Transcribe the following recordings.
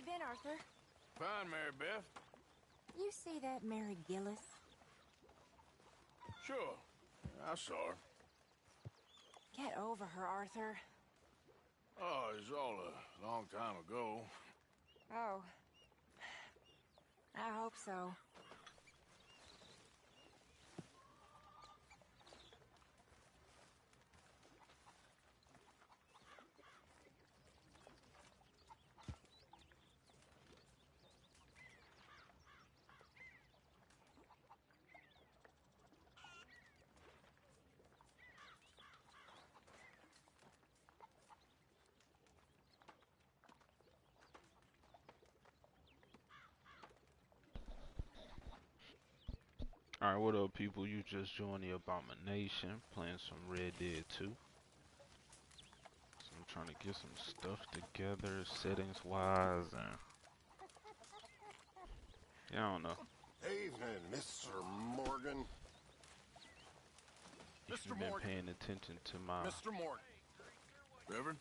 you been, Arthur? Fine, Mary Beth. You see that Mary Gillis? Sure. I saw her. Get over her, Arthur. Oh, it was all a long time ago. Oh. I hope so. Alright, what up, people? You just joined the Abomination, playing some Red Dead 2. So I'm trying to get some stuff together, settings-wise, and... yeah, I don't know. Evening, Mr. Morgan. If you've been paying attention to my... Mr. Morgan. Reverend?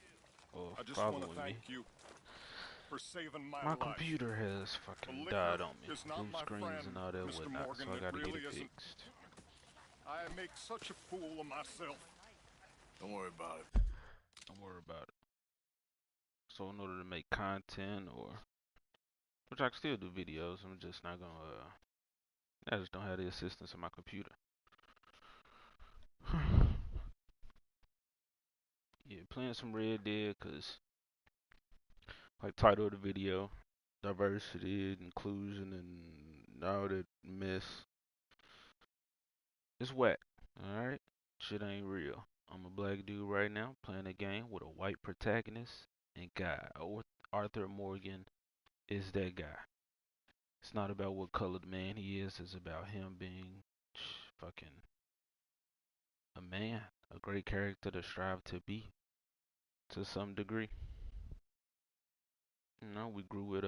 or I just following want to thank me. you for saving my My life. computer has fucking died on me. Blue screens and all that whatnot, so I gotta get it fixed. I make such a fool of myself. Don't worry about it. Don't worry about it. So in order to make content, or... which I can still do videos, I'm just not gonna... I just don't have the assistance of my computer. Yeah, playing some Red Dead, cause like title of the video, diversity, inclusion, and all that mess. It's whack, alright? Shit ain't real. I'm a black dude right now, playing a game with a white protagonist and guy. Arthur Morgan is that guy. It's not about what colored man he is, it's about him being fucking a man. A great character to strive to be, to some degree. You know, we grew with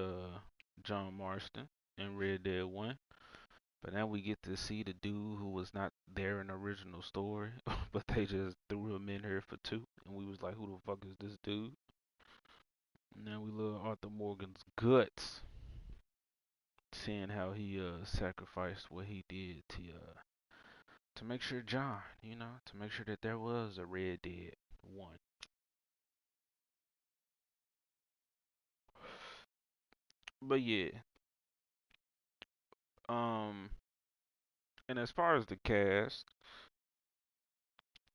John Marston in Red Dead 1. But now we get to see the dude who was not there in the original story, but they just threw him in here for 2, and we was like, who the fuck is this dude? And now we love Arthur Morgan's guts, seeing how he sacrificed what he did to make sure John, you know, to make sure that there was a Red Dead 1. But yeah, and as far as the cast,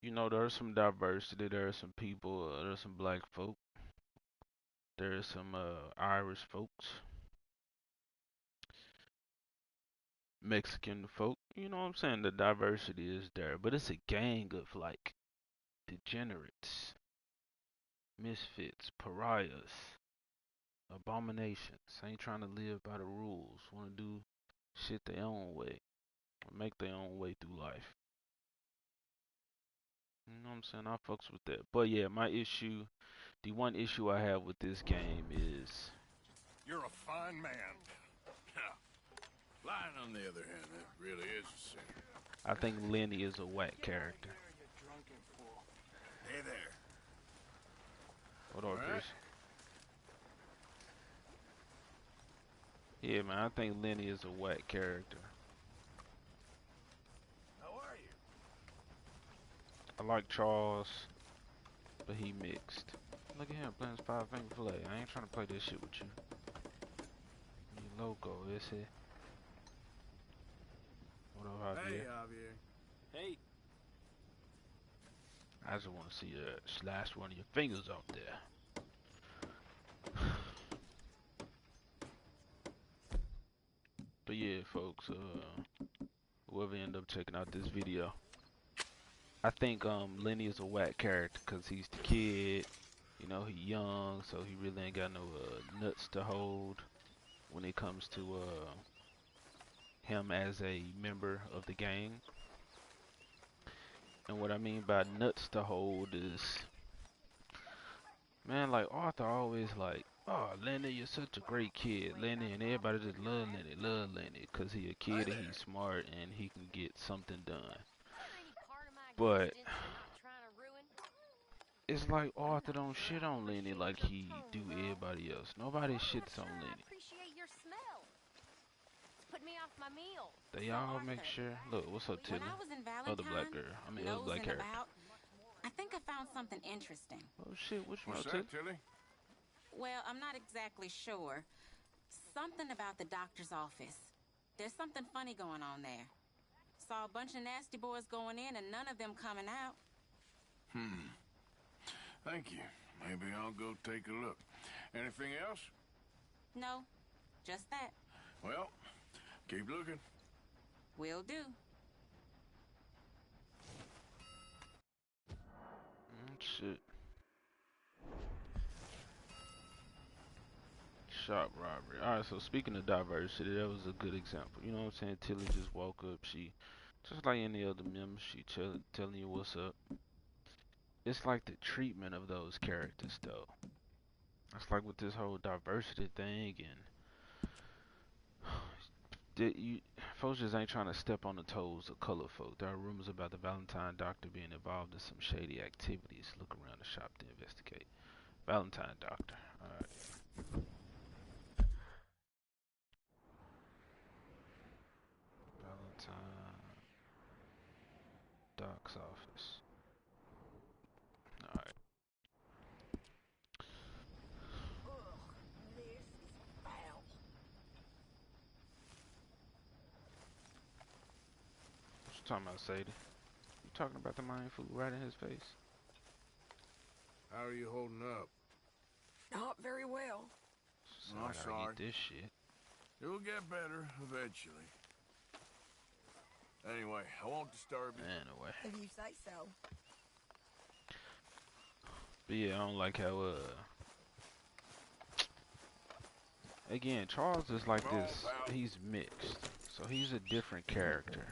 you know, there's some diversity. There are some people. There's some black folk. There's some Irish folks, Mexican folk. You know what I'm saying? The diversity is there, but it's a gang of like degenerates, misfits, pariahs, abominations. Ain't trying to live by the rules. Want to do shit their own way, or make their own way through life. You know what I'm saying? I fucks with that. But yeah, my issue, the one issue I have with this game is... you're a fine man. Lying, on the other hand, that really is a sin. I think Lenny is a whack character. Hey there. What up, Chris? Yeah, man, I think Lenny is a whack character. How are you? I like Charles, but he mixed. Look at him playing his 5-finger fillet. I ain't trying to play this shit with you. You loco, is it? What up, Javier? Hey, Javier. Hey. I just want to see you slash one of your fingers off there. But yeah, folks, whoever end up checking out this video, I think Lenny is a whack character because he's the kid. You know, he young, so he really ain't got no nuts to hold when it comes to him as a member of the gang. And what I mean by nuts to hold is, man, like Arthur always like, oh, Lenny, you're such a great kid, Lenny, and everybody just love Lenny, cause he a kid and he's smart and he can get something done. But it's like Arthur don't shit on Lenny like he do everybody else. Nobody shits on I Lenny. appreciate your smell. Put me off my meal. They So, all make Arthur, sure. Look, what's up, when Tilly? I was in Other black Valentine, girl. I mean, other black nosing character. about, I think I found something interesting. Oh shit, what you know, What's Tilly? that, Tilly? Well, I'm not exactly sure. Something about the doctor's office. There's something funny going on there. Saw a bunch of nasty boys going in and none of them coming out. Thank you. Maybe I'll go take a look. Anything else? No, just that. Well, keep looking. Will do. Shit. Shop robbery. Alright, so speaking of diversity, that was a good example. You know what I'm saying? Tilly just woke up. She, just like any other member, she telling you what's up. It's like the treatment of those characters, though. It's like with this whole diversity thing, and folks just ain't trying to step on the toes of color folk. There are rumors about the Valentine doctor being involved in some shady activities. Look around the shop to investigate. Valentine doctor. Alright. Valentine doc's office. Alright. This is foul. What you talking about, Sadie? You talking about the mind food right in his face? How are you holding up? Not very well. So I'm I gotta sorry. eat this shit. You'll get better eventually. Anyway, I won't disturb you. Anyway. If you say so. But yeah, I don't like how, again, Charles is like this, he's mixed. So he's a different character.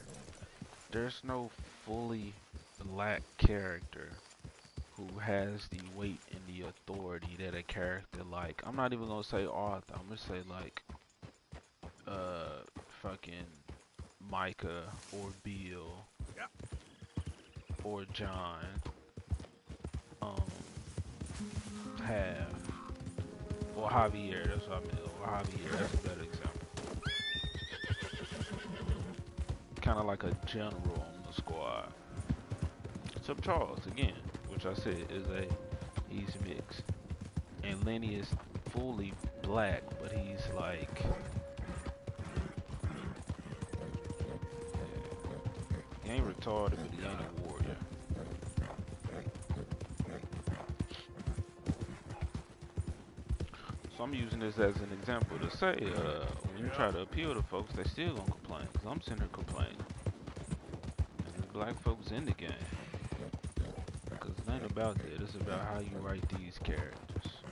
There's no fully black character who has the weight and the authority that a character like, I'm not even gonna say Arthur, I'm gonna say like, fucking Micah or Bill or John, have, or Javier, that's what I meant, or Javier, that's a better example. Kind of like a general on the squad. Except Charles, again, which I said he's mixed. And Lenny is fully black, but he's like, he ain't retarded, but he ain't a warrior. So I'm using this as an example to say, when you try to appeal to folks, they still gonna complain, because I'm sitting here complaining. And there's black folks in the game. Because it ain't about that, it's about how you write these characters.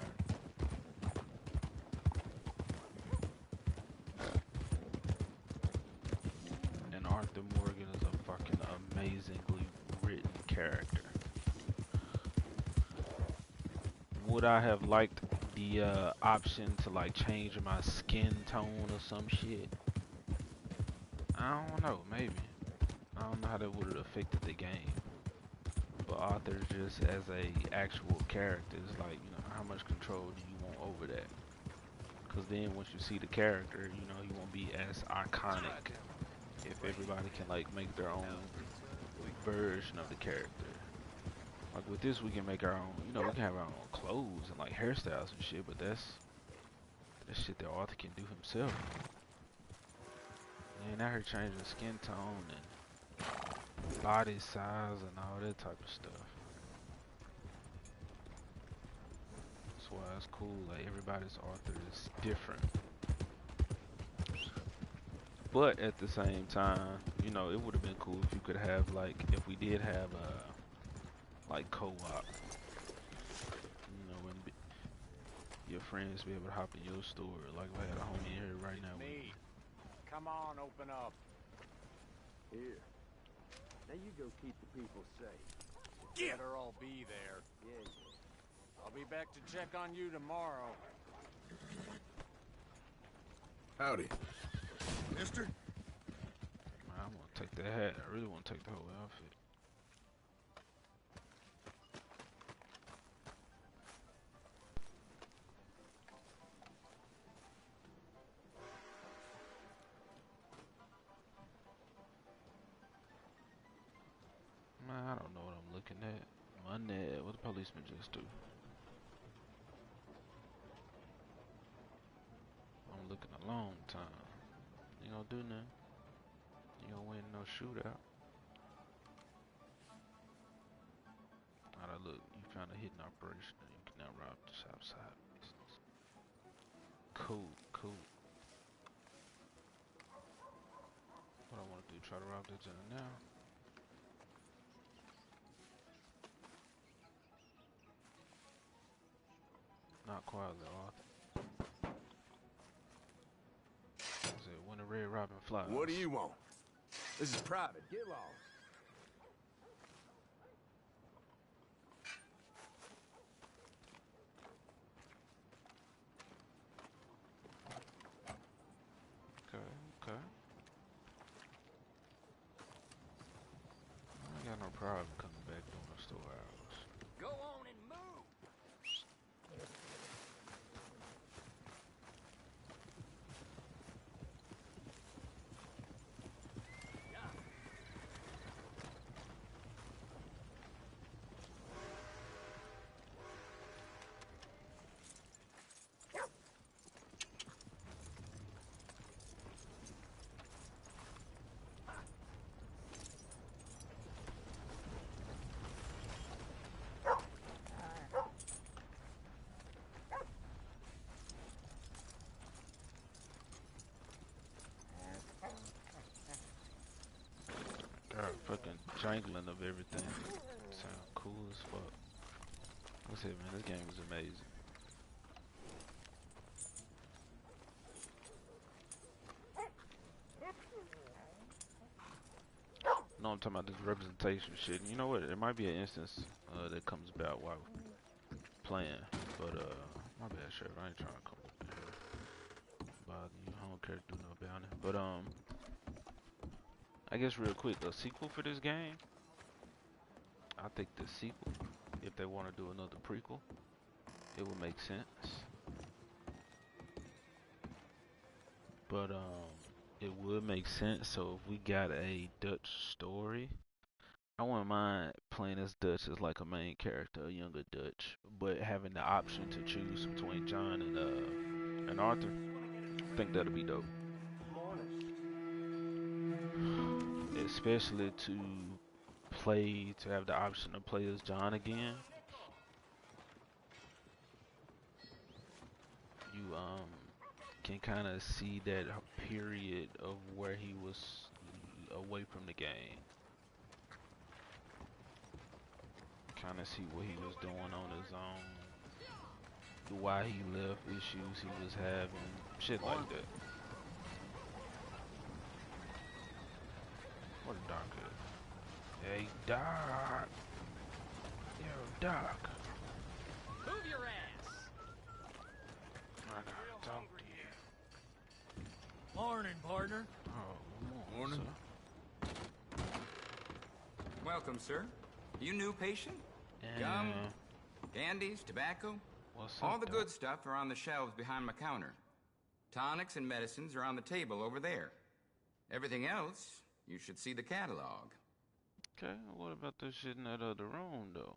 And Arthur Morgan is a fucking amazingly written character. Would I have liked the option to like change my skin tone or some shit? I don't know, maybe. I don't know how that would have affected the game. But Arthur just as a actual character is like, you know, how much control do you want over that? Because then once you see the character, you know, he won't be as iconic if everybody can like make their own version of the character. Like with this, we can make our own, you know, we can have our own clothes and like hairstyles and shit, but that's shit that Arthur can do himself. And out here changing skin tone and body size and all that type of stuff. That's why it's cool, like everybody's Arthur is different. But at the same time, you know, it would have been cool if you could have like, if we did have like co-op. You know, when your friends be able to hop in your store, like I had a homie here right now. Me. Come on, open up. Here. Now you go keep the people safe. Better all be there. Yeah. I'll be back to check on you tomorrow. Howdy. Mister? I'm gonna take that hat. I really want to take the whole outfit. Man, I don't know what I'm looking at. Money, what the policeman just do? I'm looking a long time. You gonna do nothing. You gonna win no shootout. Alright, look, you found a hidden operation and you can now rob the south side business. Cool, cool. What I wanna do, try to rob that gentleman now. Not quietly, Arthur. I said, when a red robin flies. What do you want? This is private. Get lost. Okay, okay. I ain't got no problem coming back during the store hours. Go on and move. Fucking jangling of everything. Sound cool as fuck. Like I said, man, this game is amazing. No, I'm talking about this representation shit. And you know what? There might be an instance that comes about while playing, but my bad, Sheriff. I ain't trying to come up in here bother you. I don't care to do no about it. But I guess real quick, a sequel for this game. I think the sequel, if they want to do another prequel, it would make sense. But it would make sense. So if we got a Dutch story, I wouldn't mind playing as Dutch as like a main character, a younger Dutch, but having the option to choose between John and Arthur. I think that'd be dope. Especially to have the option to play as John again. You can kind of see that period of where he was away from the game. Kind of see what he was doing on his own, why he left, issues he was having, shit like that. What a Doc is? Hey, Doc. Yo, Doc. Move your ass. I gotta talk to you. Morning, partner. Oh, Morning. Sir. Welcome, sir. You new patient? Gum, candies, tobacco? What's All up, the Doc? good stuff are on the shelves behind my counter. Tonics and medicines are on the table over there. Everything else, you should see the catalog. Okay, what about this shit in that other room, though?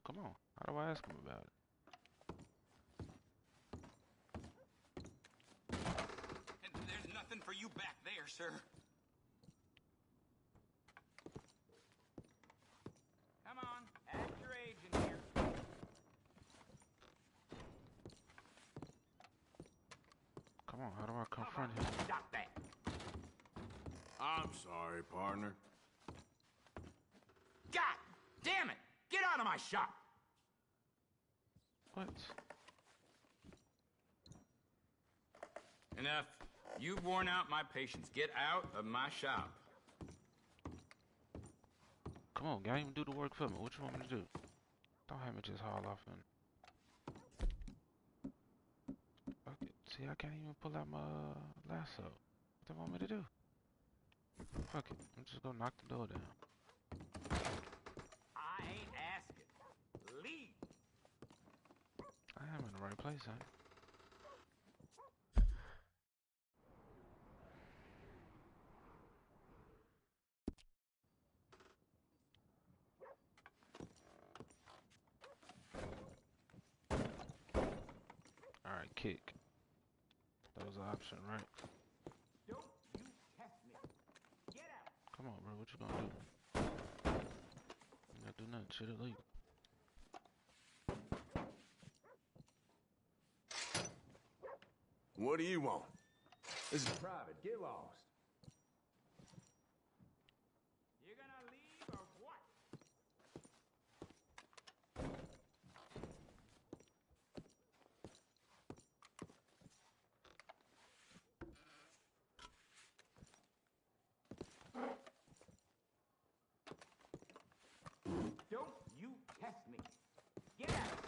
Come on. How do I ask him about it? And there's nothing for you back there, sir. Come on, act your age in here. Come on, how do I confront him? Stop that. I'm sorry, partner. God damn it! Get out of my shop! What? Enough. You've worn out my patience. Get out of my shop. Come on, guy, even do the work for me. What you want me to do? Don't have me just haul off and... Okay. See, I can't even pull out my lasso. What do you want me to do? Fuck it. I'm just gonna knock the door down. I ain't asking. Leave. I am in the right place, huh? kick. That was an option, right? Don't you test me. Get out. Come on, bro. What you gonna do? You gotta do nothing. Shit illegal. What do you want? This is private. Get lost. You gonna leave or what? Don't you test me. Get out.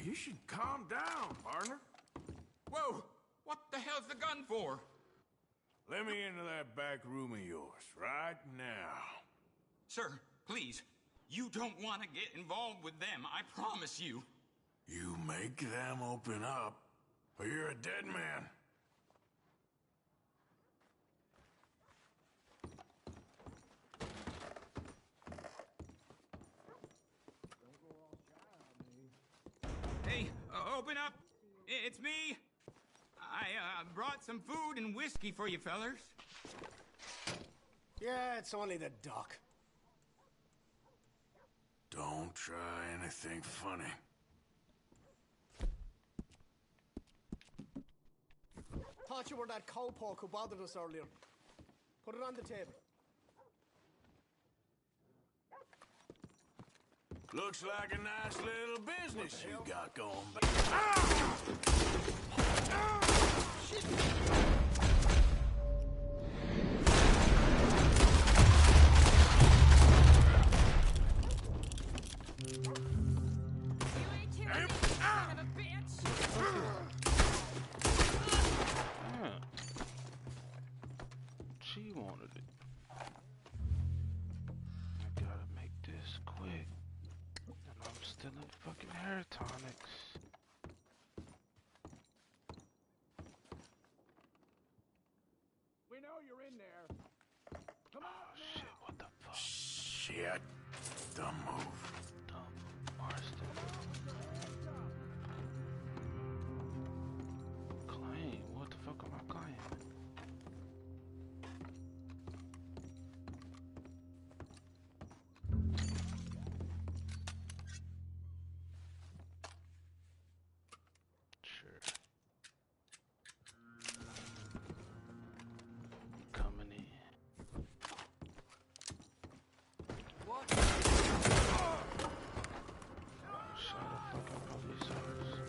You should calm down, partner. Whoa! What the hell's the gun for? Let me into that back room of yours right now. Sir, please. You don't want to get involved with them, I promise you. You make them open up, or you're a dead man. Hey, open up. It's me. I brought some food and whiskey for you fellers. Yeah, it's only the doc. Don't try anything funny. Thought you were that cowpoke who bothered us earlier. Put it on the table. Looks like a nice little business you got going back. Ah! Ah! Shit! She wanted it. I gotta make this quick. And I'm still in fucking hair tonics. We know you're in there. Come on. Oh shit, what the fuck? Shit. Dumb move. Dumb Marston. Claim? What the fuck am I claiming? Sure. Coming in. What? Shut the fucking police officer.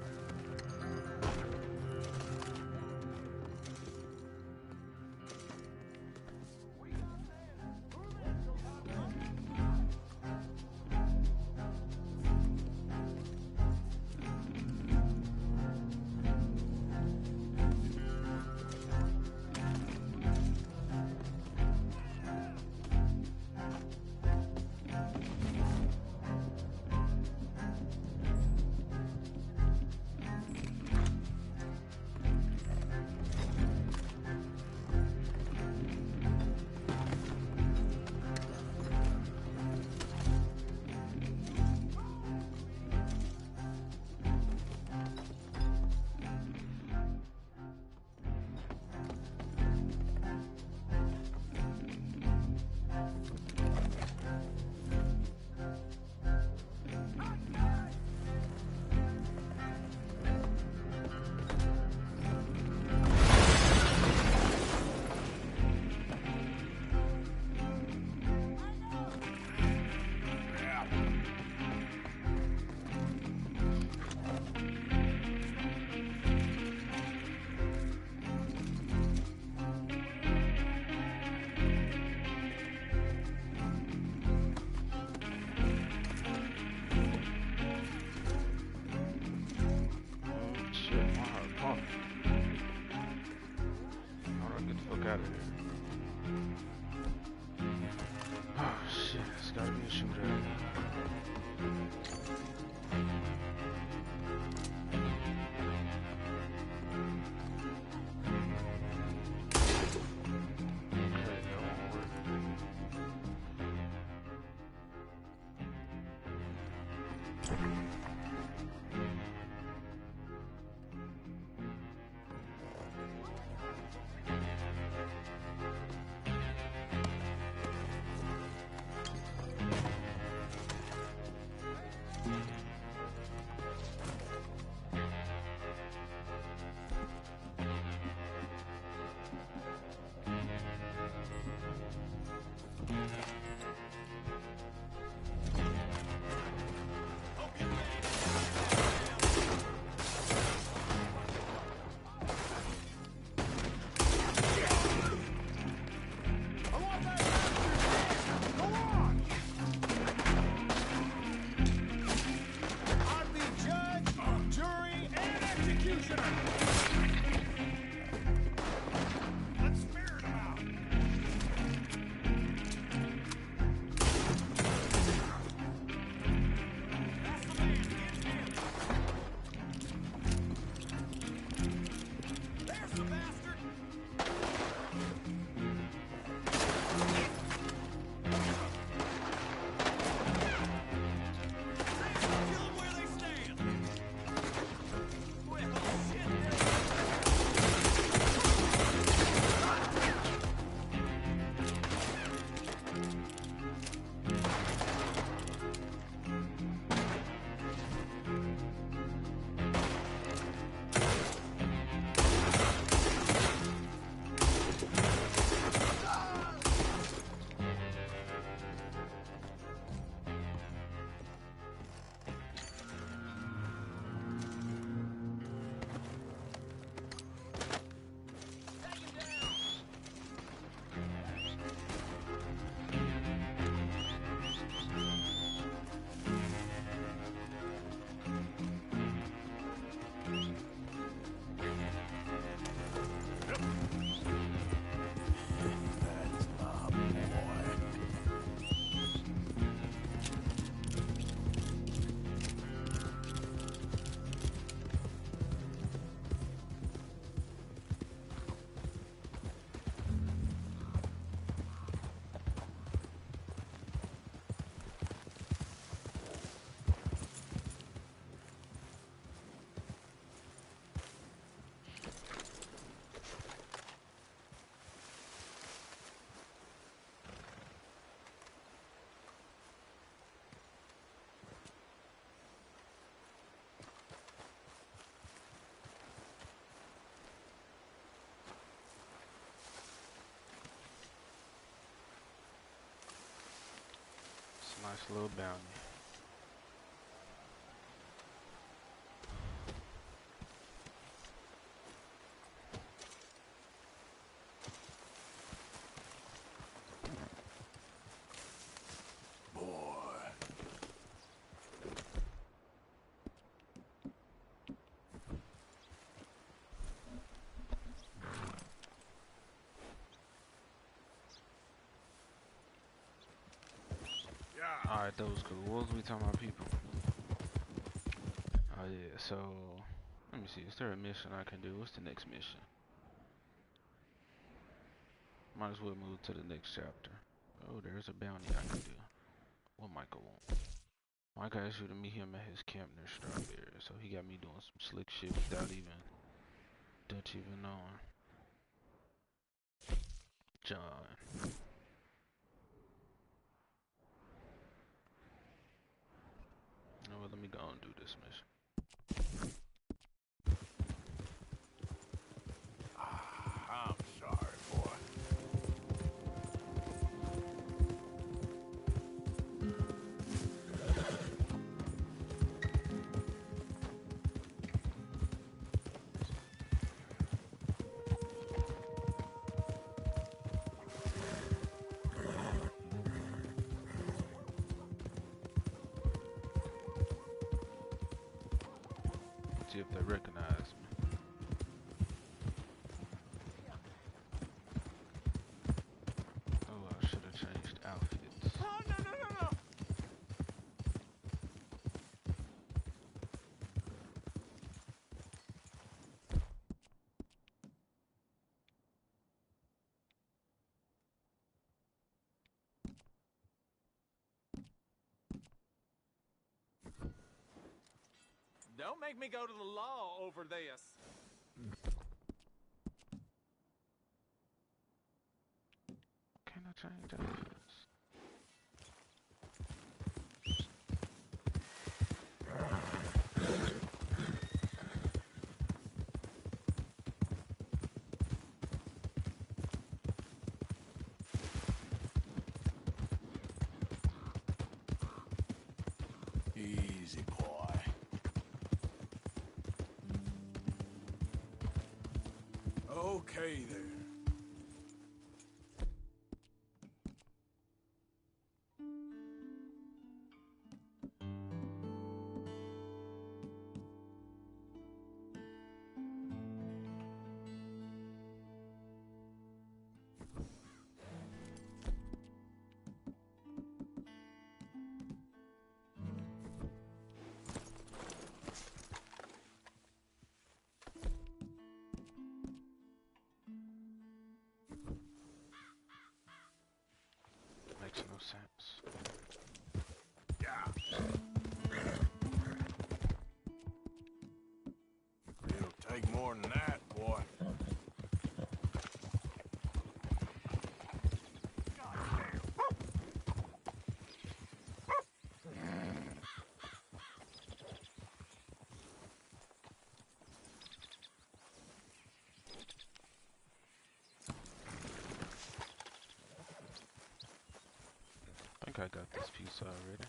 Out of here. Oh shit, it's gotta be a shooter. Nice little bounty. Alright, that was cool. What was we talking about, people? Oh yeah, so let me see, is there a mission I can do? What's the next mission? Might as well move to the next chapter. Oh, there's a bounty I can do. What Michael want? Michael asked you to meet him at his camp near Strawberry, so he got me doing some slick shit without even Dutch even knowing. John. You know what, let me go and do this mission. I'm sorry, boy. See if they recognize me. Oh, I should have changed outfits. Oh, no. Don't make me go to the law over this. Can I change outfits? Easy, boy. Okay, there. Makes no sense. Yeah. It'll take more than that, boy. I think I got this piece already.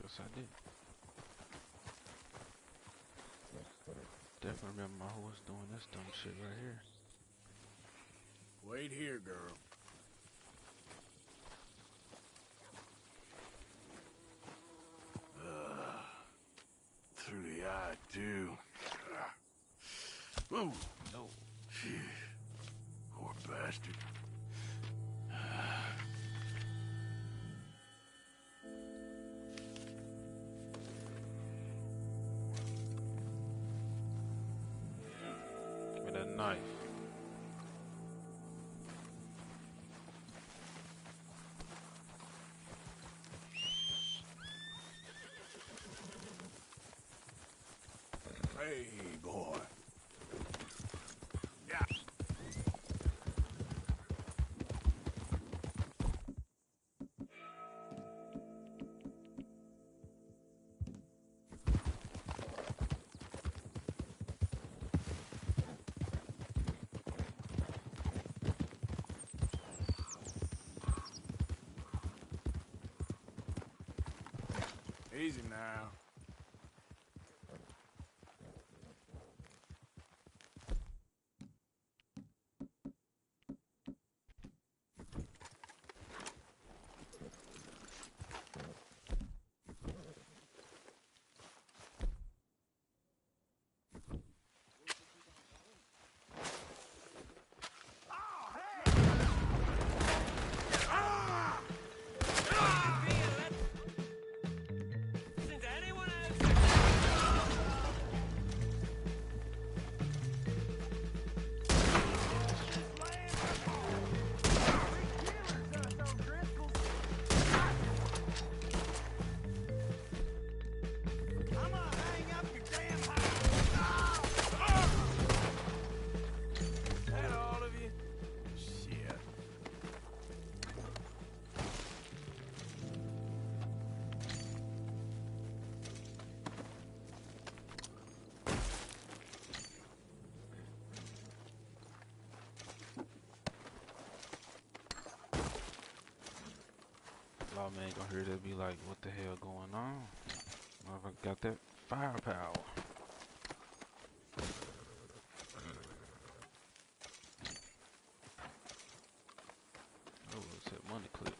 Guess I did. Definitely remember my horse doing this dumb shit right here. Wait here, girl. Through the eye, too. Whoa. No. Jeez. Poor bastard. Give me that knife. Hey, boy. Yeah. Easy now. Lawman ain't gonna hear that be like, what the hell going on? Motherfucker got that firepower. Oh, it's that money clip.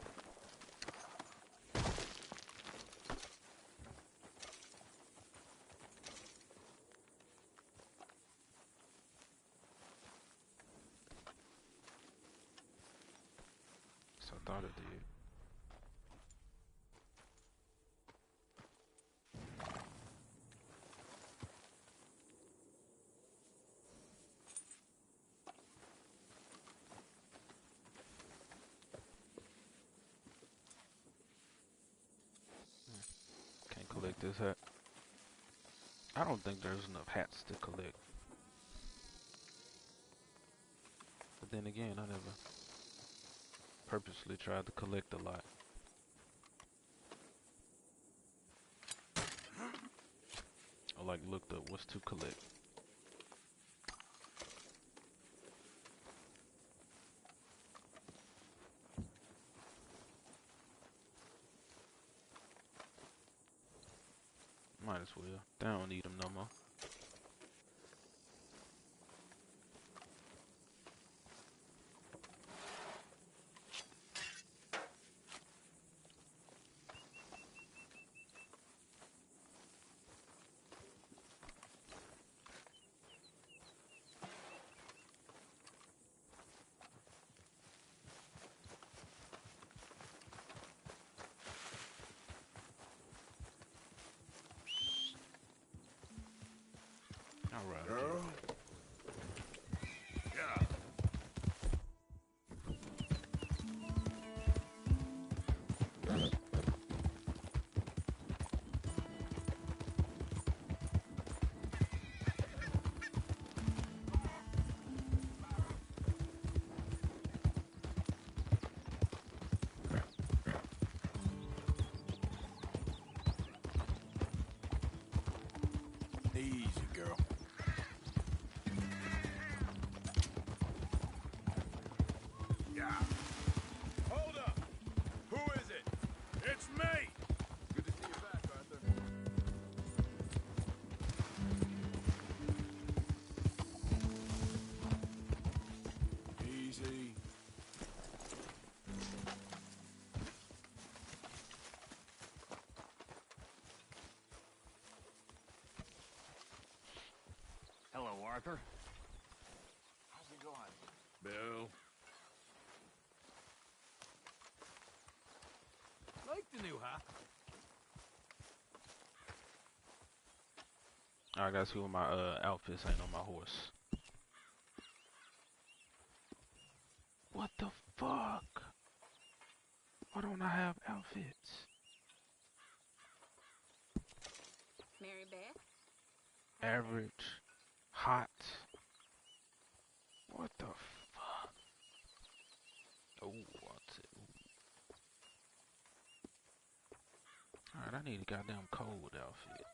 So I thought it did. Can't collect this hat. I don't think there's enough hats to collect. But then again, I never purposely tried to collect a lot. I like looked up what's to collect. Might as well. They don't need them no more. Alright. Girl. Yeah. Easy, girl. Yeah. Hold up. Who is it? It's me. Good to see you back, Arthur. Easy. Hello, Arthur. How's it going? Bill. Like the new hat. I gotta see what my outfits ain't on my horse. What the fuck? Why don't I have outfits? Mary Beth? Average. Hot. What the fuck? Oh, what's it? Alright, I need a goddamn cold outfit.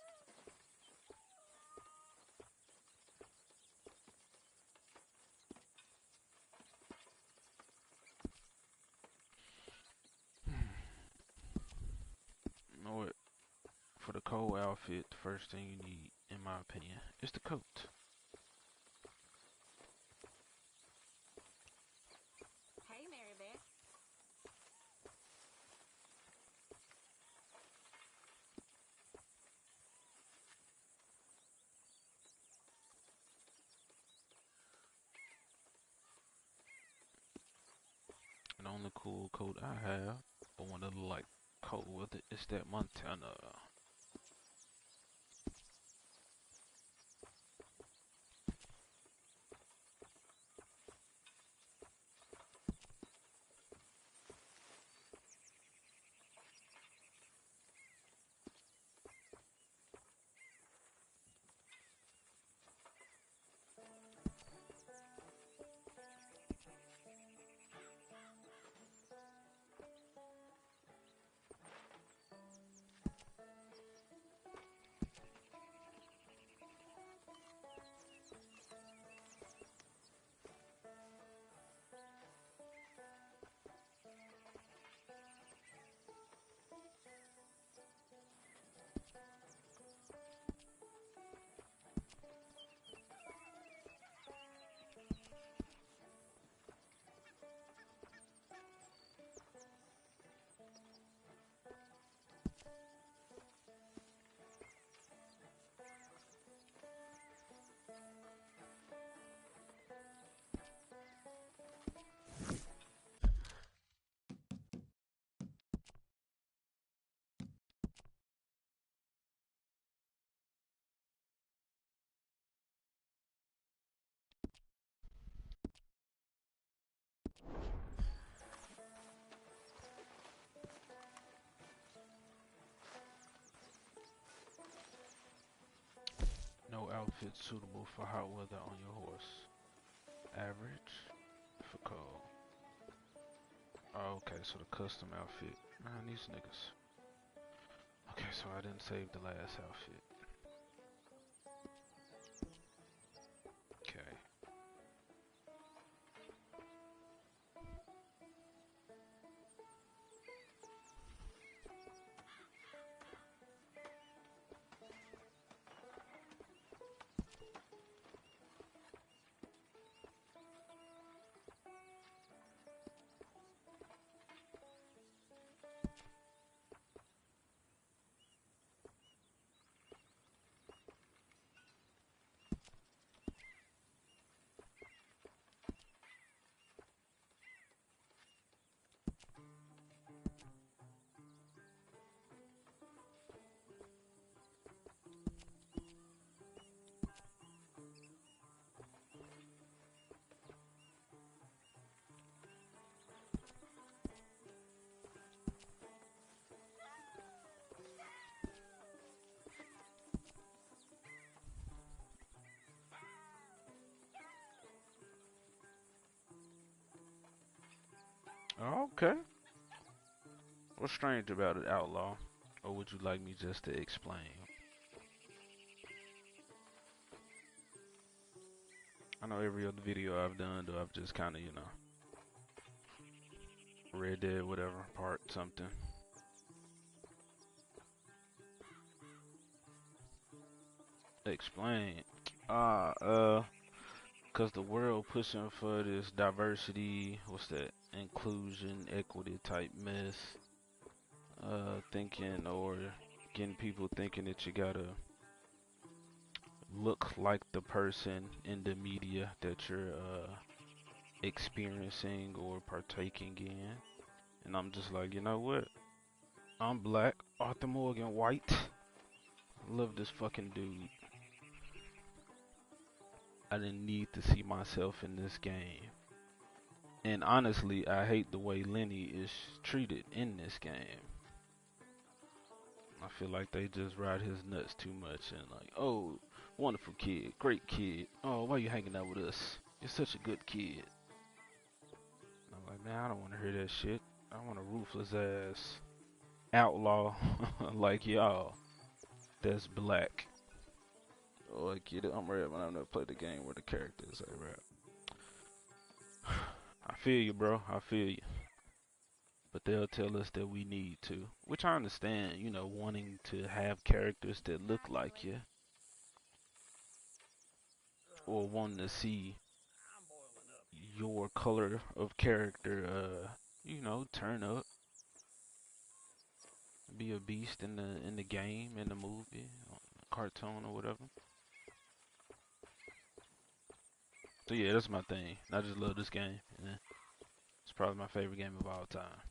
You know what? For For the cold outfit, the first thing you need, in my opinion, is the coat. Hey, Mary Beth. And the only cool coat I have, but one of the like cold with it, is that Montana. No outfit suitable for hot weather on your horse. Average for cold. Oh, okay, so the custom outfit. Man, these niggas. Okay, so I didn't save the last outfit. Okay. Okay. What's strange about it, Outlaw? Or would you like me just to explain? I know every other video I've done, though, I've just kind of, you know, Red Dead, whatever, part something. Explain. Cause the world pushing for this diversity, what's that, inclusion, equity type mess. Thinking or getting people thinking that you gotta look like the person in the media that you're experiencing or partaking in. And I'm just like, you know what? I'm Black, Arthur Morgan White. Love this fucking dude. I didn't need to see myself in this game. And honestly, I hate the way Lenny is treated in this game. I feel like they just ride his nuts too much and like, oh, wonderful kid, great kid. Oh, why you hanging out with us? You're such a good kid. And I'm like, man, I don't want to hear that shit. I want a ruthless ass outlaw like y'all. That's Black. Oh, I get it. I'm red when I've never played the game where the characters are rap. I feel you, bro. I feel you. but they'll tell us that we need to, which I understand, you know, wanting to have characters that look like you, or wanting to see your color of character, you know, turn up, be a beast in the game, in the movie, cartoon or whatever. So yeah, that's my thing. I just love this game. Yeah. It's probably my favorite game of all time.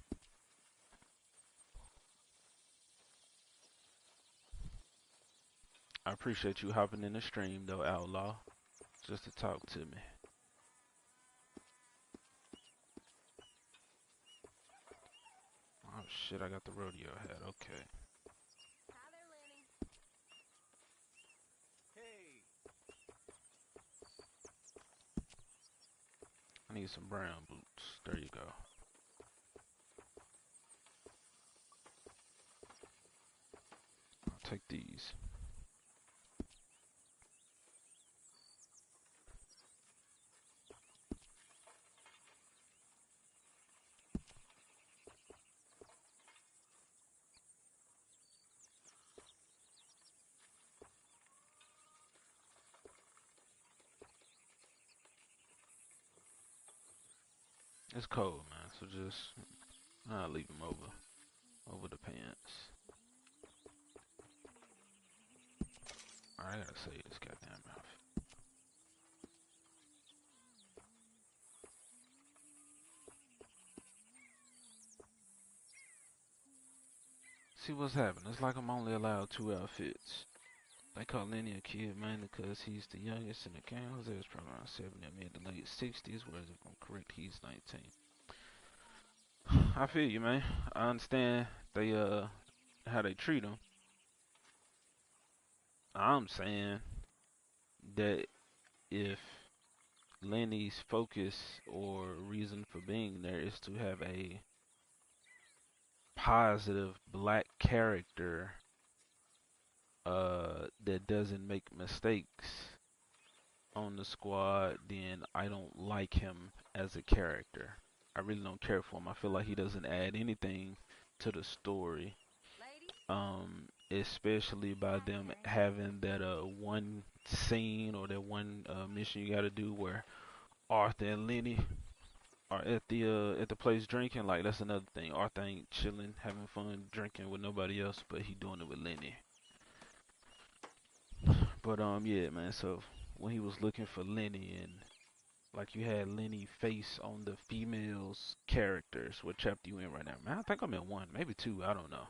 I appreciate you hopping in the stream though, Outlaw, just to talk to me. Oh shit, I got the rodeo hat. Okay. Hi there, Lenny. Hey. I need some brown boots. There you go. I'll take these. It's cold, man, so just I'll leave them over the pants. Alright, I gotta save this goddamn outfit. See what's happening. It's like I'm only allowed 2 outfits. They call Lenny a kid mainly because he's the youngest in the gang. Jose is probably around 70, mid to late 60s, whereas if I'm correct, he's 19. I feel you, man. I understand they how they treat him. I'm saying that if Lenny's focus or reason for being there is to have a positive black character that doesn't make mistakes on the squad, then I don't like him as a character. I really don't care for him. I feel like he doesn't add anything to the story. Especially by them having that one scene or that one mission you gotta do where Arthur and Lenny are at the place drinking. Like, that's another thing. Arthur ain't chilling, having fun, drinking with nobody else, but he doing it with Lenny. But yeah, man. So when he was looking for Lenny, and like you had Lenny face on the female's characters. What chapter you in right now, man? I think I'm in 1, maybe 2. I don't know.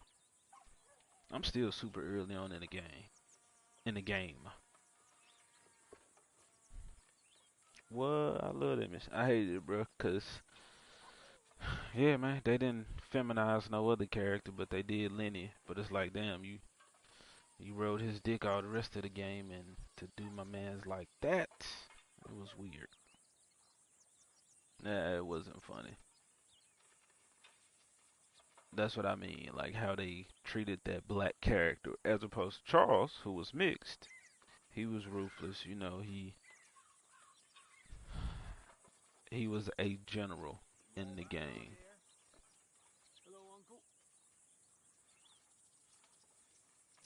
I'm still super early on in the game. What? I love that mission. I hated it, bro, cause yeah, man, they didn't feminize no other character, but they did Lenny. But it's like, damn, you rode his dick all the rest of the game, and to do my man's like that, it was weird. Nah, it wasn't funny. That's what I mean, like how they treated that black character, as opposed to Charles, who was mixed. He was ruthless, you know. He was a general in the game.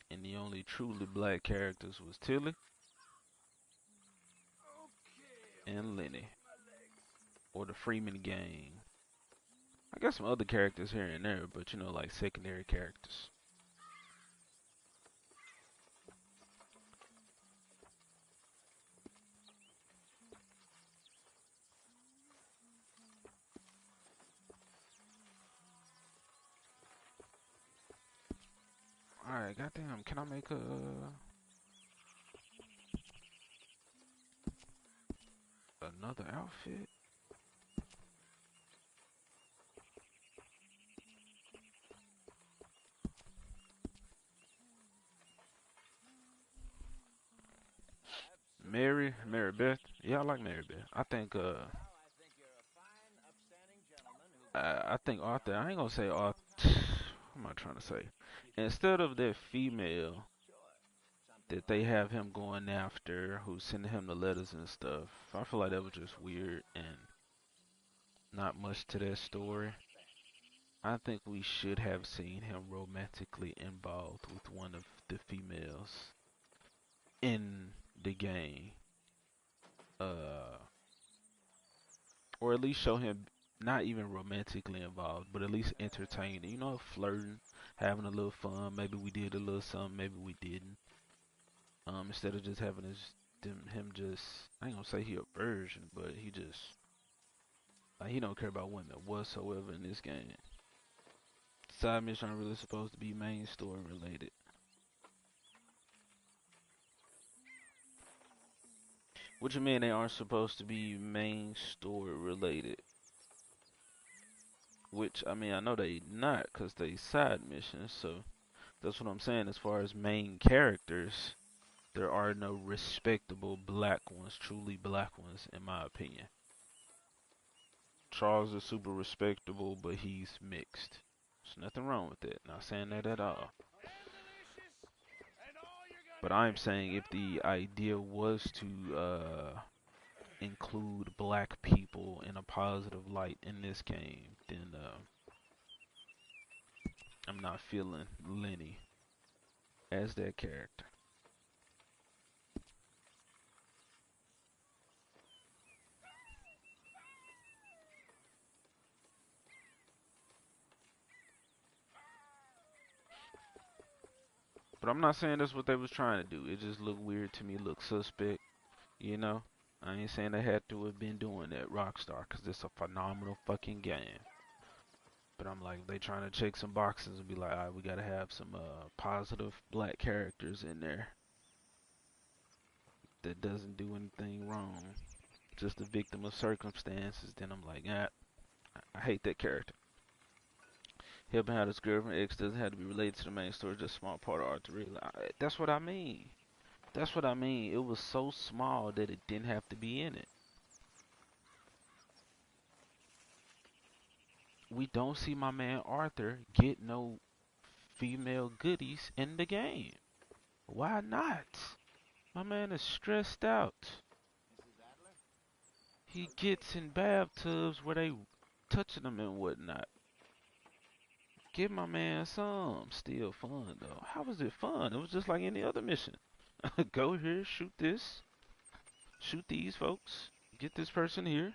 And the only truly black characters was Tilly and Lenny, or the Freeman gang. I got some other characters here and there, but you know, like secondary characters. Alright, goddamn, can I make another outfit? Mary Beth. Yeah, I like Mary Beth. I think Arthur. I ain't gonna say Arthur. What am I trying to say? Instead of that female that they have him going after, who's sending him the letters and stuff, I feel like that was just weird and not much to that story. I think we should have seen him romantically involved with one of the females in the game. Or at least show him not even romantically involved, but at least entertaining. You know, flirting, having a little fun. Maybe we did a little something, maybe we didn't. Instead of just having him just, I ain't gonna say he a virgin, but he just, like, he don't care about women whatsoever in this game. Side missions aren't really supposed to be main story related. What you mean they aren't supposed to be main story related? Which, I mean, I know they not, cause they side missions, so that's what I'm saying. As far as main characters, there are no respectable black ones, truly black ones, in my opinion. Charles is super respectable, but he's mixed. There's nothing wrong with that. Not saying that at all. But I'm saying if the idea was to include black people in a positive light in this game, then I'm not feeling Lenny as that character. But I'm not saying that's what they was trying to do. It just looked weird to me, looked suspect, you know? I ain't saying they had to have been doing that, Rockstar, because it's a phenomenal fucking game. But I'm like, they trying to check some boxes and be like, alright, we gotta have some positive black characters in there that doesn't do anything wrong, just a victim of circumstances. Then I'm like, I hate that character. Helping out his girlfriend X doesn't have to be related to the main story, just a small part of art to read. That's what I mean. That's what I mean. It was so small that it didn't have to be in it. We don't see my man Arthur get no female goodies in the game. Why not? My man is stressed out. He gets in bathtubs where they touching him and whatnot. Give my man some. Still fun though. How was it fun? It was just like any other mission. Go here, shoot this. Shoot these folks. Get this person here.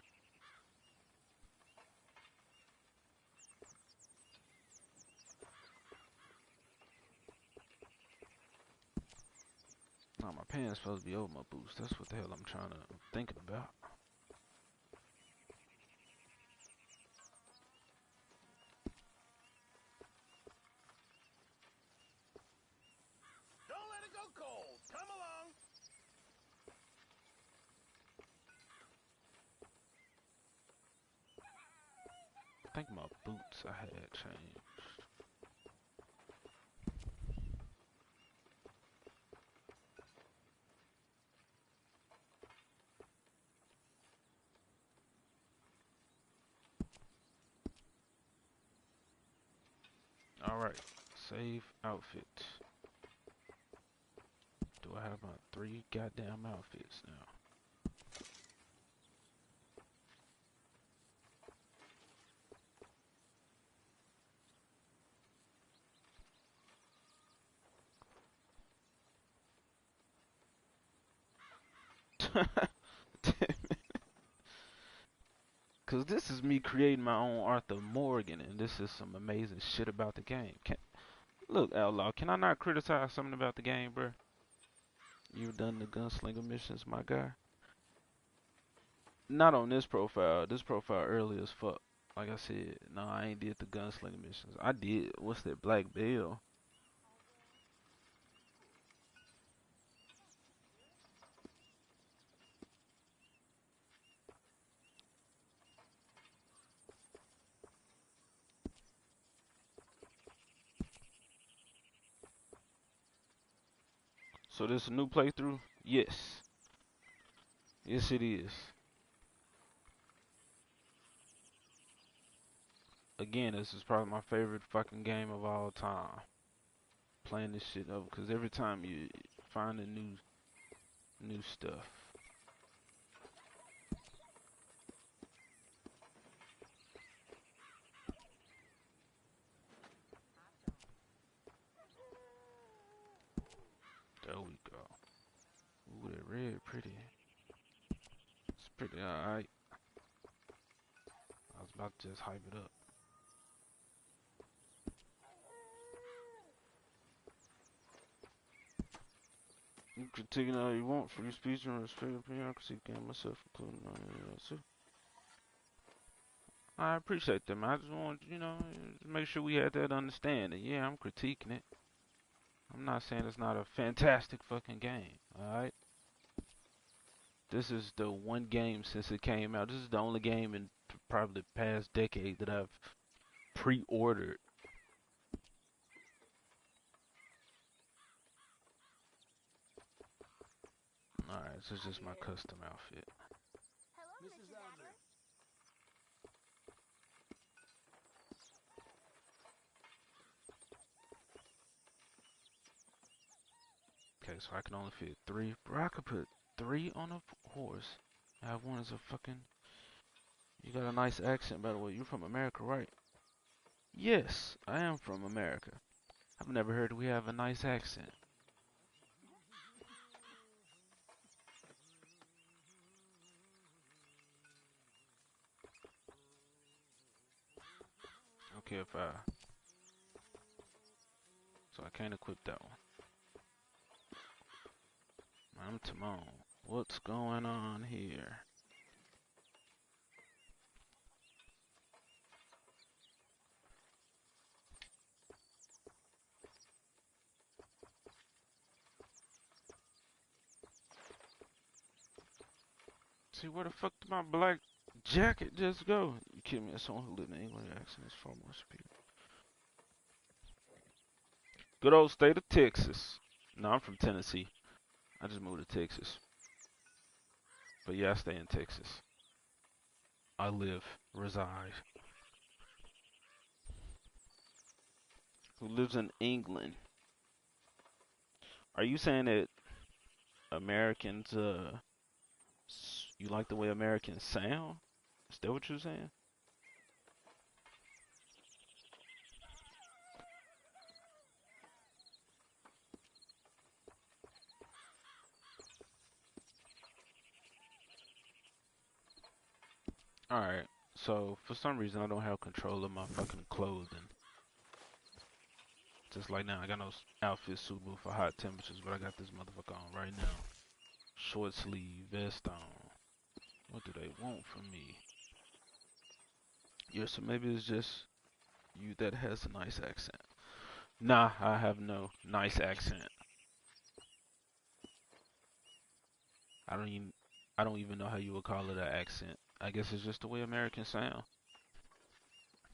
No, my pants supposed to be over my boots. That's what the hell I'm thinking about. Don't let it go cold. Come along. I think my boots I had changed. Alright, save outfit. Do I have my 3 goddamn outfits now? Cause this is me creating my own Arthur Morgan, and this is some amazing shit about the game. Look, Outlaw, can I not criticize something about the game, bro? You've done the gunslinger missions, my guy. Not on this profile. This profile early as fuck. Like I said, no, I ain't did the gunslinger missions. I did, what's that, Black Bell? So this a new playthrough? Yes. Yes, it is. Again, this is probably my favorite fucking game of all time. Playing this shit over, cause every time you find a new stuff. pretty alright. I was about to just hype it up. You can take it all you want. Free speech and respect opinion. I can see game myself, including too. I appreciate that, man. I just want, you know, just make sure we had that understanding. Yeah, I'm critiquing it. I'm not saying it's not a fantastic fucking game, alright? This is the one game since it came out. This is the only game in probably the past decade that I've pre-ordered. Alright, this is just my custom outfit. Hello, Mrs. Adler. Okay, so I can only fit 3. Bro, I could put 3 on a horse. I have one as a fucking... You got a nice accent, by the way. You're from America, right? Yes, I am from America. I've never heard we have a nice accent. Okay, if I... So I can't equip that one. I'm Timon. What's going on here? See, where the fuck did my black jacket just go? You kidding me? As someone who lived in England, your accent is far more superior. Good old state of Texas. No, I'm from Tennessee. I just moved to Texas. But yeah, I stay in Texas. I live, reside. Who lives in England? Are you saying that Americans, you like the way Americans sound? Is that what you're saying? Alright, so for some reason I don't have control of my fucking clothing. Just like now, I got no outfit suitable for hot temperatures, but I got this motherfucker on right now. Short sleeve, vest on. What do they want from me? Yeah, so maybe it's just you that has a nice accent. Nah, I have no nice accent. I don't even know how you would call it an accent. I guess it's just the way Americans sound.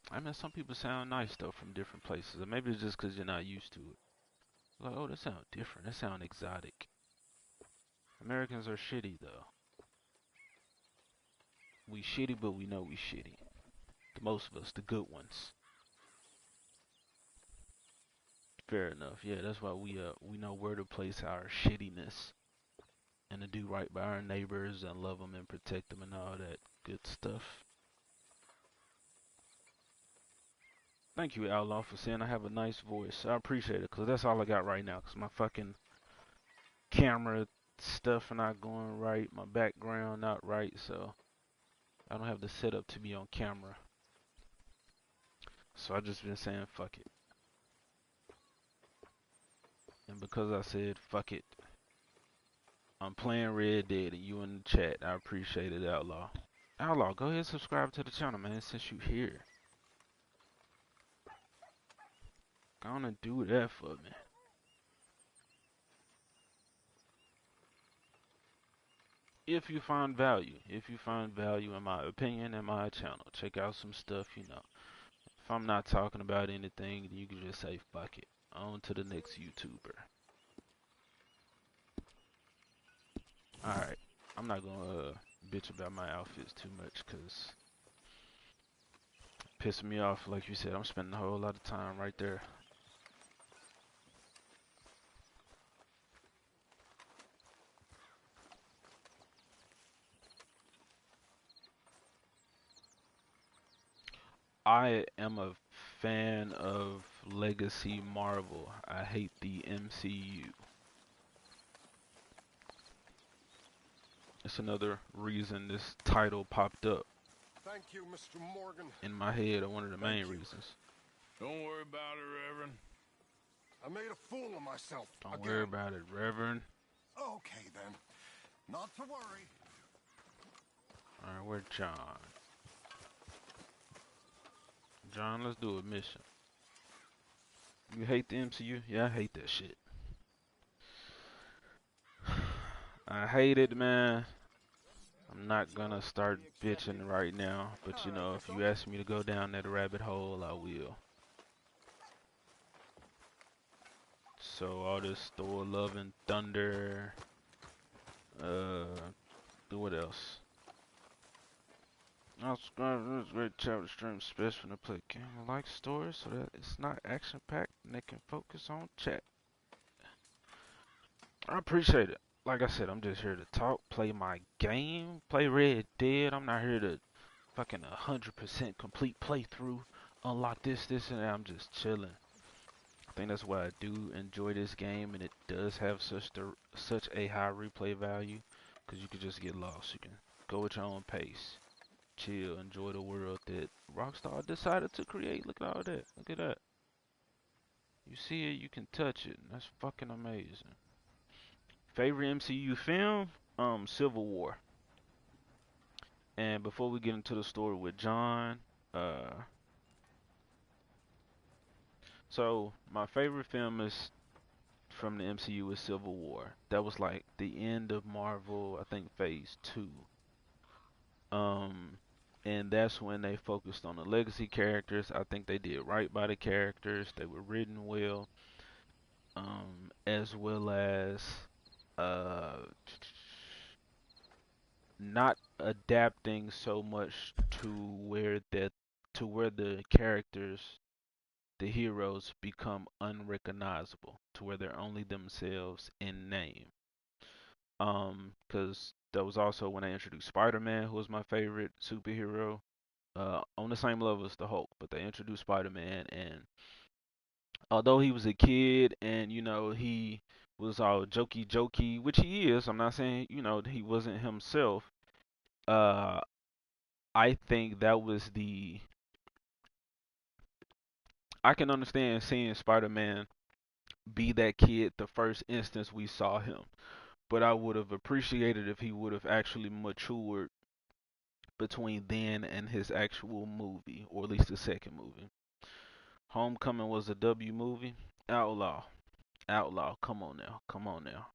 I mean, some people sound nice though from different places, or maybe it's just because you're not used to it. Like, oh, that sound different. That sound exotic. Americans are shitty though. We shitty, but we know we shitty. The most of us, the good ones. Fair enough. Yeah, that's why we know where to place our shittiness and to do right by our neighbors and love them and protect them and all that good stuff. Thank you, Outlaw, for saying I have a nice voice. I appreciate it, because that's all I got right now, because my fucking camera stuff not going right, my background not right, so I don't have the setup to be on camera. So I just been saying fuck it. And because I said fuck it, I'm playing Red Dead and you in the chat. I appreciate it, Outlaw. Outlaw, go ahead and subscribe to the channel, man, since you here. Gonna do that for me. If you find value in my opinion and my channel, check out some stuff, you know. If I'm not talking about anything, then you can just say fuck it. On to the next YouTuber. Alright, I'm not gonna bitch about my outfits too much, cause pissing me off, like you said, I'm spending a whole lot of time right there. I am a fan of Legacy Marvel. I hate the MCU. That's another reason this title popped up Thank you, Mr. Morgan. in my head, or one of the main Thank you. reasons. Don't worry about it, Reverend. I made a fool of myself. Don't worry about it, Reverend. Okay, then. Not to worry. Alright, where's John? John, let's do a mission. You hate the MCU? Yeah, I hate that shit. I hate it, man. I'm not gonna start bitching right now, but you know, if you ask me to go down that rabbit hole, I will. So all this Thor, Love and Thunder, what else? I'll subscribe to this great chapter stream special to play game like stories so that it's not action packed and they can focus on chat. I appreciate it. Like I said, I'm just here to talk, play my game, play Red Dead. I'm not here to fucking 100% complete playthrough, unlock this, and that. I'm just chilling. I think that's why I do enjoy this game, and it does have such a high replay value, because you can just get lost. You can go at your own pace, chill, enjoy the world that Rockstar decided to create. Look at all that. Look at that. You see it, you can touch it. And that's fucking amazing. Favorite MCU film? Civil War. And before we get into the story with John, so my favorite film is from the MCU is Civil War. That was like the end of Marvel, I think phase 2. And that's when they focused on the legacy characters. I think they did right by the characters. They were written well. As well as not adapting so much to where the characters, the heroes, become unrecognizable, to where they're only themselves in name. Because that was also when I introduced Spider-Man, who was my favorite superhero, on the same level as the Hulk. But they introduced Spider-Man, and although he was a kid and you know he was all jokey, which he is, I'm not saying he wasn't himself. uh I think that was I can understand seeing Spider-Man be that kid the first instance we saw him, but I would have appreciated if he would have actually matured between then and his actual movie, or at least the second movie. Homecoming was a W movie. Outlaw, come on now, come on now.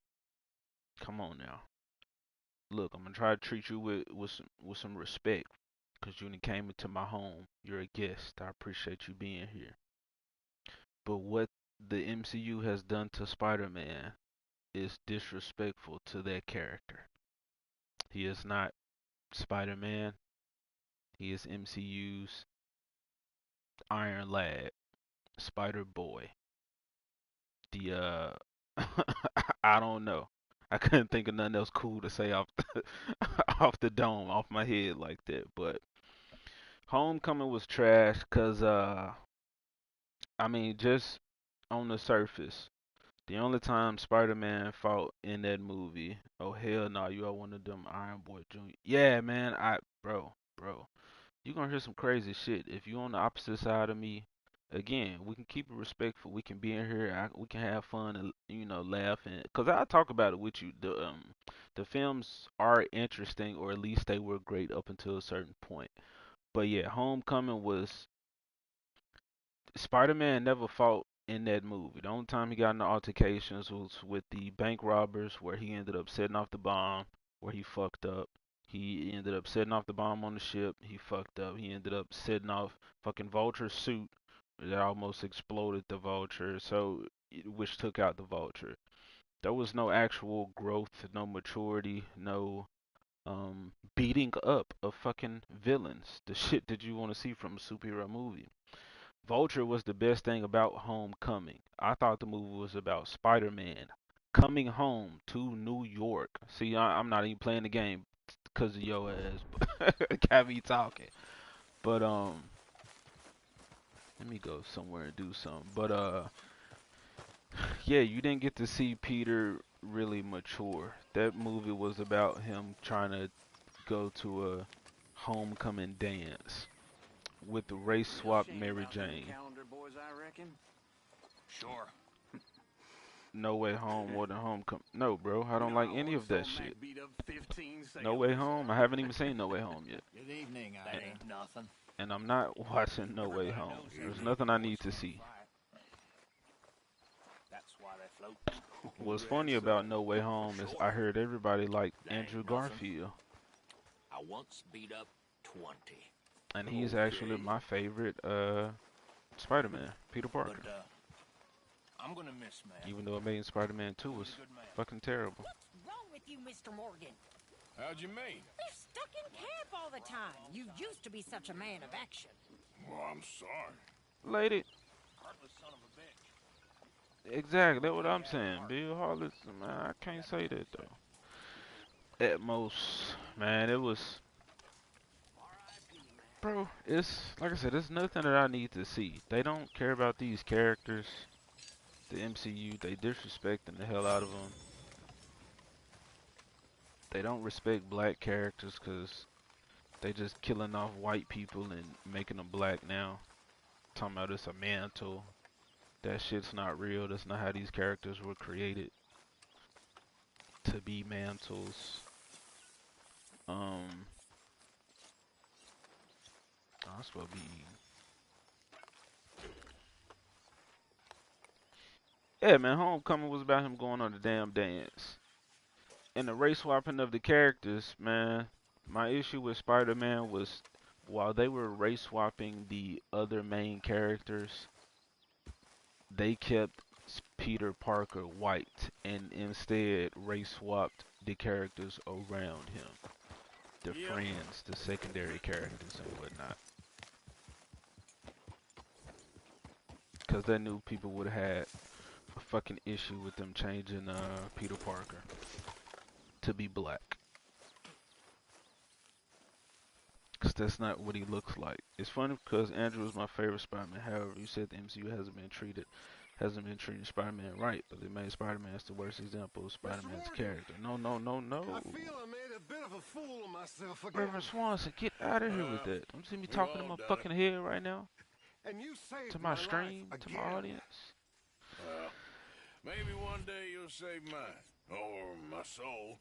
Look, I'm gonna try to treat you with some respect, cause you came into my home. You're a guest. I appreciate you being here. But what the MCU has done to Spider-Man is disrespectful to that character. He is not Spider-Man. He is MCU's Iron Lad, Spider Boy. The I don't know. I couldn't think of nothing else cool to say off the, off the dome, off my head like that. But Homecoming was trash because, I mean, just on the surface, the only time Spider-Man fought in that movie, oh hell no, you are one of them Iron Boy Jr. Yeah, man, bro, you gonna hear some crazy shit. If you on the opposite side of me, again, we can keep it respectful. We can be in here. We can have fun and laugh, and cause I talk about it with you. The films are interesting, or at least they were great up until a certain point. But yeah, Homecoming was Spider-Man never fought in that movie. The only time he got into altercations was with the bank robbers, where he ended up setting off the bomb, where he fucked up. He ended up setting off the bomb on the ship. He fucked up. He ended up setting off fucking Vulture's suit that almost exploded the Vulture, so which took out the Vulture. There was no actual growth, no maturity, no beating up of fucking villains. The shit that you want to see from a superhero movie. Vulture was the best thing about Homecoming. I thought the movie was about Spider-Man coming home to New York. See, I'm not even playing the game because of your ass. Got me talking. But let me go somewhere and do something. But yeah, you didn't get to see Peter really mature. That movie was about him trying to go to a homecoming dance with the race swap Mary Jane. Calendar boys, I reckon. Sure. No Way Home more than Homecoming. No, bro, I don't like any of that shit. No Way Home, I haven't even seen No Way Home yet. Good evening, that ain't nothing. And I'm not watching No Way Home. There's nothing I need to see. That's why they float. What's funny about No Way Home is I heard everybody like Andrew Garfield. I once beat up 20. And he's actually my favorite Spider-Man, Peter Parker. But, I'm gonna miss, man. Even though Amazing Spider-Man 2 was fucking terrible. What's wrong with you, Mr. Morgan? How'd you mean? You're stuck in camp all the time. You used to be such a man of action. Well, I'm sorry. Lady. Heartless son of a bitch. Exactly, that's what I'm saying. Bill Heartless, man, I can't say that though. At most, man, it was... Bro, it's, like I said, there's nothing that I need to see. They don't care about these characters. The MCU, they disrespecting the hell out of them. They don't respect black characters because they just killing off white people and making them black now. Talking about it's a mantle. That shit's not real. That's not how these characters were created. To be mantles. I'm supposed to be eating. Yeah, man, Homecoming was about him going on the damn dance. And the race swapping of the characters, man, my issue with Spider-Man was while they were race swapping the other main characters, they kept Peter Parker white and instead race swapped the characters around him. The friends, the secondary characters and whatnot. Because they knew people would have had a fucking issue with them changing Peter Parker to be black. Because that's not what he looks like. It's funny because Andrew is my favorite Spider-Man. However, you said the MCU hasn't been treating Spider-Man right, but they made Spider-Man the worst example of Spider-Man's character. No. I feel I made a bit of a fool of myself again. Reverend Swanson, get out of here with that. Don't see me talking to my fucking head right now. And you saved to my stream, to my audience. Well, maybe one day you'll save mine. Or my soul.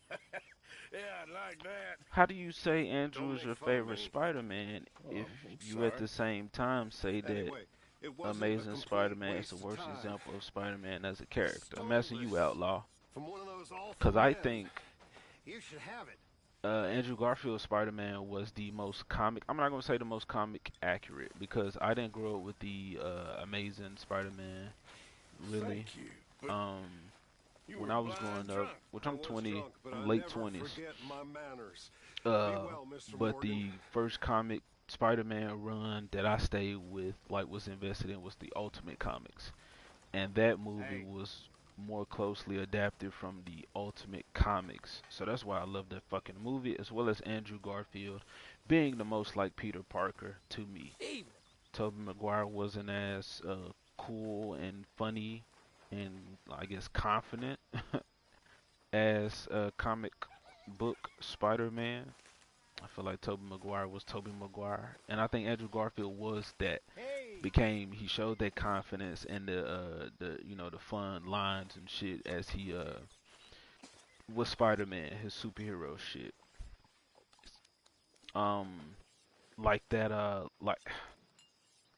Yeah, I'd like that. How do you say Andrew is your favorite Spider-Man if you at the same time say that Amazing Spider-Man is the worst example of Spider-Man as a character? I'm asking you, Outlaw. Because I think you should have it. Andrew Garfield's Spider-Man was the most comic. I'm not going to say the most comic accurate because I didn't grow up with the Amazing Spider-Man, really. When I was growing up, which I'm 20, I'm late 20s. But the first comic Spider-Man run that I stayed with, like was invested in, was the Ultimate Comics. And that movie was more closely adapted from the Ultimate Comics. So that's why I love that fucking movie, as well as Andrew Garfield being the most like Peter Parker to me. Tobey Maguire wasn't as cool and funny and I guess confident as comic book Spider-Man. I feel like Tobey Maguire was Tobey Maguire, and I think Andrew Garfield was that. He showed that confidence and the fun lines and shit as he was Spider-Man, his superhero shit. Like that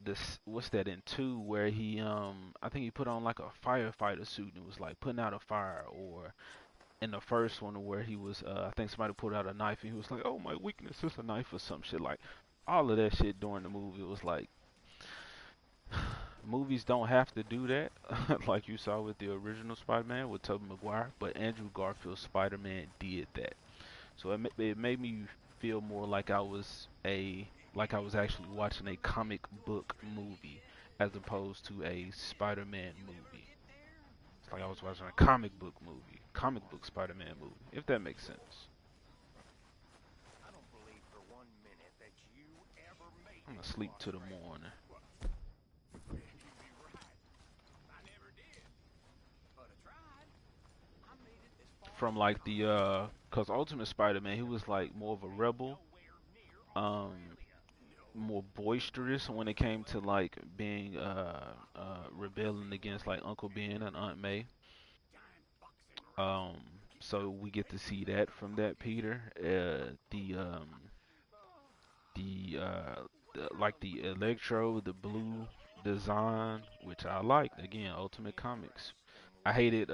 this, what's that in 2 where he I think he put on like a firefighter suit and was like putting out a fire, or in the first one where he was I think somebody pulled out a knife and he was like, oh, my weakness is a knife or some shit. Like all of that shit during the movie was like, movies don't have to do that like you saw with the original Spider-Man with Tobey Maguire, but Andrew Garfield's Spider-Man did that. So it made me feel more like I was actually watching a comic book movie as opposed to a Spider-Man movie. It's like I was watching a comic book Spider-Man movie, if that makes sense. I don't believe for 1 minute that you ever made I'm gonna sleep till the morning. I never did. But I tried. I made it from like the cause Ultimate Spider-Man, he was like more of a rebel, um, more boisterous when it came to like being rebelling against like Uncle Ben and Aunt May. Um, so we get to see that from that Peter. Like the Electro, the blue design, which I liked. Again, Ultimate Comics. I hated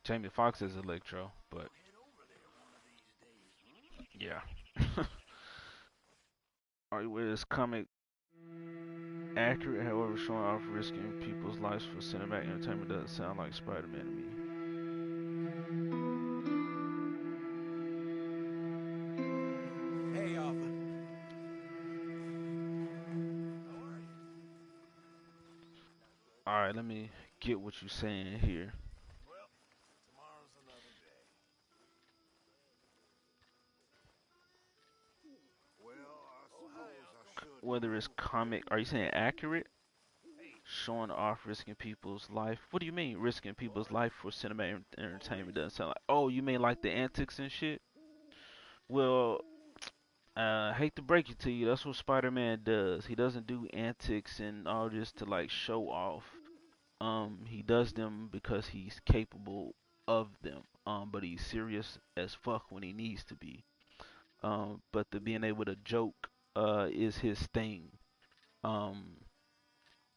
Jamie Foxx's Electro, but yeah. Where this comic accurate, however, showing off risking people's lives for cinematic entertainment doesn't sound like Spider-Man to me. Hey, Arthur. Alright, let me get what you're saying here. Well, tomorrow's another day. Well, I suppose I should. Whether it's comic, are you saying accurate? Showing off risking people's life. What do you mean risking people's life for cinematic entertainment doesn't sound like? Oh, you mean like the antics and shit? Well, hate to break it to you, that's what Spider-Man does. He doesn't do antics and all this to like show off. He does them because he's capable of them. But he's serious as fuck when he needs to be. But the being able to joke, is his thing. Um,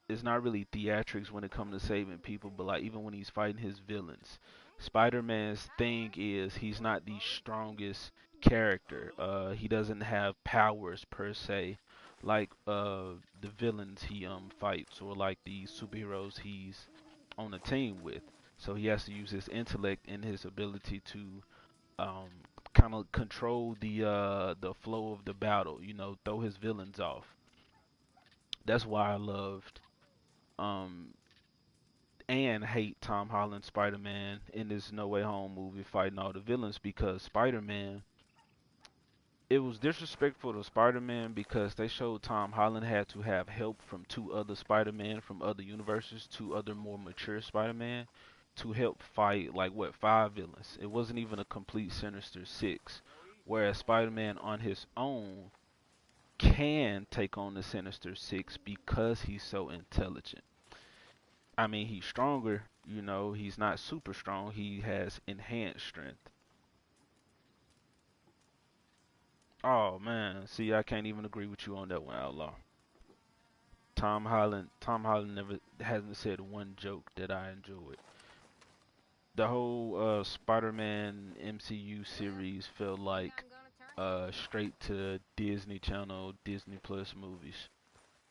it's not really theatrics when it comes to saving people, but like even when he's fighting his villains, Spider-Man's thing is he's not the strongest character. He doesn't have powers per se, like the villains he fights or like the superheroes he's on a team with. So he has to use his intellect and his ability to um kind of control the flow of the battle. You know, throw his villains off. That's why I loved um and hate Tom Holland's Spider-Man in this No Way Home movie fighting all the villains because Spider-Man, it was disrespectful to Spider-Man because they showed Tom Holland had to have help from two other Spider-Man from other universes, two other more mature Spider-Man to help fight like what, five villains. It wasn't even a complete Sinister Six. Whereas Spider-Man on his own can take on the Sinister Six because he's so intelligent. I mean, he's stronger, you know, he's not super strong. He has enhanced strength. Oh man, see, I can't even agree with you on that one, Outlaw. Tom Holland never hasn't said one joke that I enjoyed. The whole Spider-Man MCU series felt like straight to Disney Channel, Disney Plus movies.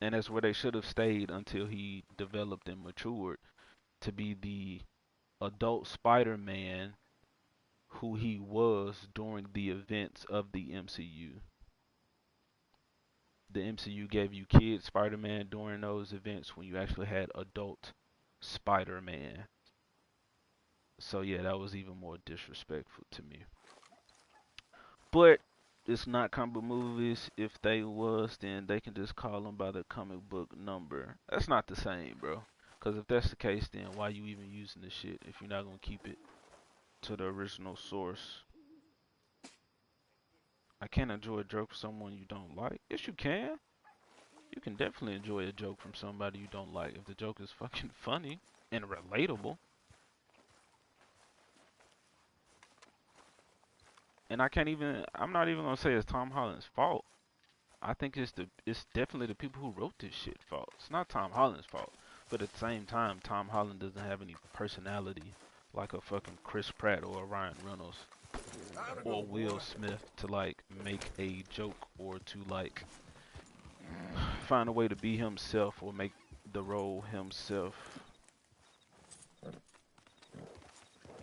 And that's where they should have stayed until he developed and matured to be the adult Spider-Man who he was during the events of the MCU. The MCU gave you kid Spider-Man during those events when you actually had adult Spider-Man. So yeah, that was even more disrespectful to me. But it's not comic book movies. If they was, then they can just call them by the comic book number. That's not the same, bro. Because if that's the case, then why you even using this shit if you're not gonna keep it to the original source? I can't enjoy a joke from someone you don't like. Yes, you can. You can definitely enjoy a joke from somebody you don't like if the joke is fucking funny and relatable. And I'm not even gonna say it's Tom Holland's fault. I think it's definitely the people who wrote this shit fault. It's not Tom Holland's fault. But at the same time, Tom Holland doesn't have any personality like a fucking Chris Pratt or a Ryan Reynolds or Will Smith to like make a joke or to like find a way to be himself or make the role himself.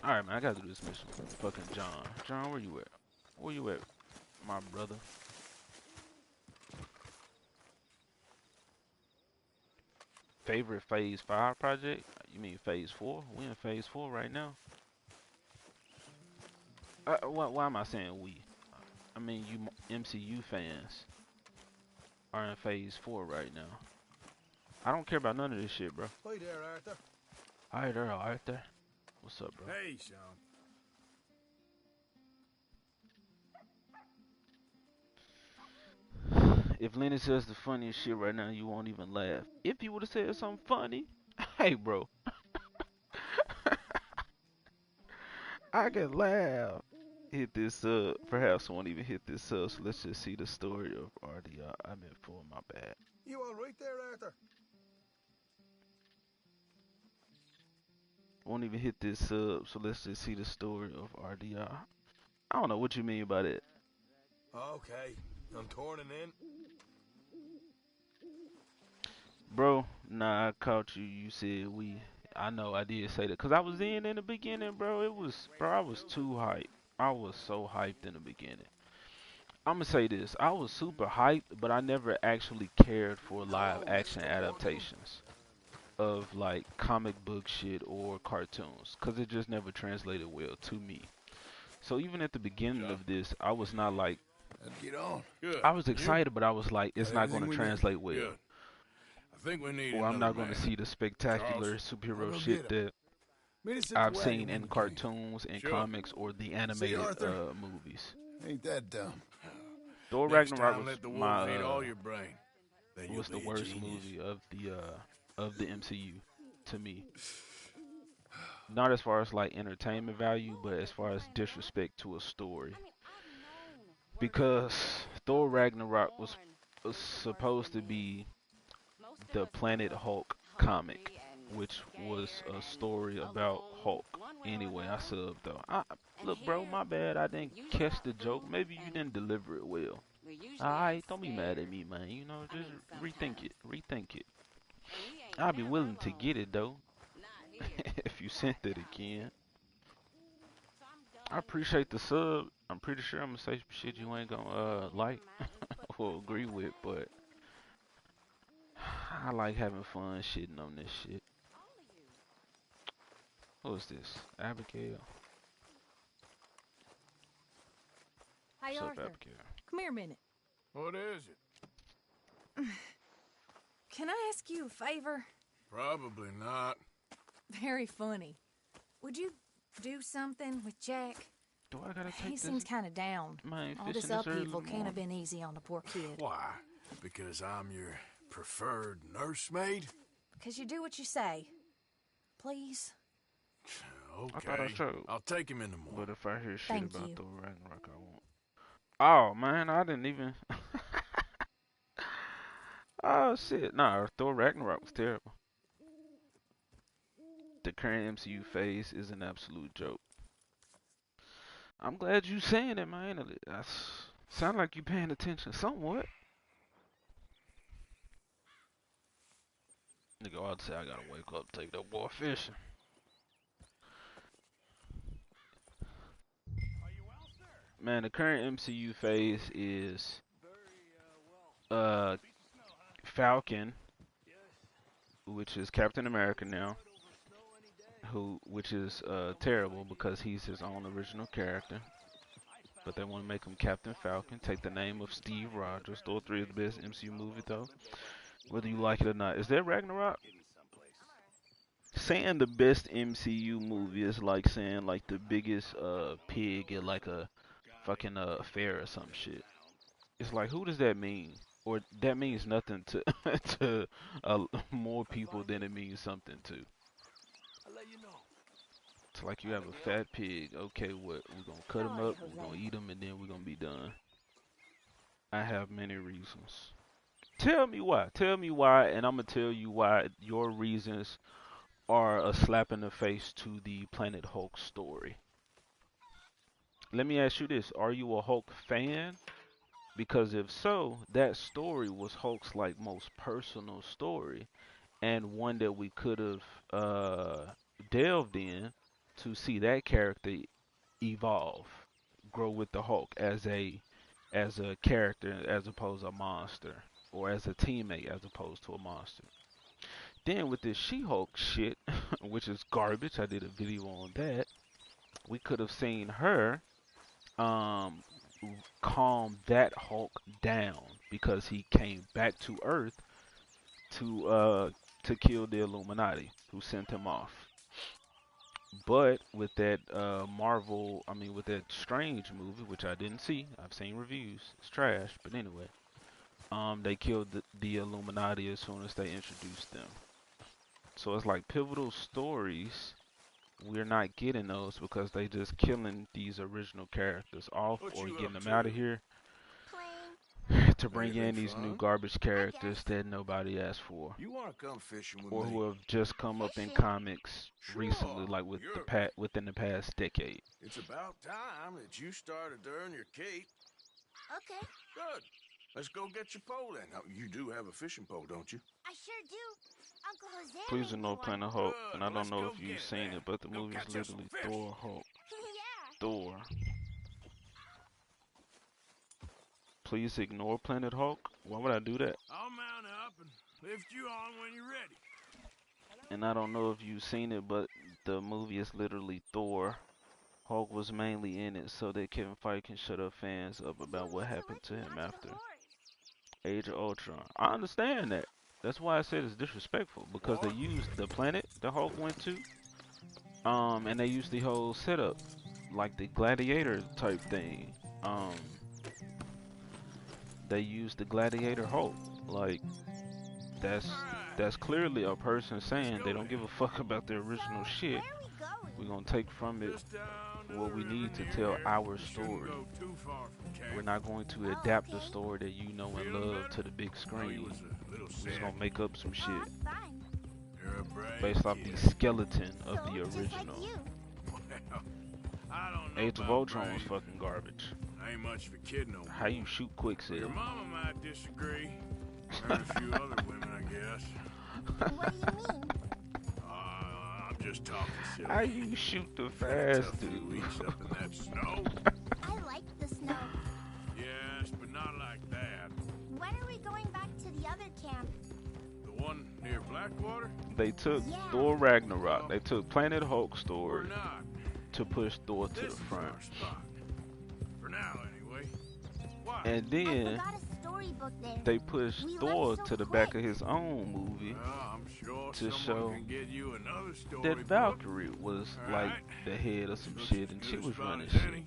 Alright, man, I gotta do this mission. Fucking John. John, where you at? Where you at, my brother? Favorite Phase 5 project? You mean Phase 4? We in Phase 4 right now. Why am I saying we? I mean, you MCU fans are in Phase 4 right now. I don't care about none of this shit, bro. Hi there, Arthur. Hi there, Arthur. What's up, bro? Hey, Sean. If Lenny says the funniest shit right now, you won't even laugh. If he would have said something funny, hey, bro, I can laugh. Hit this sub. Perhaps I won't even hit this sub. So let's just see the story of RDR. I meant for my bad. You all right there, Arthur? Won't even hit this sub. So let's just see the story of RDR. I don't know what you mean by that. Okay, I'm turning in. Bro, nah, I caught you. You said we. I know I did say that. Because I was in the beginning, bro. I was too hyped. I was so hyped in the beginning. I'm going to say this. I was super hyped, but I never actually cared for live action adaptations of like comic book shit or cartoons. Because it just never translated well to me. So even at the beginning of this, I was not like. Get on. Good. I was excited, but I was like, it's not going to translate well. Good. I think we need Or I'm not going to man. see the spectacular Charles, superhero shit that I've seen in cartoons and Sure. comics or the animated movies. Ain't that dumb? Thor Next Ragnarok time, was let the wolf my eat all your brain. Then was the you'll be a worst genius. movie of the MCU to me. Not as far as like entertainment value, but as far as disrespect to a story. Because Thor Ragnarok was supposed to be the Planet Hulk comic, which was a story about Hulk. Anyway, I subbed though. Look, bro, my bad. I didn't catch the joke. Maybe you didn't deliver it well. Alright, don't be mad at me, man. You know, just rethink it. Rethink it. I'll be willing to get it though. If you sent it again. I appreciate the sub. I'm pretty sure I'm gonna say some shit you ain't gonna like or agree with, but I like having fun shitting on this shit. Who is this? Abigail. Hey, What's up, Arthur. Abigail? Come here a minute. What is it? Can I ask you a favor? Probably not. Very funny. Would you do something with Jack? Do I gotta take He this? seems kind of down. Man, All this upheaval can't have been easy on the poor kid. Why? Because I'm your preferred nursemaid? Because you do what you say. Please? Okay. I thought I showed. I'll take him in the morning. But if I hear shit Thank about you. Thor Ragnarok, I won't. Oh man, I didn't even. Oh shit, nah, Thor Ragnarok was terrible. The current MCU phase is an absolute joke. I'm glad you saying it, man. Sound like you paying attention somewhat. Nigga, I'd say I gotta wake up, take that boy fishing. Man, the current MCU phase is Falcon, which is Captain America now, which is terrible because he's his own original character. But they want to make him Captain Falcon, take the name of Steve Rogers. Thor 3 is the best MCU movie though, whether you like it or not. Is that Ragnarok? Saying the best MCU movie is like saying like the biggest pig at like a fucking fair or some shit. It's like, who does that mean? Or that means nothing to to more people than it means something to. It's like you have a fat pig. Okay, what? We're gonna cut him up, we're gonna eat him, and then we're gonna be done. I have many reasons. Tell me why. Tell me why, and I'm gonna tell you why your reasons are a slap in the face to the Planet Hulk story. Let me ask you this. Are you a Hulk fan? Because if so, that story was Hulk's like most personal story, and one that we could have delved in to see that character evolve, grow with the Hulk as a character as opposed to a monster, or as a teammate as opposed to a monster. Then with this She-Hulk shit, which is garbage, I did a video on that. We could have seen her calm that Hulk down because he came back to Earth to kill the Illuminati who sent him off. But with that with that Strange movie, which I didn't see, I've seen reviews, it's trash, but anyway, they killed the Illuminati as soon as they introduced them. So it's like pivotal stories. We're not getting those because they just killing these original characters off or getting them out of here to bring in these new garbage characters that nobody asked for, You want to come fishing with or me? who have just come up in comics recently, like within the past decade. It's about time that you started to earn your keep. Okay. Good. Let's go get your pole then. Now, you do have a fishing pole, don't you? I sure do. Uncle Jose Please made me ignore one. Planet Hulk, Good. and I Well, let's don't know go if you've get seen that. it, but the Go movie is catch us some literally fish. Thor Hulk. Yeah. Thor. Please ignore Planet Hulk. Why would I do that? I'll mount up and lift you on when you're ready. And I don't know if you've seen it, but the movie is literally Thor. Hulk was mainly in it so that Kevin Feige can shut up fans up about what happened to him after Age of Ultron. I understand that. That's why I said it's disrespectful, because they used the planet the Hulk went to, and they used the whole setup, like the gladiator type thing. They used the gladiator Hulk, like that's clearly a person saying they don't give a fuck about the original shit. We're gonna take from it what we need to tell our story. We're not going to adapt the story that you know and love to the big screen. We're just gonna make up some shit based off the skeleton of the original. Age of Ultron was fucking garbage. I ain't much of a kid no more. How you shoot Quicksilver? Your mama might disagree. And a few other women, I guess. What do you mean? I'm just talking silly. How you shoot the fast dude? Weeks up in that snow. I like the snow. Yes, but not like that. When are we going back to the other camp? The one near Blackwater? They took Thor Ragnarok. They took Planet Hulk story to push Thor to the front. For now, anyway. Why? And then they pushed Thor to the back of his own movie to show that Valkyrie was like the head of some shit and she was running shit.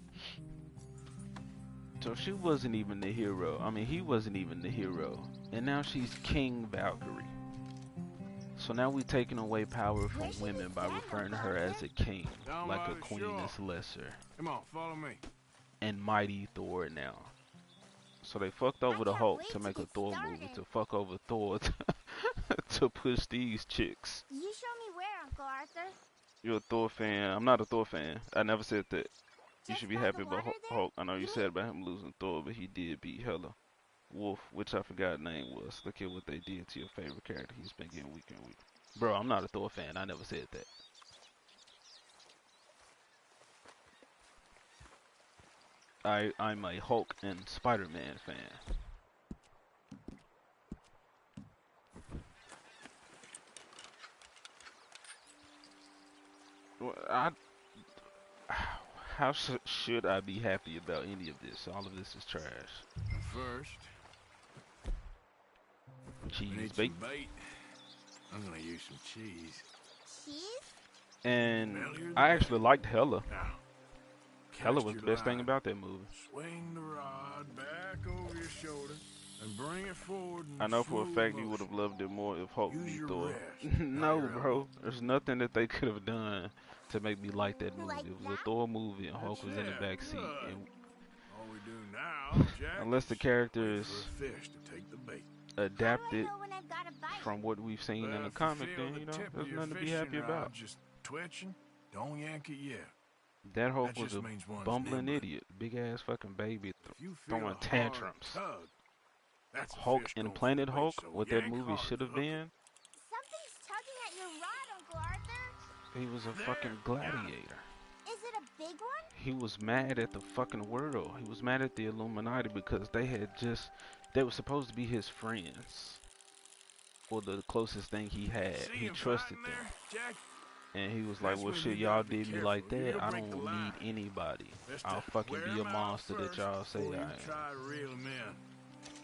So she wasn't even the hero. I mean, he wasn't even the hero. And now she's King Valkyrie. So now we're taking away power from women by referring to her as a king, like a queen is lesser. Come on, follow me. And mighty Thor now. So they fucked over the Hulk to make a Thor movie, to fuck over Thor to push these chicks. You show me where, Uncle Arthur. You're a Thor fan. I'm not a Thor fan. I never said that. You should be happy about Hulk. I know you said about him losing Thor, but he did beat Hela Wolf, which I forgot his name was. Look at what they did to your favorite character. He's been getting weaker and weaker. Bro, I'm not a Thor fan. I never said that. I'm a Hulk and Spider-Man fan. Well, how should I be happy about any of this? All of this is trash. First, cheese bait. I'm gonna use some cheese. Cheese? And I actually liked Hela. Hela was the best thing about that movie. Swing the rod back over your shoulder and bring it forward. I know for a fact you would have loved it more if Hulk beat Thor. No, bro. There's nothing that they could have done to make me like that movie. It was a Thor movie and Hulk was in the back seat. And all we do now, Jack, unless the characters adapted from what we've seen in the comic, then you know there's nothing to be happy about. Just twitching, don't yank it yet. That Hulk was a bumbling idiot, big ass fucking baby throwing tantrums. Hulk and Planet Hulk, what that movie should have been. Something's tugging at your rod, Uncle Arthur. He was a fucking gladiator. Is it a big one? He was mad at the fucking world. He was mad at the Illuminati because they were supposed to be his friends. Or the closest thing he had. He trusted them. And he was like, well shit, y'all did me like that. I don't need anybody. I'll fucking be a monster that y'all say I am.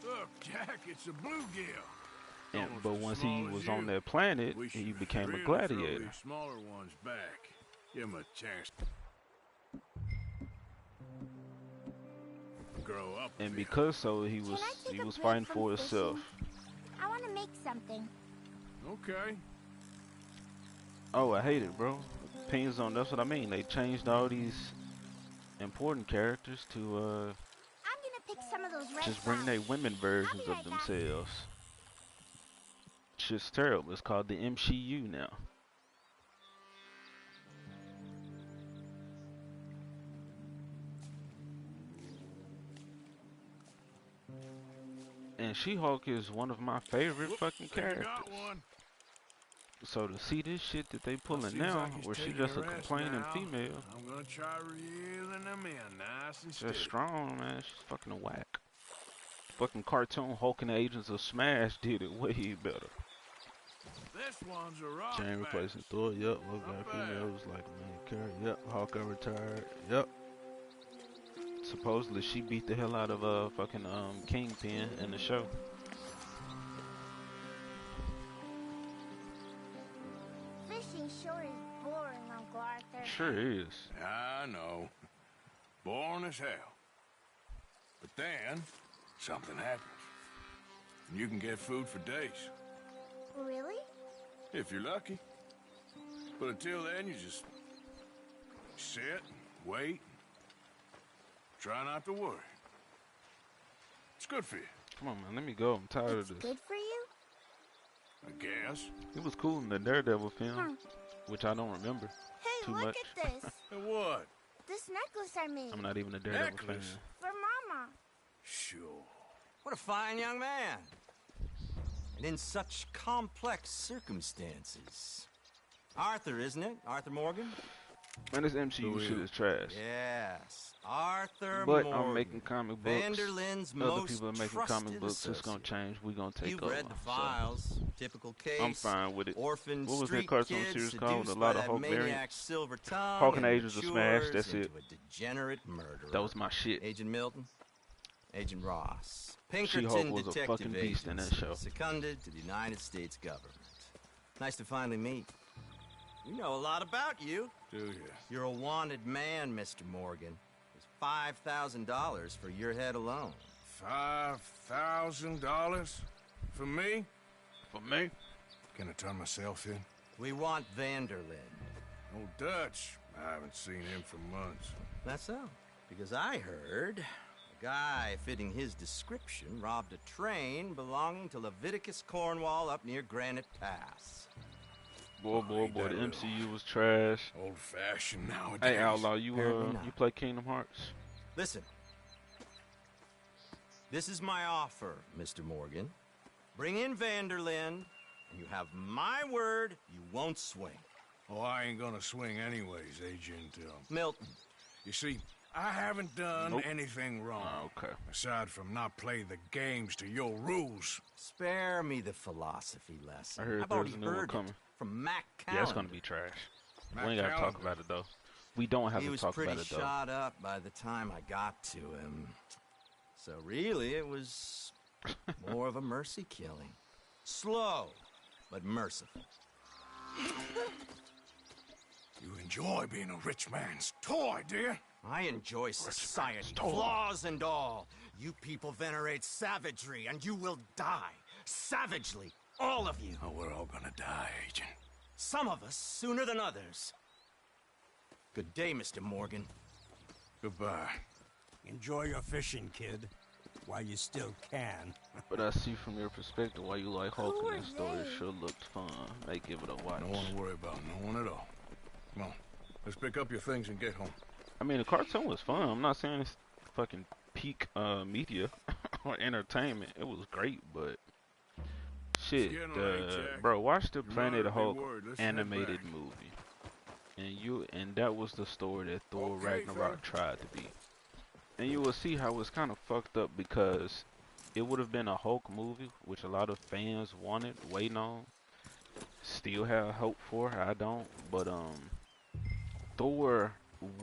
Look, Jack, it's a bluegill. But once he was on that planet, he became a gladiator. Smaller ones back. Give him a chance. grow up. And because so, he was fighting for himself. I want to make something. Okay. Oh, I hate it, bro. Opinions on that's what I mean. They changed all these important characters to I'm gonna pick some of those red just bring their women versions of themselves. Shit's terrible. It's called the MCU now. And She-Hulk is one of my favorite fucking characters. So to see this shit that they pulling now, where she just a complaining female, I'm gonna try reeling them in nice and steady. just strong, man. She's fucking a whack. Fucking cartoon Hulk and the Agents of Smash did it way better. This one's a rock. Jane replacing Thor. Yep. Look like female was like main character. Yep. Hawkeye retired. Yep. Supposedly she beat the hell out of fucking Kingpin in the show. Fishing sure is boring, Uncle Arthur. Sure is. I know. Boring as hell. But then, something happens. And you can get food for days. Really? If you're lucky. But until then, you just sit, wait, try not to worry. It's good for you. Come on, man. Let me go. I'm tired of this. Good for you? I guess. It was cool in the Daredevil film, which I don't remember Hey, too look much. at this. What? This necklace I made. I'm not even a Daredevil fan. For Mama. Sure. What a fine young man. And in such complex circumstances. Arthur, isn't it? Arthur Morgan? Man, this MCU shit is trash. Yes. Arthur But Morgan. I'm making comic books. Vanderlin's Other most people are making comic books. It's gonna associate. change. We're gonna take You've over. read the files. Typical case. I'm fine with it. Orphan What was that street cartoon kid series called with a seduced lot by of that Hulk maniac variants? Silver Tongue Hulk and Agents of Smash, matures that's it. into a degenerate murderer. That was my shit. Agent Milton, Agent Ross, She-Hulk Pinkerton was a Detective fucking beast in that Agency, show. seconded to the United States government. Nice to finally meet. We know a lot about you. Do you? You're a wanted man, Mr. Morgan. There's $5,000 for your head alone. $5,000? For me? For me? Can I turn myself in? We want Vanderlyn. Oh, Dutch. I haven't seen him for months. That's so. Because I heard a guy fitting his description robbed a train belonging to Leviticus Cornwall up near Granite Pass. Boy, the MCU was trash. Old-fashioned nowadays. Hey, Outlaw, you Apparently not. you play Kingdom Hearts? Listen. This is my offer, Mr. Morgan. Bring in Vanderlyn, and you have my word you won't swing. Oh, I ain't gonna swing anyways, Agent Milton. You see, I haven't done anything wrong. Oh, okay. Aside from not play the games to your rules. Spare me the philosophy lesson. I heard I've there's already a new one heard coming. it from Mac Callan. Yeah, it's gonna be trash. Matt We ain't gotta talk Callan. about it though. We don't have He to was talk pretty about it though. shot up by the time I got to him. So really, it was more of a mercy killing. Slow, but merciful. You enjoy being a rich man's toy, dear. I enjoy society, flaws and all. You people venerate savagery, and you will die. Savagely. All of you. Oh, we're all gonna die, Agent. Some of us sooner than others. Good day, Mr. Morgan. Goodbye. Enjoy your fishing, kid, while you still can. But I see from your perspective why you like Hulk Who in are that story. It they? sure looked fun. May give it a watch. Don't want to worry about no one at all. Come on, let's pick up your things and get home. I mean, the cartoon was fun. I'm not saying it's fucking peak media or entertainment. It was great, but shit, getting late, Jack. bro, watch the You Planet might of be Hulk worried. Let's head animated back. movie, and that was the story that Thor Okay, Ragnarok fella. tried to be. And you will see how it's kind of fucked up because it would have been a Hulk movie, which a lot of fans wanted, waiting on. Still have hope for. I don't, but Thor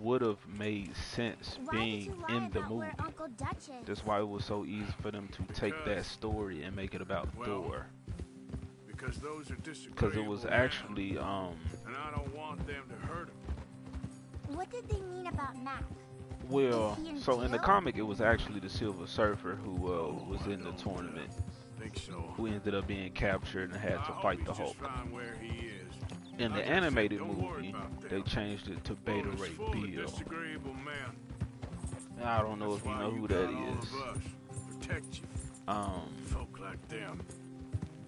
would have made sense Why did being you lie in the about movie. where Uncle Dutch is? That's why it was so easy for them to take that story and make it about Thor. Because those are disagreeable. Because it was actually And I don't want them to hurt him. What did they mean about Mac? Well, so in the comic, it was actually the Silver Surfer who was in the tournament, Think so. who ended up being captured and had to fight the Hulk. Find where he is. In the Like I said, animated don't worry movie, about them. they changed it to Beta World is Ray full of Bill. disagreeable men. I don't know if you Why know who got that all is. of us. Protect you. Folk like them.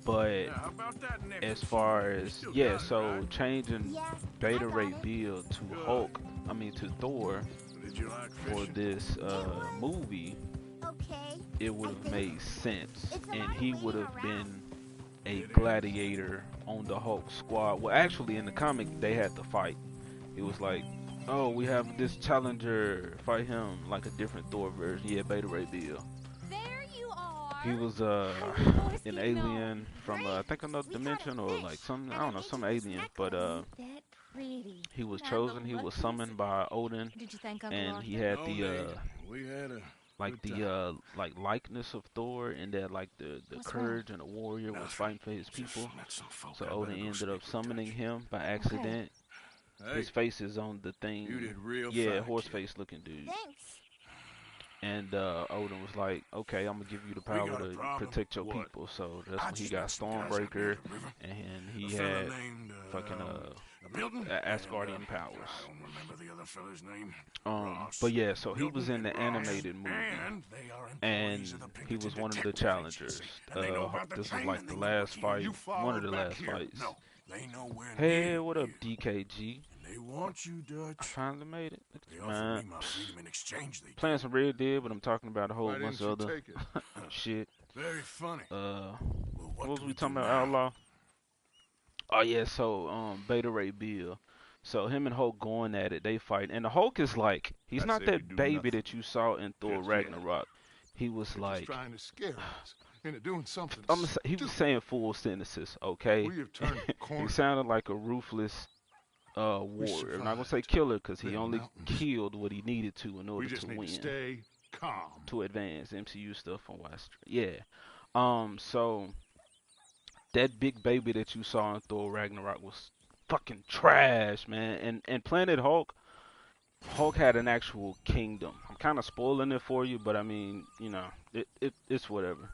But Now, how about that next as far You as still yeah, got it, so right? changing Beta Ray Bill to Hulk, I mean to Thor Did you like for fishing? this movie, it would have made sense, and he would have been a gladiator on the Hulk squad. Well, actually, in the comic, they had to fight. It was like, oh, we have this challenger, fight him, like a different Thor version. Yeah, Beta Ray Bill. There you are. He was an alien from I think another dimension or like some I don't know some alien, but he was chosen. He was summoned by Odin, Did you think Uncle and Arthur? he had No, the Nate. We had a like good the time. like likeness of Thor, and that like the What's courage and a warrior was Nothing. fighting for his Just people. met some folk So I Odin better go ended up speak with summoning Dutch. him by accident. Hey, His face is on the thing. you did real Yeah, fine, horse kid. face looking dude. Thanks. And Odin was like, okay, I'm gonna give you the We power got a to problem. protect your What? people. So that's I when he just got met some guys out near Stormbreaker, the river. and he A fella had named, fucking Milton? Asgardian And, powers. I don't remember the other fella's name. But yeah, so he Milton was in the and Ross. animated movie, And they are and employees of the he was Pinkerton one of the Detective challengers. Agency. And they know about the This was train like and the they know last what fight, you one of the followed back last here. fights. No, they know where Hey, near what up, you. DKG? They want you, I Dutch. finally made it. Look at They this, offered man. me my freedom in exchange. They Playing did. some Red Dead, but I'm talking about a whole Why bunch didn't of you other take it? shit. Very funny. What what was do we we talking do about, now? Outlaw? Oh yeah, so Beta Ray Bill. So him and Hulk going at it, they fight, and the Hulk is like, he's I not say we that do baby nothing. that you saw in Thor Just yet. Ragnarok. He was You're like, just trying to scare us into doing something he was saying full sentences, okay? We have turned He corners. sounded like a ruthless warrior. I'm not gonna say survived killer because he the only mountains. killed what he needed to in We order just to need win, to stay calm. to advance MCU stuff on West. Yeah. So that big baby that you saw in Thor Ragnarok was fucking trash, man. And Planet Hulk had an actual kingdom. I'm kind of spoiling it for you, but I mean, you know, it's whatever.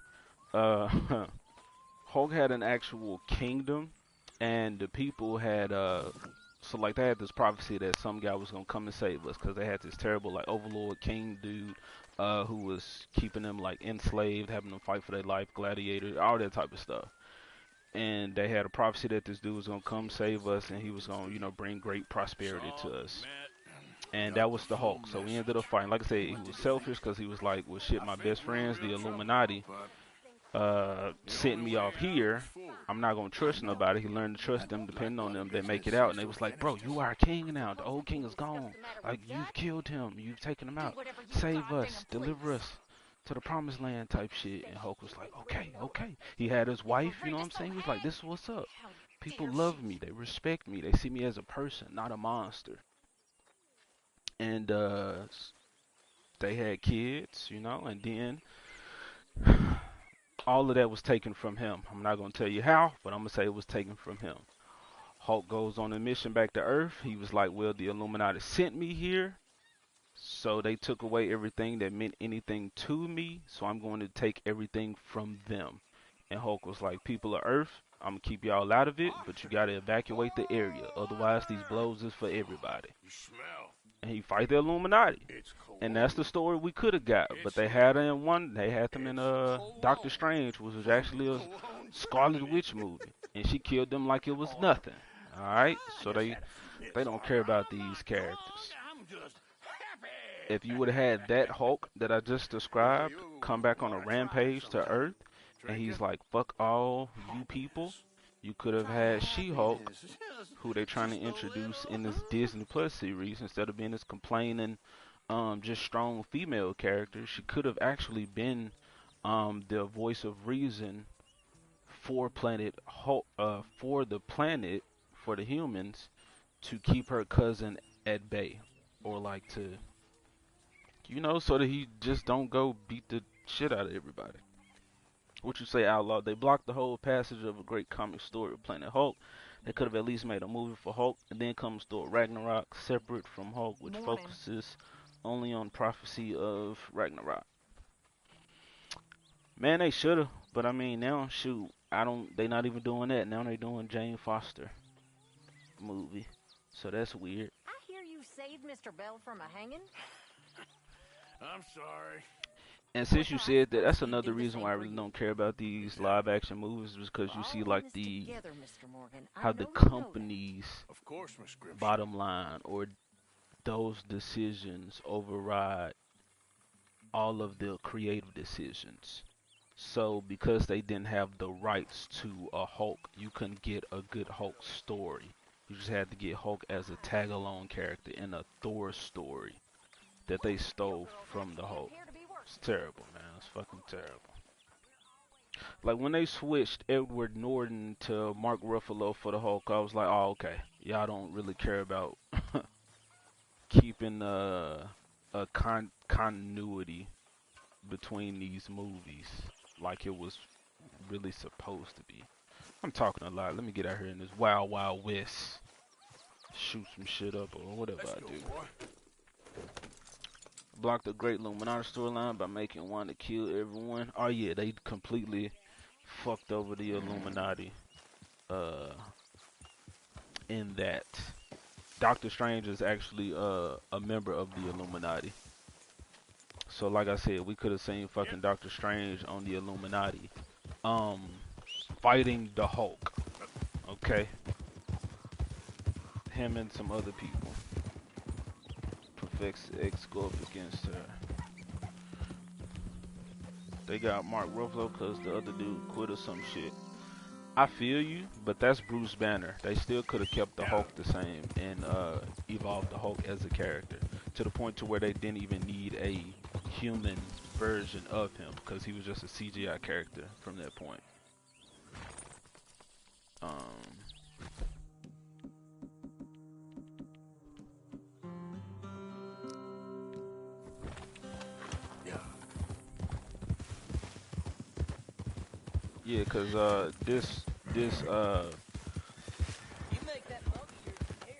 Hulk had an actual kingdom, and the people had so like they had this prophecy that some guy was gonna come and save us because they had this terrible like overlord king dude who was keeping them like enslaved, having them fight for their life, gladiators, all that type of stuff. And they had a prophecy that this dude was gonna come save us, and he was gonna, you know, bring great prosperity to us. And that was the Hulk. So we ended up fighting. Like I said, he was selfish because he was like, well, shit, my best friends, the Illuminati, sent me off here. I'm not gonna trust nobody. He learned to trust them, depending on them. They make it out, and they was like, bro, you are king now. The old king is gone. Like, you've killed him. You've taken him out. Save us. Deliver us to the promised land type shit. And Hulk was like, okay, okay. He had his wife, you know what I'm saying? He was like, this is what's up. People love me. They respect me. They see me as a person, not a monster. And they had kids, you know, and then all of that was taken from him. I'm not going to tell you how, but I'm going to say it was taken from him. Hulk goes on a mission back to Earth. He was like, well, the Illuminati sent me here, so they took away everything that meant anything to me, so I'm going to take everything from them. And Hulk was like, people of Earth, I'm going to keep y'all out of it, but you got to evacuate the area. Otherwise, these blows is for everybody. You smell. And he fight the Illuminati. And that's the story we could have got. But they had him in one. They had them in Doctor Strange, which was actually a Scarlet Witch movie, and she killed them like it was nothing. All right, so they don't care about these characters. If you would have had that Hulk that I just described come back on a rampage to Earth, and he's like, "Fuck all you people," you could have had She-Hulk, who they're trying to introduce in this Disney Plus series, instead of being this complaining, just strong female character. She could have actually been the voice of reason for Planet Hulk, for the planet, for the humans, to keep her cousin at bay, or like to, you know, so that he just don't go beat the shit out of everybody. What you say, Outlaw? They blocked the whole passage of a great comic story of Planet Hulk. They could have at least made a movie for Hulk, and then comes Thor Ragnarok, separate from Hulk, which focuses only on Prophecy of Ragnarok. Man, they shoulda, but I mean now, shoot, they not even doing that. Now they doing Jane Foster movie. So that's weird. I hear you saved Mr. Bell from a hanging. I'm sorry. And since you said that, that's another reason why I really don't care about these live action movies, is because you see like how the company's bottom line or those decisions override all of the creative decisions. So because they didn't have the rights to a Hulk, you couldn't get a good Hulk story. You just had to get Hulk as a tag-along character in a Thor story that they stole from the Hulk. It's terrible, man. It's fucking terrible. Like when they switched Edward Norton to Mark Ruffalo for the Hulk, I was like, oh, okay. Y'all don't really care about keeping a continuity between these movies like it was really supposed to be. I'm talking a lot. Let me get out here in this wild, wild west. Shoot some shit up or whatever I do. Block the Great Illuminati storyline by making one to kill everyone. Oh yeah, they completely fucked over the Illuminati in that. Doctor Strange is actually a member of the Illuminati. So like I said, we could have seen fucking Doctor Strange on the Illuminati fighting the Hulk. Okay? Him and some other people. Perfects X go up against her. They got Mark Ruffalo because the other dude quit or some shit. I feel you, but that's Bruce Banner. They still could have kept the Hulk the same and evolved the Hulk as a character to the point to where they didn't even need a human version of him because he was just a CGI character from that point. Yeah, cause this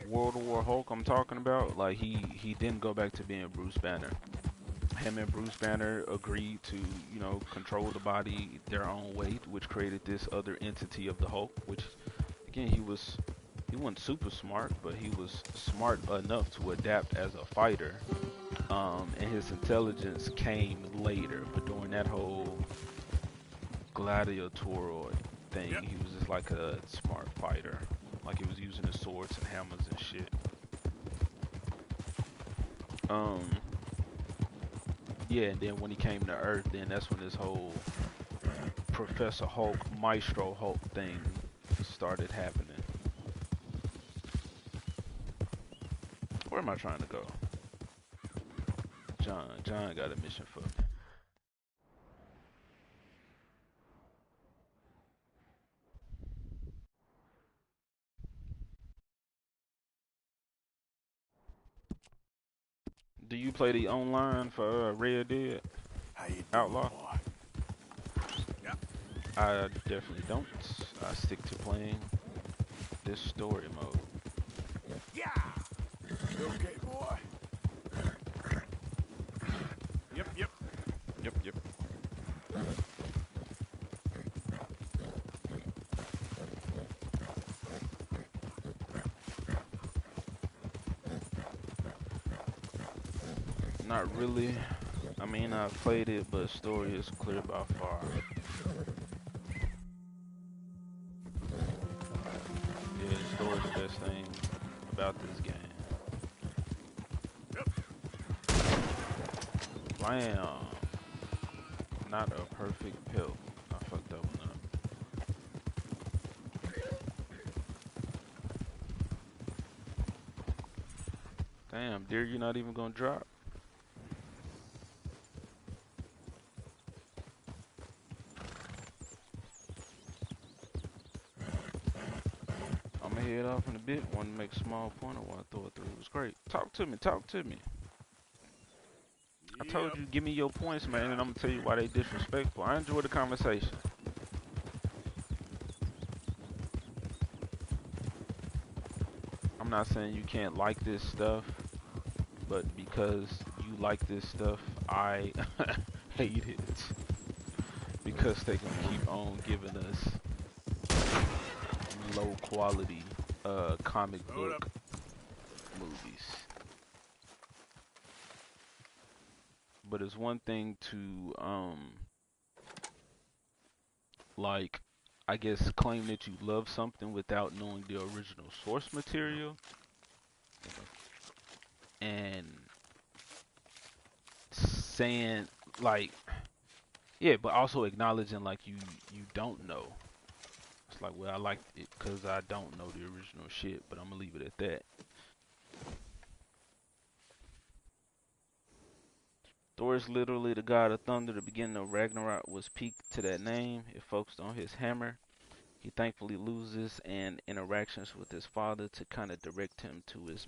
World War Hulk I'm talking about, like he didn't go back to being Bruce Banner. Him and Bruce Banner agreed to, you know, control the body their own way, which created this other entity of the Hulk, which again he wasn't super smart, but he was smart enough to adapt as a fighter. And his intelligence came later, but during that whole gladiatorial thing, he was just like a smart fighter. Like he was using his swords and hammers and shit. Yeah, and then when he came to Earth, then that's when this whole Professor Hulk, Maestro Hulk thing started happening. Where am I trying to go? John got a mission for me. Do you play the online for Red Dead Outlaw? I definitely don't. I stick to playing this story mode. Yeah. You okay, boy? Yep. Not really. I mean, I've played it, but story is clear by far. Yeah, the story's the best thing about this game. Bam! Not a perfect pill. I fucked that one up. Damn, dear, you're not even gonna drop? I'm gonna head off in a bit. Want to make a small point. I want to throw it through. It was great. Talk to me. I told you, give me your points, man, and I'm gonna tell you why they disrespectful. I enjoy the conversation. I'm not saying you can't like this stuff, but because you you like this stuff, I hate it because they gonna keep on giving us low quality comic book movies. But it's one thing to like, I guess, claim that you love something without knowing the original source material, and saying like, yeah, but also acknowledging like you don't know. It's like, well, I like it because I don't know the original shit, but I'm gonna leave it at that. Thor is literally the god of thunder. The beginning of Ragnarok was peaked to that name. It focused on his hammer. He thankfully loses and interactions with his father to kind of direct him to his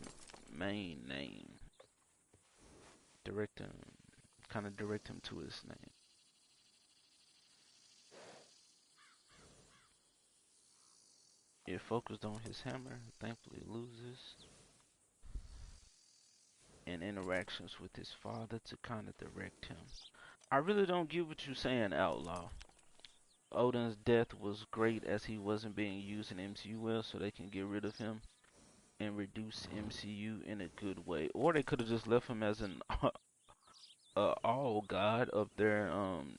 main name. Kind of direct him to his name. It focused on his hammer. Thankfully loses and interactions with his father to kind of direct him. I really don't get what you're saying, Outlaw. Odin's death was great as he wasn't being used in MCU well, so they can get rid of him and reduce MCU in a good way. Or they could have just left him as an all god up there,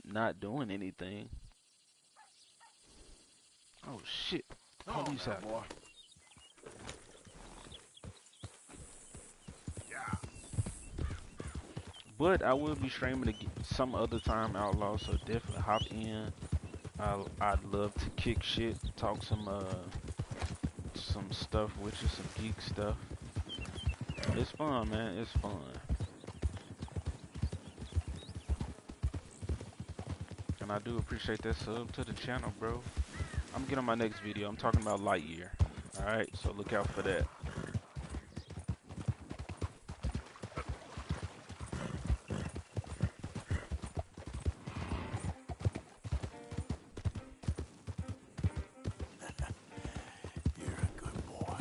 not doing anything. Oh shit! Police out. Boy. But I will be streaming some other time, Outlaw. So definitely hop in. I'd love to kick shit, talk some stuff with you, some geek stuff. It's fun, man. It's fun. And I do appreciate that sub to the channel, bro. I'm getting on my next video. I'm talking about Lightyear. Alright, so look out for that. You're a good boy.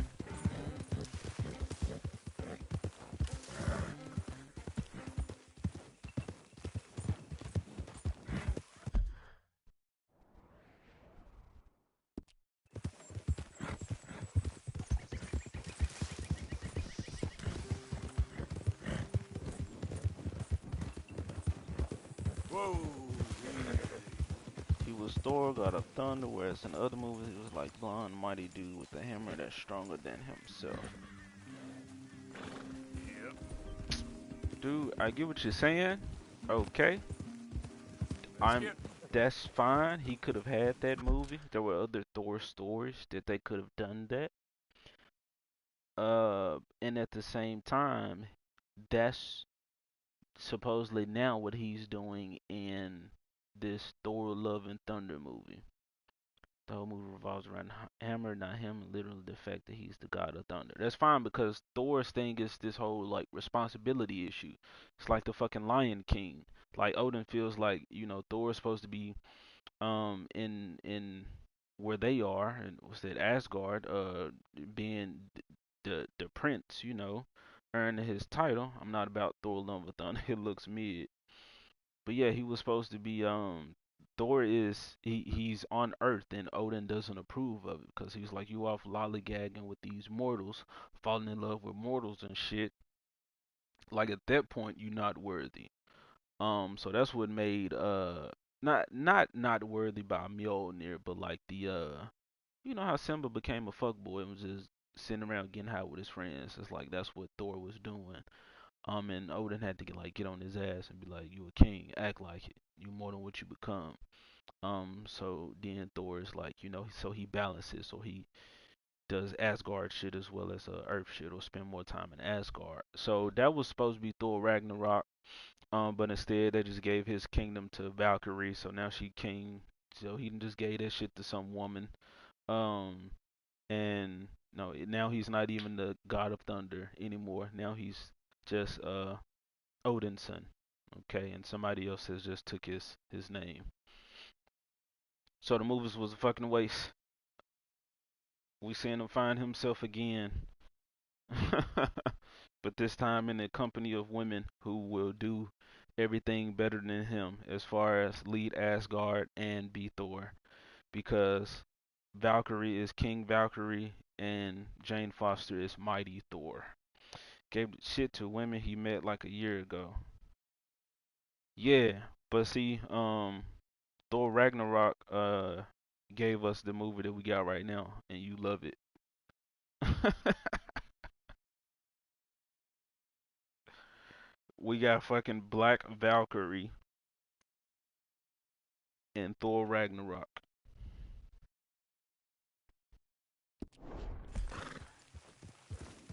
Whoa. He was Thor, god of thunder, whereas in other movies he was like blonde, mighty dude with a hammer that's stronger than himself. Yep. Dude, I get what you're saying. Okay. That's fine. He could have had that movie. There were other Thor stories that they could have done that. And at the same time, that's supposedly now what he's doing in this Thor Love and Thunder movie. The whole movie revolves around Hammer, not him, and literally the fact that he's the god of thunder. That's fine because Thor's thing is this whole like responsibility issue. It's like the fucking Lion King. Like Odin feels like, you know, Thor's supposed to be in where they are, and what's that, Asgard, being the prince, you know, earning his title. I'm not about Thor Love and Thunder. It looks mid. But yeah, he was supposed to be Thor is he's on Earth and Odin doesn't approve of it because he's like, you off lollygagging with these mortals, falling in love with mortals and shit. Like at that point you're not worthy. So that's what made not worthy by Mjolnir, but like the you know how Simba became a fuckboy and was just sitting around getting high with his friends. It's like that's what Thor was doing. And Odin had to get on his ass and be like, "You a king, act like it. You more than what you become." So then Thor is like, you know, so he balances, so he does Asgard shit as well as Earth shit, or spend more time in Asgard. So that was supposed to be Thor Ragnarok, but instead they just gave his kingdom to Valkyrie, so now she king. So he just gave that shit to some woman. Um, and no, now he's not even the god of thunder anymore. Now he's just Odin's son. Okay, and somebody else has just took his name. So the movies was a fucking waste. We seen him find himself again. but this time in the company of women who will do everything better than him as far as lead Asgard and be Thor, because Valkyrie is King Valkyrie and Jane Foster is Mighty Thor. Gave shit to women he met like a year ago. Yeah, but see, Thor Ragnarok gave us the movie that we got right now, and you love it. We got fucking Black Valkyrie and Thor Ragnarok.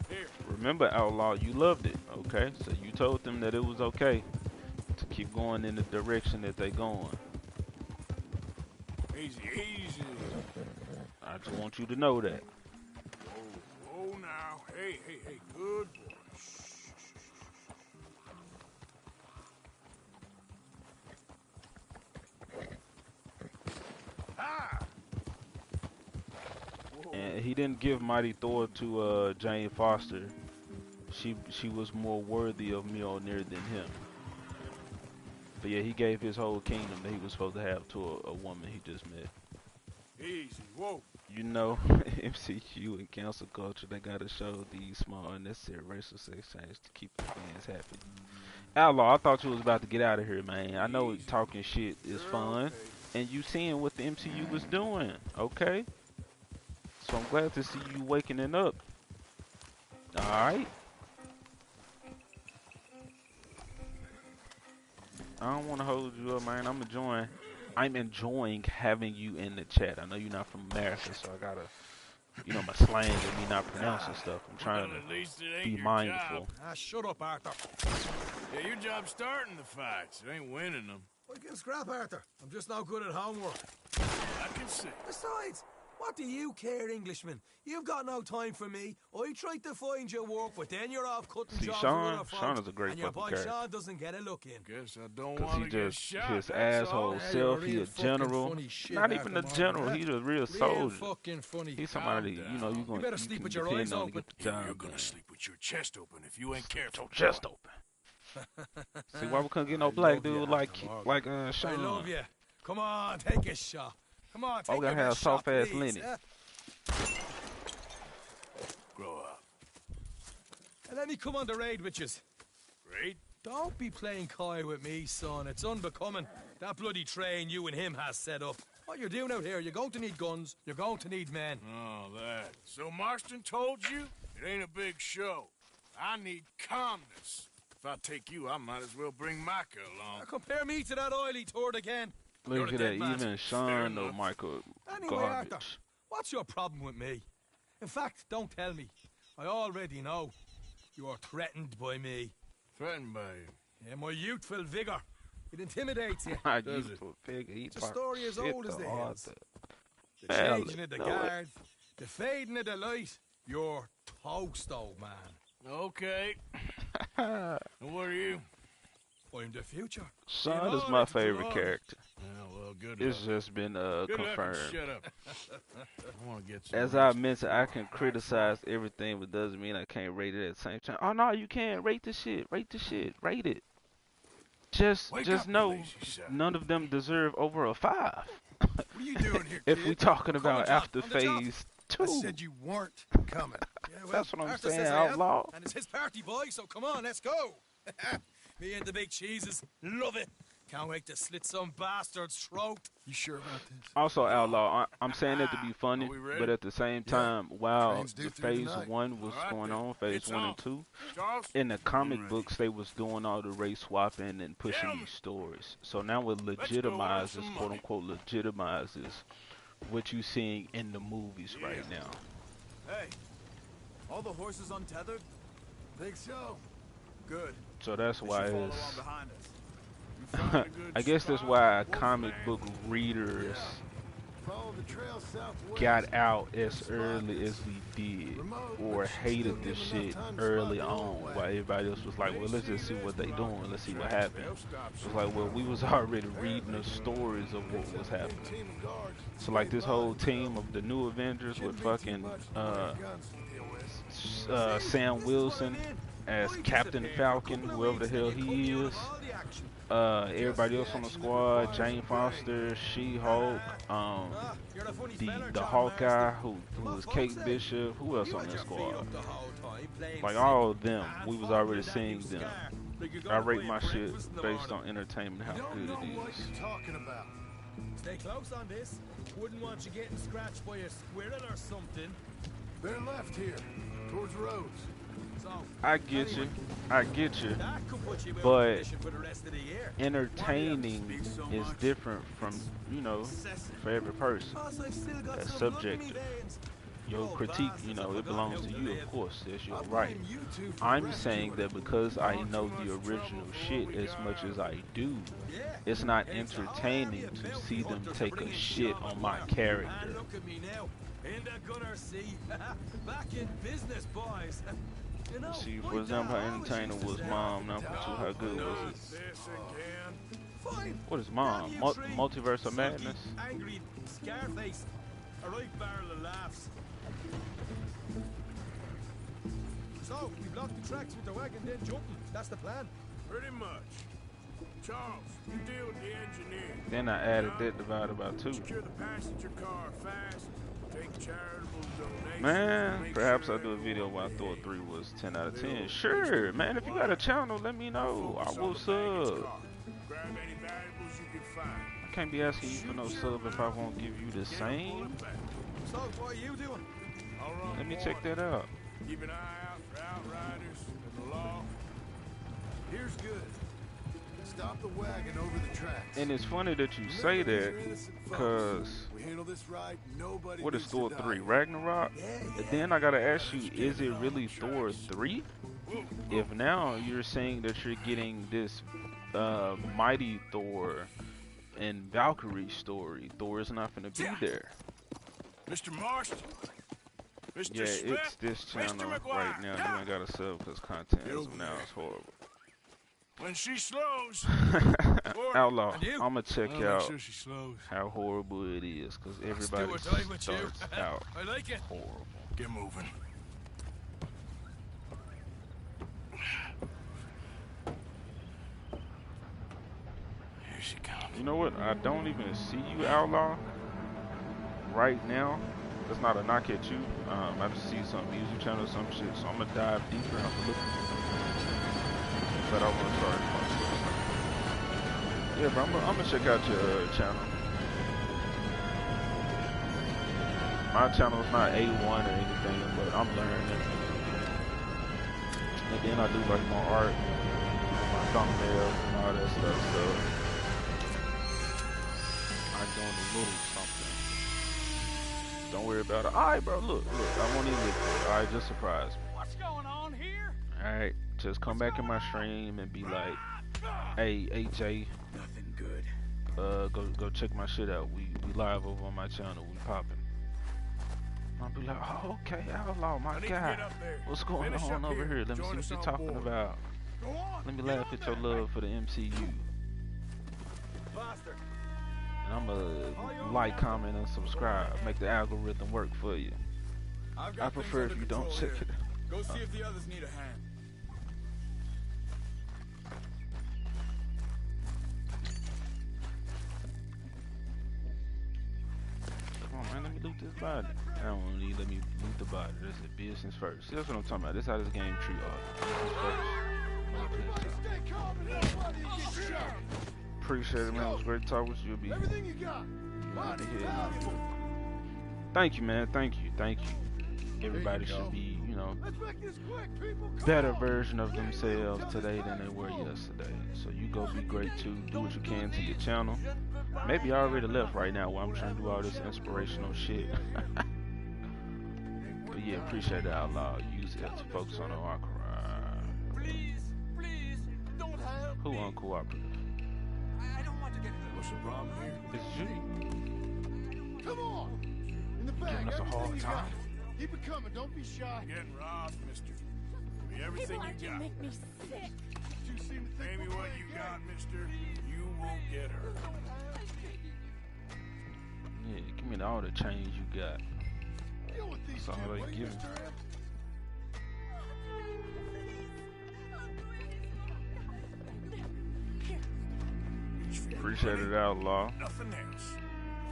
Here. Remember, Outlaw, you loved it, okay? So you told them that it was okay to keep going in the direction that they going. Easy, easy. I just want you to know that. Oh, now. Hey, hey, hey. Good boy. And he didn't give Mighty Thor to Jane Foster. She was more worthy of Mjolnir than him. But yeah, he gave his whole kingdom that he was supposed to have to a woman he just met. Easy, whoa. You know, MCU and cancel culture, they gotta show these small unnecessary racial sex change to keep the fans happy. Outlaw, I thought you was about to get out of here, man. I know talking shit is fun, and you seeing what the MCU was doing, okay? So I'm glad to see you waking up. Alright? I don't want to hold you up, man. I'm enjoying having you in the chat. I know you're not from America, so I gotta, my slang and me not pronouncing stuff. I'm trying to be mindful. Shut up, Arthur. Yeah, your job's starting the fights. It ain't winning them. I can scrap, Arthur. I'm just not good at homework. I can see. Besides, what do you care, Englishman? You've got no time for me. I tried to find you work, but then you're off cutting jobs with other folks. Sean is a great and your boy character. Sean doesn't get a look in. Guess I don't want to get shot. His asshole self, he a general. Not even a general, he's a real soldier. Fucking funny. He's somebody, you're going you better sleep with your eyes open. You're gonna sleep with your chest open if you ain't careful. Chest open. See why we couldn't get no black dude like Sean? I love you. Come on, take a shot. Come on, take we gotta have soft ass Lenny. Grow up. And let me come on the raid with yous. Raid? Don't be playing coy with me, son. It's unbecoming. That bloody train you and him has set up. What you're doing out here, you're going to need guns, you're going to need men. Oh, that. So Marston told you? It ain't a big show. I need calmness. If I take you, I might as well bring Micah along. Now compare me to that oily turd again. Look at that, even Sean or Michael Anyway, garbage. Arthur, what's your problem with me? In fact, don't tell me. I already know. You are threatened by me. Threatened by you? Yeah, my youthful vigor. It intimidates you. My youthful vigor. It's a story as old as the hills. The Well, changing of the guard, the fading of the light. You're toast, old man. Okay. And what are you? I'm the future. Sean is my favorite character. Yeah, well, good It's luck. just been Good confirmed. luck and shut up. I want to get some As I mentioned, I can criticize everything, but doesn't mean I can't rate it at the same time. Oh no, you can't rate the shit. Rate the shit. Rate it. Just know none of them deserve over a 5. What are you doing here, If kid? we talking Come on, about John, after on the job. phase 2. I said you weren't coming. Yeah, well, That's what I'm Arthur saying, says I am, Outlaw. And it's his party, boy, so come on, let's go. Me and the big cheeses. Love it. Can't wait to slit some bastard's throat. You sure about this? Also, Outlaw, I'm saying it to be funny, ready? but at the same time, while Trains due the through phase tonight. 1 was going on, phase It's 1 and off. 2, Charles? in the comic books, they was doing all the race swapping and pushing these stories. So now it legitimizes, some quote money. unquote, legitimizes what you seeing in the movies right now. Hey, all the horses untethered? Think so. Good. So that's They why should follow it's, along behind us. I guess that's why comic book readers got out as early as we did, or hated this shit early on, while everybody else was like, well, let's just see what they doing, let's see what happens. It was like, well, we was already reading the stories of what was happening. So like this whole team of the new Avengers with fucking Sam Wilson as Captain Falcon, whoever the hell he is. Everybody else on the squad, Jane Foster, She-Hulk, the Hawkeye, who was Kate Bishop, who else on this squad? Like all of them, we was already seeing them. I rate my shit based on entertainment, how good it is. Stay close on this. Wouldn't want you getting scratched by a squirrel or something. They're left here, towards the roads. I get you, but entertaining is different from, you know, for every person. That's subjective. Your critique, you know, it belongs to you, of course, that's your right. I'm saying that because I know the original shit as much as I do, it's not entertaining to see them take a shit on my character. Back in business, boys. See, for example, how entertaining was Mom, number 2, how good was it? What is Mom? Multiverse of Madness? Angry Scarface. A right barrel of laughs. So, we block the tracks with the wagon, then jumping. That's the plan. Pretty much. Charles, you deal with the engineer. Then I added that divided by 2. Secure the passenger car fast. Take charitable donations. Man, perhaps I'll do a video where I thought 3 was 10 out of 10. Sure, man, if you got a channel, let me know. I will sub. Grab any valuables you can find. I can't be asking you for no sub if I won't give you the same. So, what are you doing? Let me check that out. Keep an eye out for outriders and the law. Here's good. Stop the wagon over the tracks. And it's funny that you say that, because what is Thor 3? Ragnarok? And then I gotta ask you, is it really Thor 3? If now you're saying that you're getting this mighty Thor and Valkyrie story, Thor is not gonna be there. Mr. Marston. Mr. Yeah, Smith, it's this channel Mr. right now. You ain't gotta sub because content as of now is horrible. When she slows, Outlaw, I'ma check I'll out make sure she slows. how horrible it is, because everybody starts out horrible. Get moving. Here she comes. You know what? I don't even see you, Outlaw, right now. That's not a knock at you. I just see some music channel or some shit, so I'm gonna dive deeper. I'm gonna look. But I want to start. Yeah, but I'm gonna check out your channel. My channel is not A1 or anything, but I'm learning. And then I do like my art, my thumbnails, and all that stuff. So I'm doing a little something. Don't worry about it. All right, bro. Look. I won't even look for it. All right, just surprise me. What's going on here? All right, just come back in my stream and be like, "Hey, AJ, Nothing good. Go check my shit out. We live over on my channel. We popping." I'll be like, "Oh, okay, Outlaw, my guy. What's going on over here? Let me see what you're talking about. Let me laugh at your love for the MCU." And I'm gonna like, comment, and subscribe. Make the algorithm work for you. I prefer if you don't check it. Go see if the others need a hand. Come on, man, let me loot this body. I don't want to let me loot the body. This is business first. See, that's what I'm talking about. This is how this game treat us. Business first. Appreciate it, man. It was great to talk with you. You'll be Everything you got. Thank you, man. Thank you. Everybody should be, you know, better version of themselves today than they were yesterday. So you go be great too. Do what you can to your channel. Maybe I already left right now while I'm trying to do all this inspirational shit. But yeah, appreciate it, Outlaw. Use it to focus on the Aqua. Please, don't help. Who uncooperative? I don't want to get hurt. What's the problem here? It's you. Come on. In the back. Giving us a hard time. Keep it coming. Don't be shy. You're getting robbed, mister. Give me everything you got. Make me sick. You seem to Pay think me what you got, mister. You won't get hurt. Yeah, give me all the change you got. Deal with these That's all two, they will you, give Mr. me. M? Appreciate it, Outlaw. Nothing else.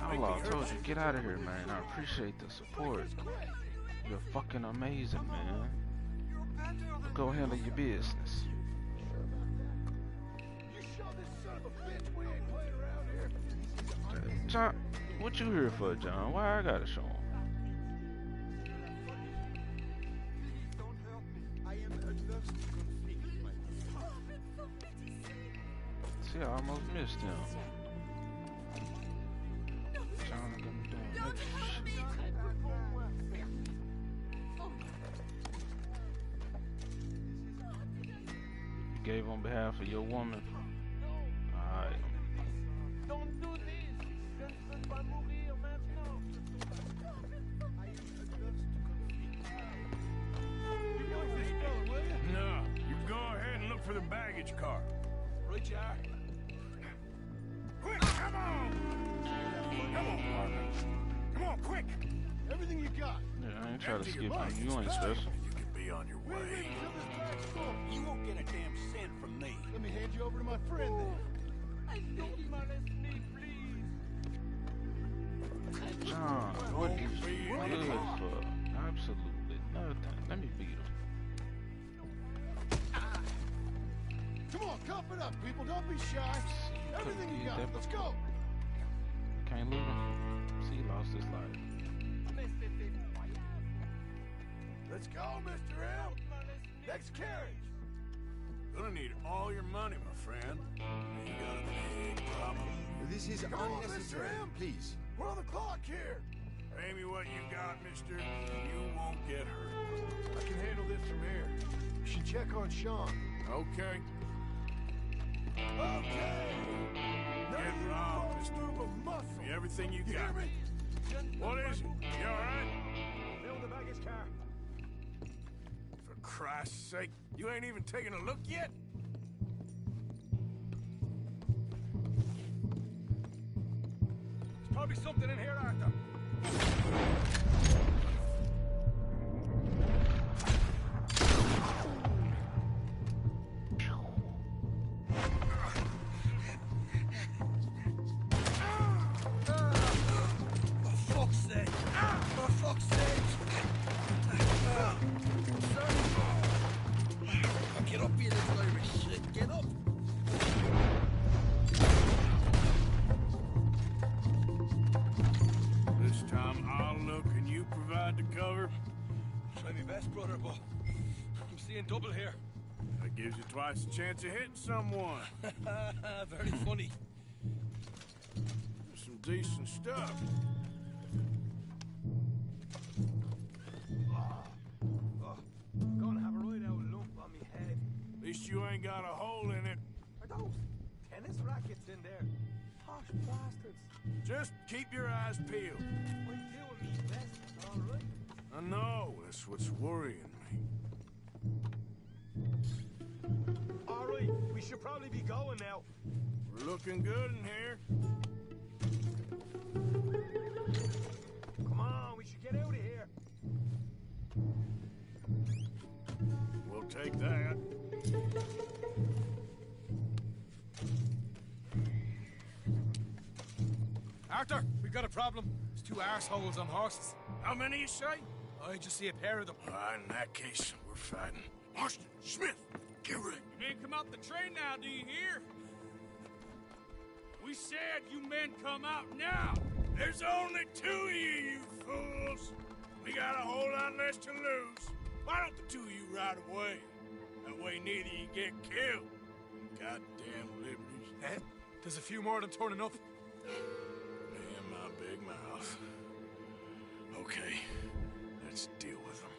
Outlaw told you, get out of here, man. I appreciate the support. You're fucking amazing, man. Go handle your business. John, what you here for, John? Why I gotta show him? See, I almost missed him. John gonna do extra shit. You gave on behalf of your woman. Alright. Don't do this. Je ne veux pas mourir maintenant. No, you go ahead and look for the baggage car. Right, you are. Quick, come on! Come on, partner. Come on, quick! Everything you got. Yeah, I ain't trying to skip you. You ain't special. You can be on your way. You won't get a damn cent from me. Let me hand you over to my friend then. John, what is you good for? Absolutely nothing. Let me beat him. Come on, cough it up, people. Don't be shy. Everything you got. Let's go. Can't lose him. See, he lost his life. Let's go, Mr. M. Next carriage. Gonna need all your money, my friend. You got a big problem. This is unnecessary. Please. We're on the clock here. Pay me what you got, mister. You won't get hurt. I can handle this from here. You should check on Sean. Okay. Okay. Get robbed, mister. Move a muscle. Give me everything you You got. hear me? What is it? You alright? Fill the baggage car. For Christ's sake, you ain't even taking a look yet? There's probably something in here, Arthur. Get up here, little Irish shit. Get up. This time I'll look and you provide the cover. Try my best, brother, but I'm seeing double here. That gives you twice the chance of hitting someone. Very funny. Some decent stuff. Gonna have a right out lump on me head. At least you ain't got a hole in it. Are those tennis rackets in there? Posh bastards. Just keep your eyes peeled. I'm doing me best, all right? I know, that's what's worrying me. All right, we should probably be going now. We're looking good in here. Come on, we should get out of here. We'll take that. Arthur, we got a problem. There's two arseholes on horses. How many you say? I just see a pair of them. In that case, we're fighting. Marston, Smith, get ready. You men come out the train now, do you hear? We said you men come out now. There's only two of you fools. We got a whole lot less to lose. Why don't the two of you ride away? That way neither of you get killed. Goddamn liberties. Eh? There's a few more than turning up. Me and my big mouth. Okay, let's deal with them.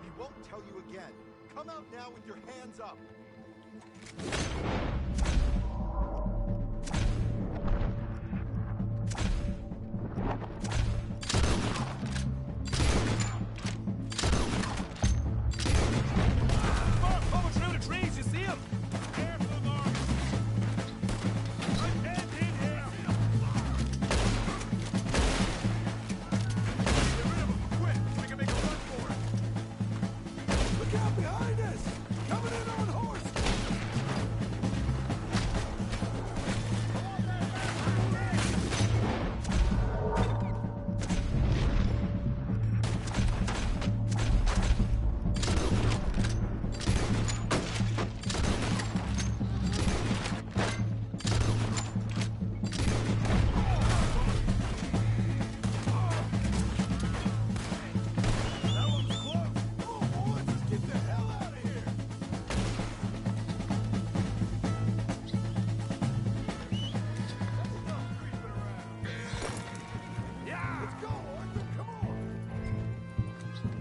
We won't tell you again. Come out now with your hands up. Over through the trees, you see him? Careful, Mark. I'm heading in here. Get rid of him, quick. We can make a run for it. Look out behind us! Coming in on horses!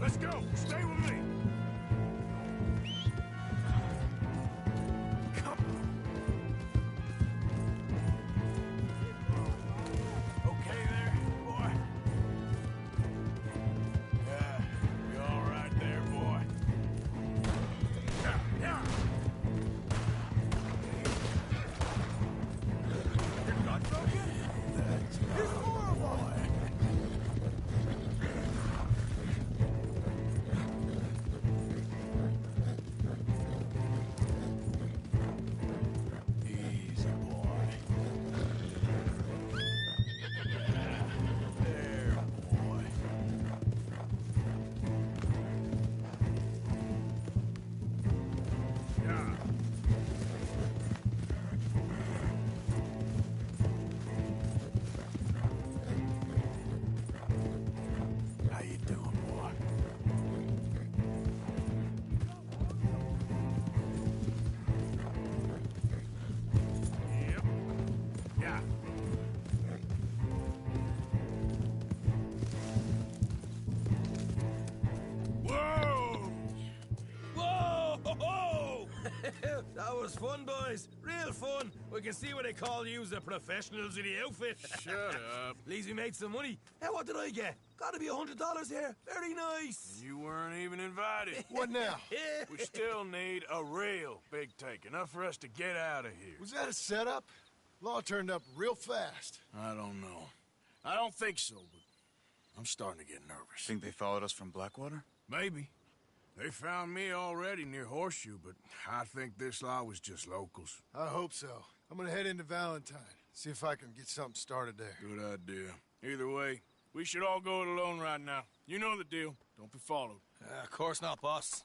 Let's go. Stay with me. Come on. Okay there, boy? Yeah, you all right there, boy? Yeah, yeah. You're not broken? There's more of them. Easy, boy. There, boy. Yeah. How you doing, boy? Yep. Yeah. Whoa! Whoa! Ho, ho! That was fun, boys. Real fun. We can see what they call you the professionals of the outfit. Shut up. At least we made some money. Hey, what did I get? Gotta be $100 here. Very nice. You weren't even invited. What now? We still need a real big take. Enough for us to get out of here. Was that a setup? Law turned up real fast. I don't know. I don't think so, but I'm starting to get nervous. Think they followed us from Blackwater? Maybe. They found me already near Horseshoe, but I think this lot was just locals. I hope so. I'm gonna head into Valentine. See if I can get something started there. Good idea. Either way, we should all go it alone right now. You know the deal. Don't be followed. Of course not, boss.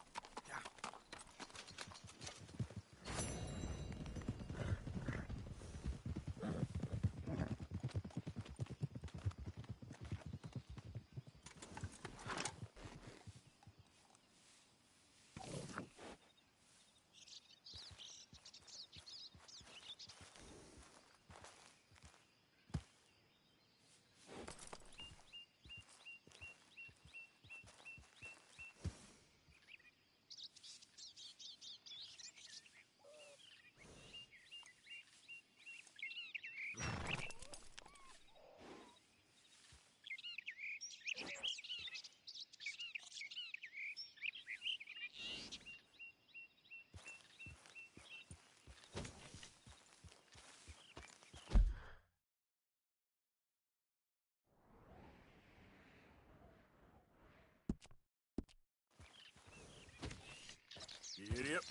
Yep.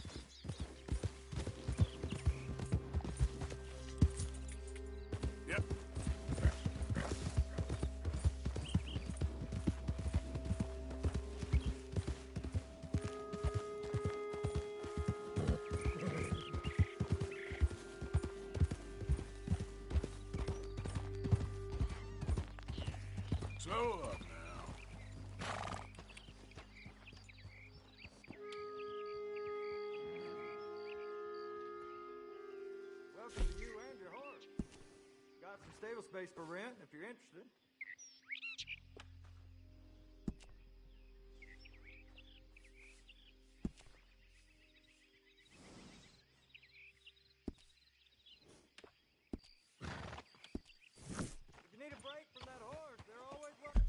Yep. Slow up now. Welcome to you and your horse. Got some stable space for rent if you're interested. If you need a break from that horse, they're always welcome.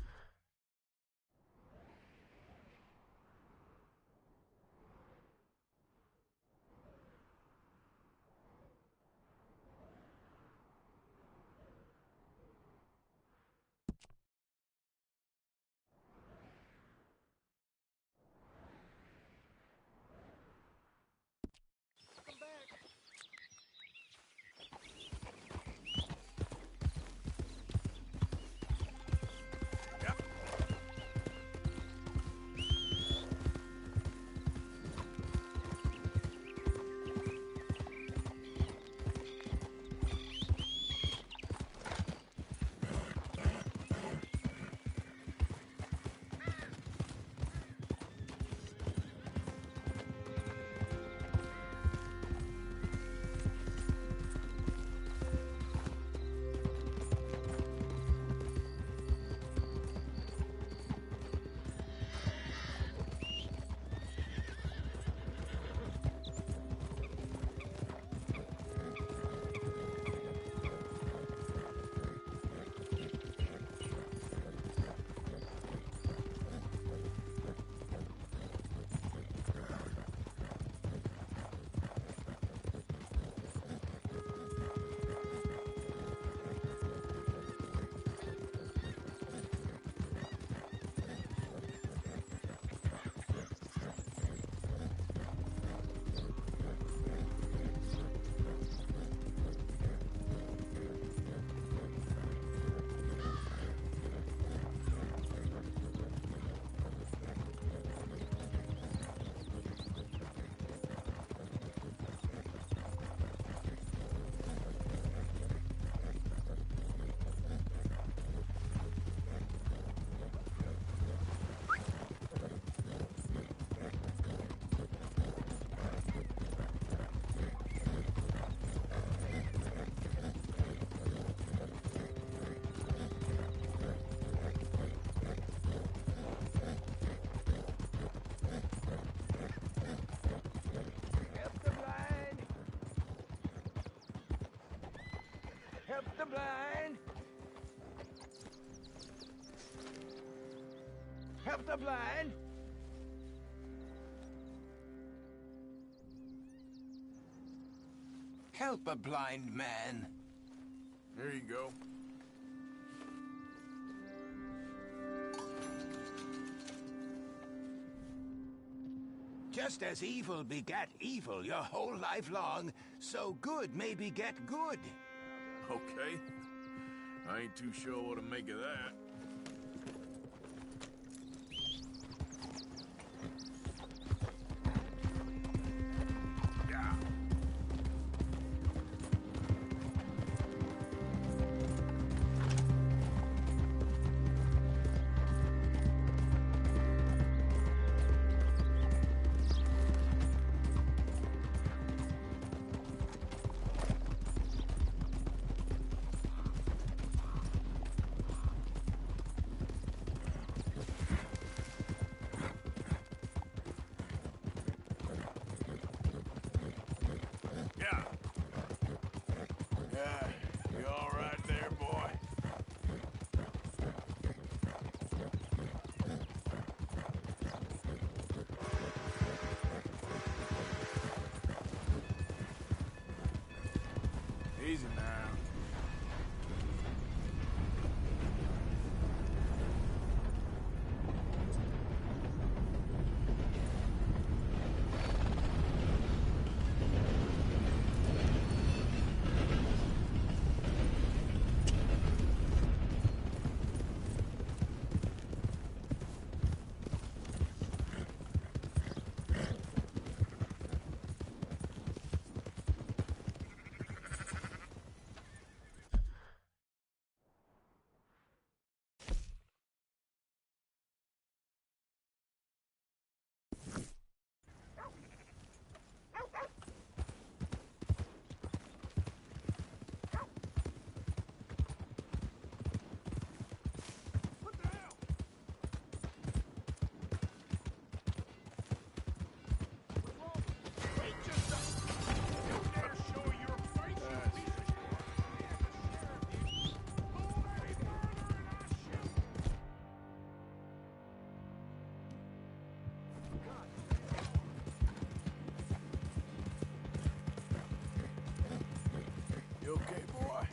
blind. Help the blind. Help a blind man. There you go. Just as evil begat evil your whole life long, so good may beget good. Okay. I ain't too sure what to make of that. You all right there, boy? Easy now. You okay, boy?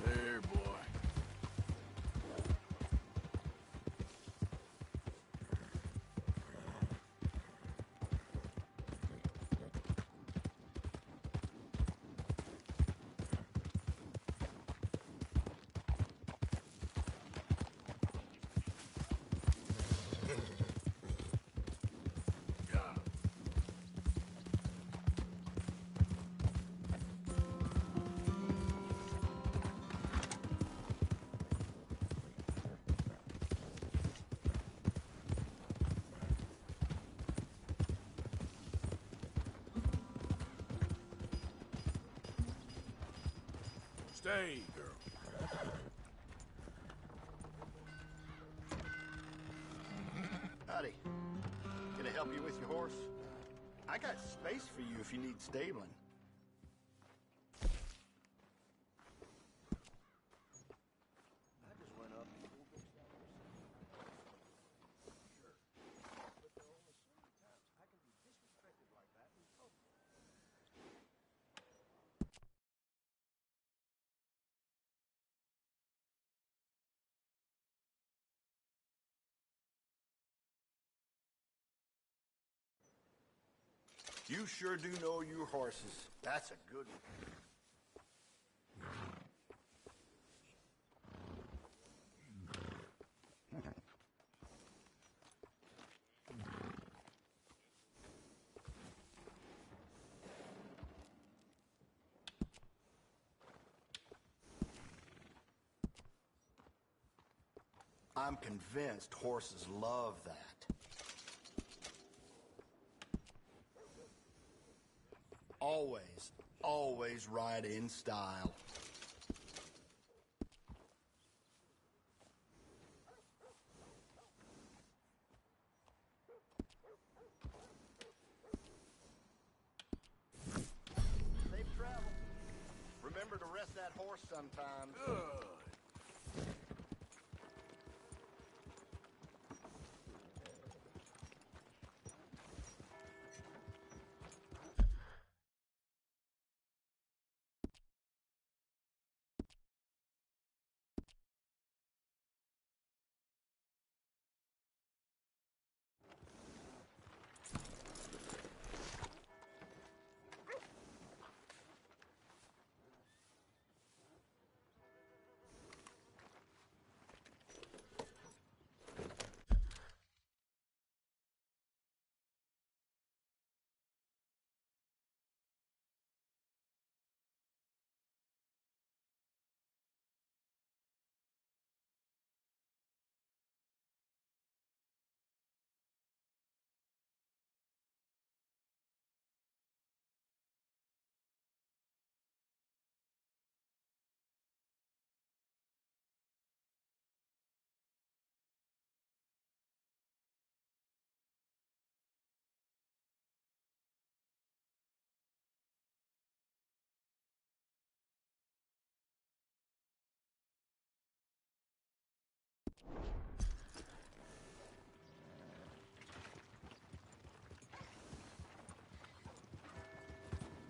There, boy. Stay, girl. Howdy. Can I help you with your horse? I got space for you if you need stabling. You sure do know your horses. That's a good one. I'm convinced horses love that. Always, always ride in style. Safe travel. Remember to rest that horse sometimes.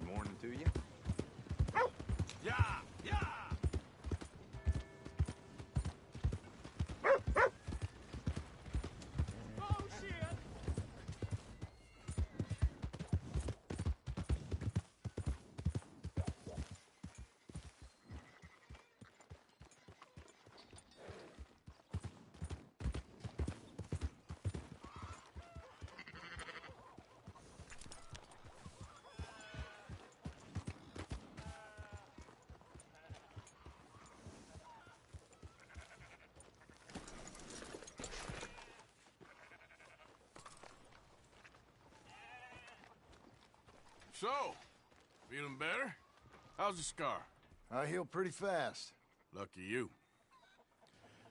Morning to you. Yeah, yeah. Oh shit. So, feeling better? How's the scar? I heal pretty fast. Lucky you.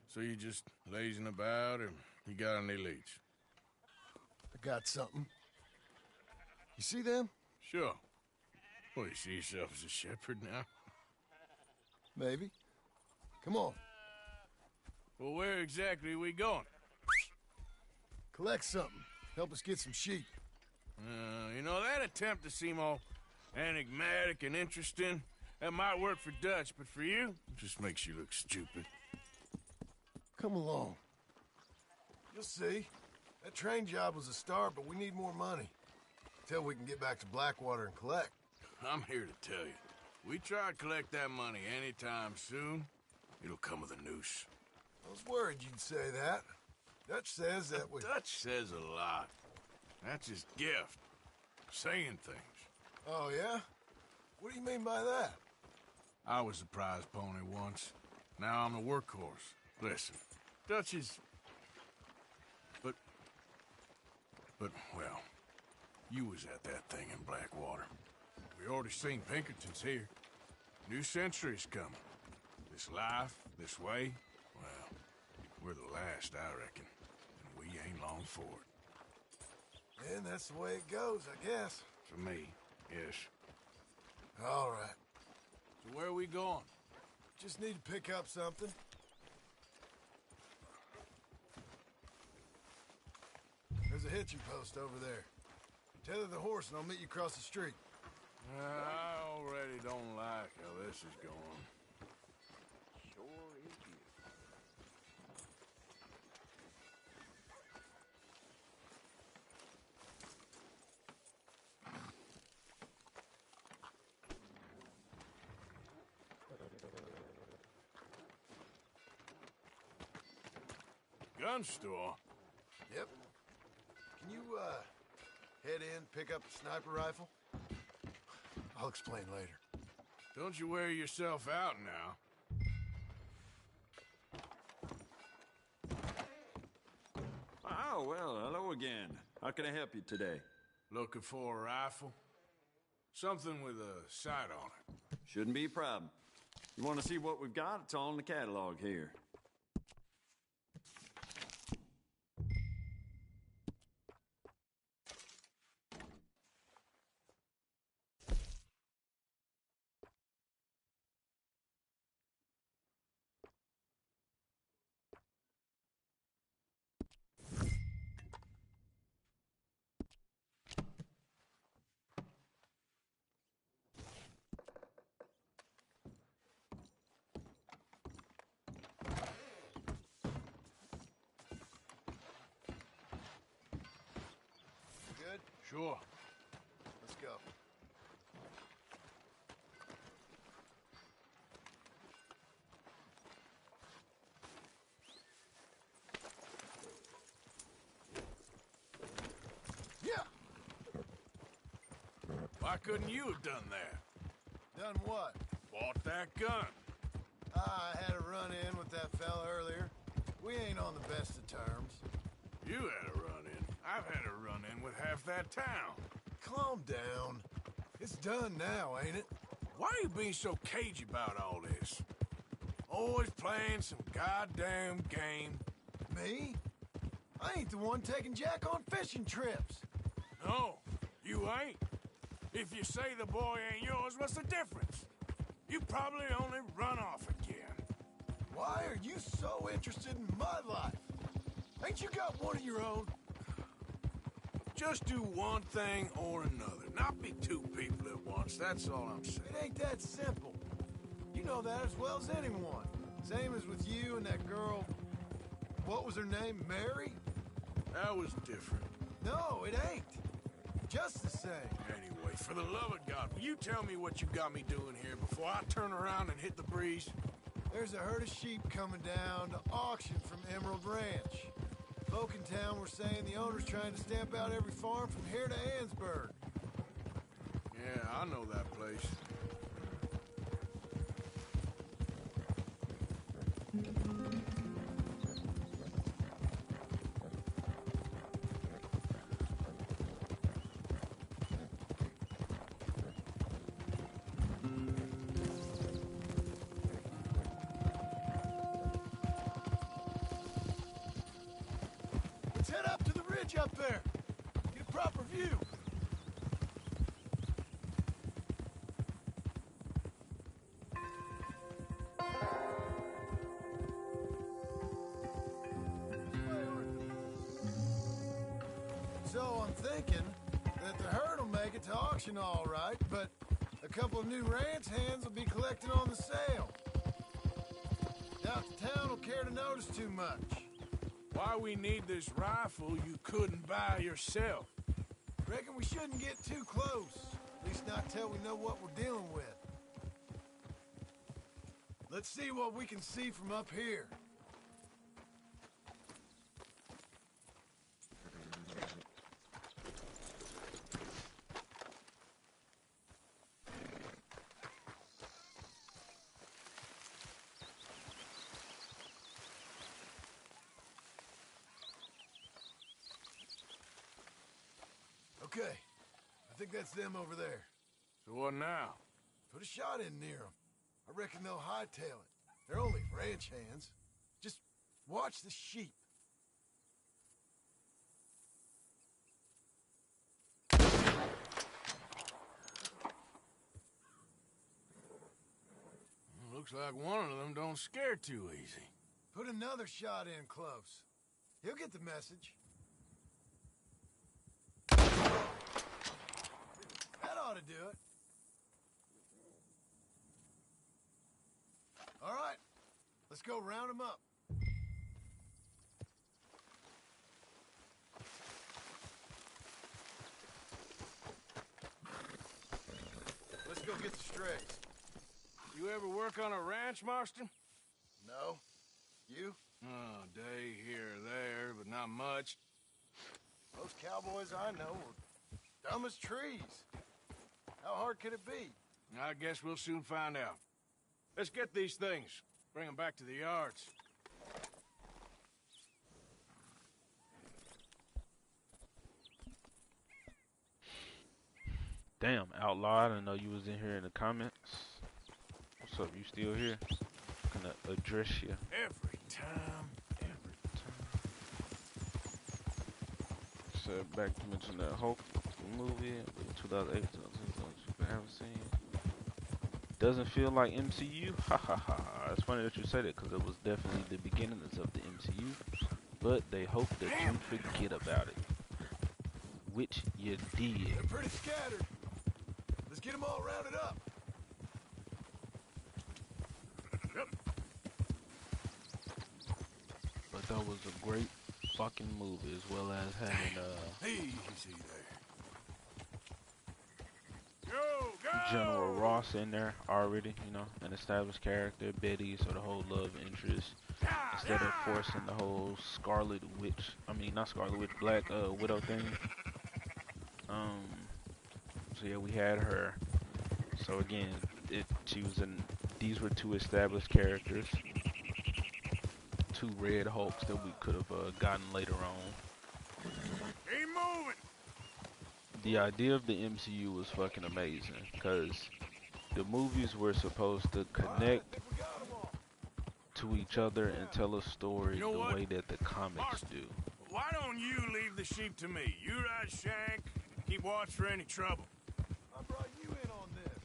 So you just lazing about, or you got any leads? I got something. You see them? Sure. Well, you see yourself as a shepherd now? Maybe. Come on. Well, where exactly are we going? Collect something. Help us get some sheep. You know, that attempt to seem all enigmatic and interesting, that might work for Dutch, but for you, it just makes you look stupid. Come along. You'll see. That train job was a start, but we need more money. Till we can get back to Blackwater and collect. I'm here to tell you, we try to collect that money anytime soon, it'll come with a noose. I was worried you'd say that. Dutch says that we... Dutch says a lot. That's his gift. Saying things. Oh, yeah? What do you mean by that? I was the prize pony once. Now I'm the workhorse. Listen, Dutch is... But, well, you was at that thing in Blackwater. We already seen Pinkertons here. New century's coming. This life, this way, well, we're the last, I reckon. And we ain't long for it. And that's the way it goes, I guess. For me, yes. All right. So where are we going? Just need to pick up something. There's a hitching post over there. Tether the horse and I'll meet you across the street. I already don't like how this is going. Sure is beautiful. gun store? Yep. Can you, head in, pick up the sniper rifle? I'll explain later. Don't you wear yourself out now. Oh, well, hello again. How can I help you today? Looking for a rifle? Something with a sight on it. Shouldn't be a problem. You want to see what we've got? It's all in the catalog here. Good? Sure. Let's go. Yeah! Why couldn't you have done that? Done what? Bought that gun. I had a run-in with that fella earlier. We ain't on the best of terms. You had a run-in. I've had a run-in with half that town. Calm down. It's done now, ain't it? Why are you being so cagey about all this? Always playing some goddamn game. Me? I ain't the one taking Jack on fishing trips. No, you ain't. If you say the boy ain't yours, what's the difference? You probably only run off again. Why are you so interested in my life? Ain't you got one of your own? Just do one thing or another. Not be two people at once, that's all I'm saying. It ain't that simple. You know that as well as anyone. Same as with you and that girl... What was her name? Mary? That was different. No, it ain't. Just the same. Anyway, for the love of God, will you tell me what you got me doing here before I turn around and hit the breeze? There's a herd of sheep coming down to auction from Emerald Ranch. Folk in town were saying the owner's trying to stamp out every farm from here to Ansburg. Yeah, I know that place. Let's head up to the ridge up there. Get a proper view. So I'm thinking that the herd will make it to auction all right, but a couple of new ranch hands will be collecting on the sale. Doubt the town will care to notice too much. Why we need this rifle you couldn't buy yourself? Reckon we shouldn't get too close. At least not till we know what we're dealing with. Let's see what we can see from up here. Okay, I think that's them over there. So what now? Put a shot in near them. I reckon they'll hightail it. They're only ranch hands. Just watch the sheep. Looks like one of them don't scare too easy. Put another shot in close. He'll get the message. That ought to do it. All right, let's go round them up. Let's go get the strays. You ever work on a ranch, Marston? No. You? Oh, day here or there, but not much. Most cowboys I know are dumb as trees. How hard could it be? I guess we'll soon find out. Let's get these things. Bring them back to the yards. Damn, outlaw, I didn't know you was in here in the comments. What's up, you still here? Gonna address you. Every time. So back to mention that Hulk movie, 2008, you haven't seen. Doesn't feel like MCU? Ha ha ha. It's funny that you say that because it was definitely the beginnings of the MCU. But they hope that you forget about it. Which you did. They're pretty scattered. Let's get them all rounded up. Yep. But that was a great fucking movie, as well as having Easy there. Go, go! General Ross in there already, you know, an established character, Betty, so the whole love interest. Instead of forcing the whole Scarlet Witch, not Scarlet Witch, Black Widow thing. So yeah, we had her. So again, these were two established characters. Two Red Hulks that we could have gotten later on. Keep moving. The idea of the MCU was fucking amazing because the movies were supposed to connect to each other and tell a story the way that the comics do. Why don't you leave the sheep to me? You ride Shank, keep watch for any trouble. I brought you in on this.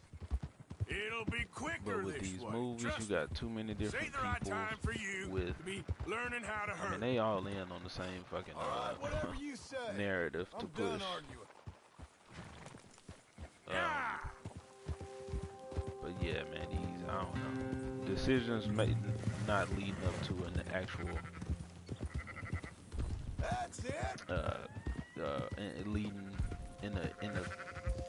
It'll be quicker But with this these way. movies, Trust you got too many different Say the right people time for you with, to be learning how to hurt. they all in on the same fucking Whatever you say. narrative to I'm push. done arguing. But yeah, man, I don't know. Decisions made not leading up to an actual That's it. leading in a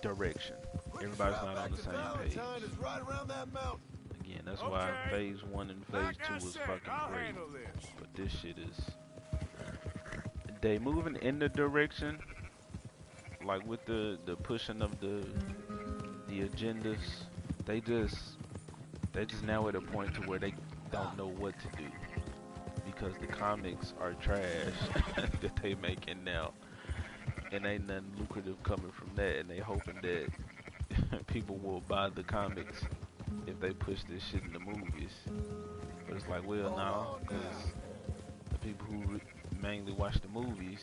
direction. Everybody's not on the same page. Is right around that mountain. Again, that's why phase 1 and phase 2 was fucking great. This. But this shit is, they moving in the direction, like with the pushing of the agendas. They just now at a point to where they don't know what to do because the comics are trash that they making now, and ain't nothing lucrative coming from that, and they hoping that people will buy the comics if they push this shit in the movies. But it's like, well, no, because the people who mainly watch the movies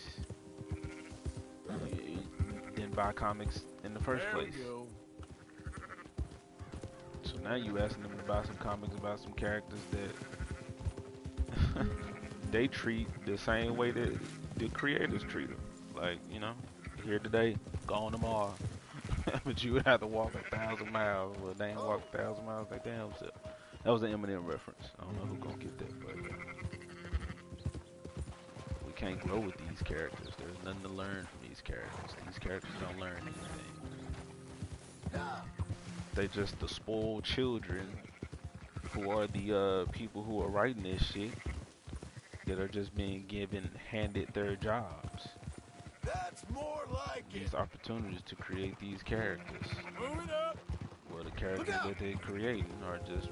didn't buy comics in the first place. So now you asking them to buy some comics about some characters that they treat the same way that the creators treat them. Like, you know, here today, gone tomorrow. But you would have to walk 1,000 miles. Well, they ain't walk 1,000 miles like damn self. That was an Eminem reference. I don't know who gonna get that, but we can't grow with these characters. There's nothing to learn from these characters. These characters don't learn anything. They just the spoiled children who are the people who are writing this shit that are just being handed their jobs. That's more like these opportunities to create these characters. Move it up. Well, the characters that they're creating are just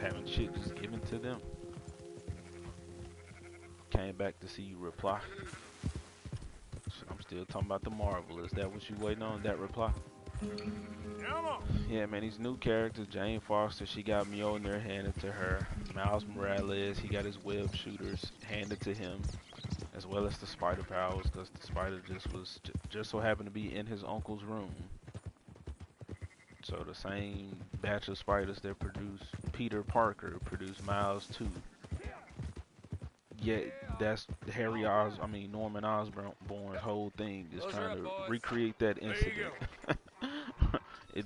having shit just given to them. Came back to see you reply. I'm still talking about the Marvel. Is that what you waiting on? That reply? Yeah, man, these new characters, Jane Foster, she got Mjolnir handed to her. Miles Morales, he got his web shooters handed to him, as well as the spider powers, because the spider just so happened to be in his uncle's room. So the same batch of spiders that produced Peter Parker produced Miles too. Yet that's Norman Osborn's whole thing is trying to recreate that incident. It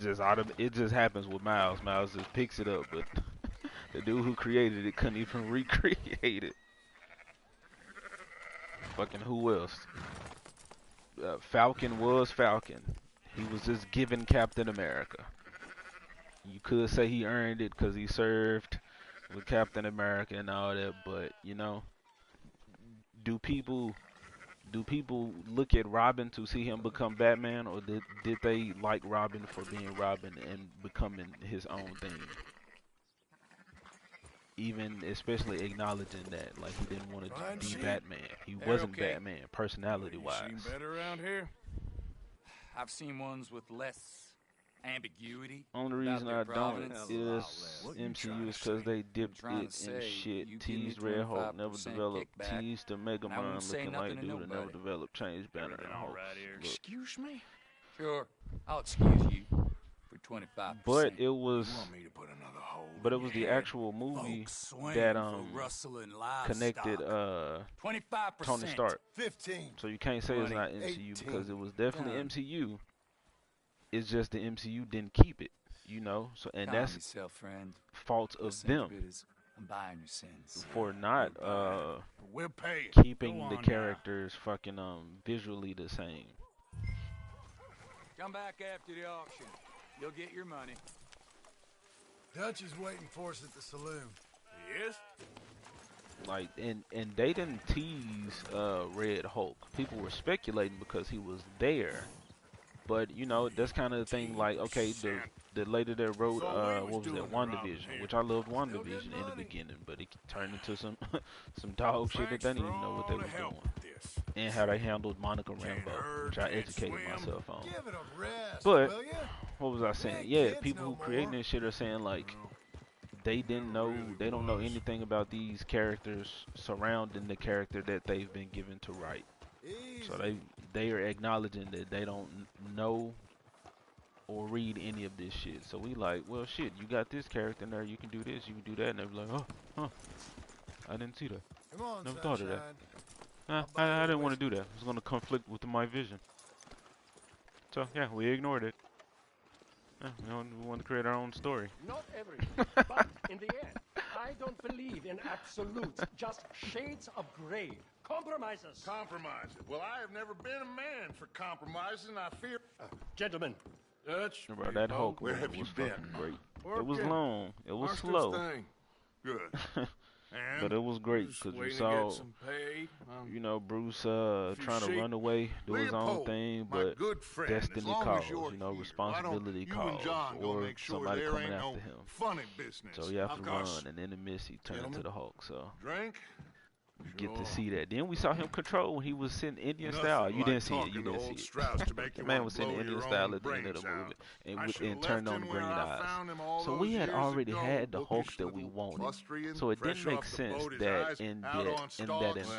just happens with Miles. Miles just picks it up, but the dude who created it couldn't even recreate it. Fucking who else? Falcon was Falcon. He was just given Captain America. You could say he earned it because he served with Captain America and all that, but you know, do people look at Robin to see him become Batman, or did they like Robin for being Robin and becoming his own thing? Even especially acknowledging that, like, he didn't want to Fine be sheep. Batman. He They're wasn't okay. Batman, personality-wise. You seen better around here? I've seen ones with less ambiguity. Only about reason their I don't provenance. is What you MCU trying is to because say? they dipped trying it to in say shit. you give me Teased Red Hulk, never 25% developed. kickback, Teased the and I Megamind wouldn't say looking nothing like to dude and never nobody. developed. Changed Banner and Everything all Hulk. right here? Look. Excuse me? Sure, I'll excuse you for 25%. But it was, You want me to put another hole but in it was your the head? actual movie Folks swing that for rustling livestock. connected 25%. Tony Stark. 15. So you can't say it's 20, not MCU because it was definitely Done. MCU. It's just the MCU didn't keep it, you know. So and Calm that's yourself, friend. fault of Listen to them bitters. I'm buying your sins. for not We'll pay it. keeping Go the on now. characters fucking visually the same. Come back after the auction. You'll get your money. Dutch is waiting for us at the saloon. He is? Like and they didn't tease Red Hulk. People were speculating because he was there. But you know, that's kind of the thing, like, okay, the lady that wrote what was that, WandaVision, which I loved WandaVision in the beginning, but it turned into some some dog shit that they didn't even know what they was doing. And how they handled Monica Rambeau, which I educated myself on. Give it a rest, But will ya? what was I saying? Big Yeah, kids people no who creating more. this shit are saying like they didn't know, they don't know anything about these characters surrounding the character that they've been given to write. So they are acknowledging that they don't know or read any of this shit. So we like, well, shit, you got this character in there, you can do this, you can do that, and they're like, oh, huh, I didn't see that. Come on, Never thought of that. sunshine. I didn't want to do that. It was going to conflict with my vision. So yeah, we ignored it. Yeah, we want to create our own story. Not everything, but in the end, I don't believe in absolutes, just shades of gray. Compromises. Compromises. Well, I have never been a man for compromising. I fear. Gentlemen. Dutch. Bro, that Hulk Where movie have you was been? fucking great. It Working. was long. It was Marston's slow. thing. Good. But it was great Just because you waiting to saw, get some pay. you know, Bruce trying to sheep. run away, do his own Leopold, thing, my but good friend, as destiny long as calls, you're you know, here, responsibility why don't you and calls, John go or make sure somebody there coming ain't after no him. funny business. So you have to Of run, course. and in the midst, he turns into the Hulk. So Drink? you get to Sure. see that. Then we saw him control when he was sitting Indian Nothing style. You like didn't see it. talking You to didn't old see Strauss it. to make The you man wanna was sitting blow Indian your style own at the end of the brains movie, I and, should've and turned left on the him where green I eyes. found him all So those we had years already ago, had the Hulk bookish that we little wanted. Austrian, So it fresh didn't make off the sense boat, his that eyes in out on that stalks.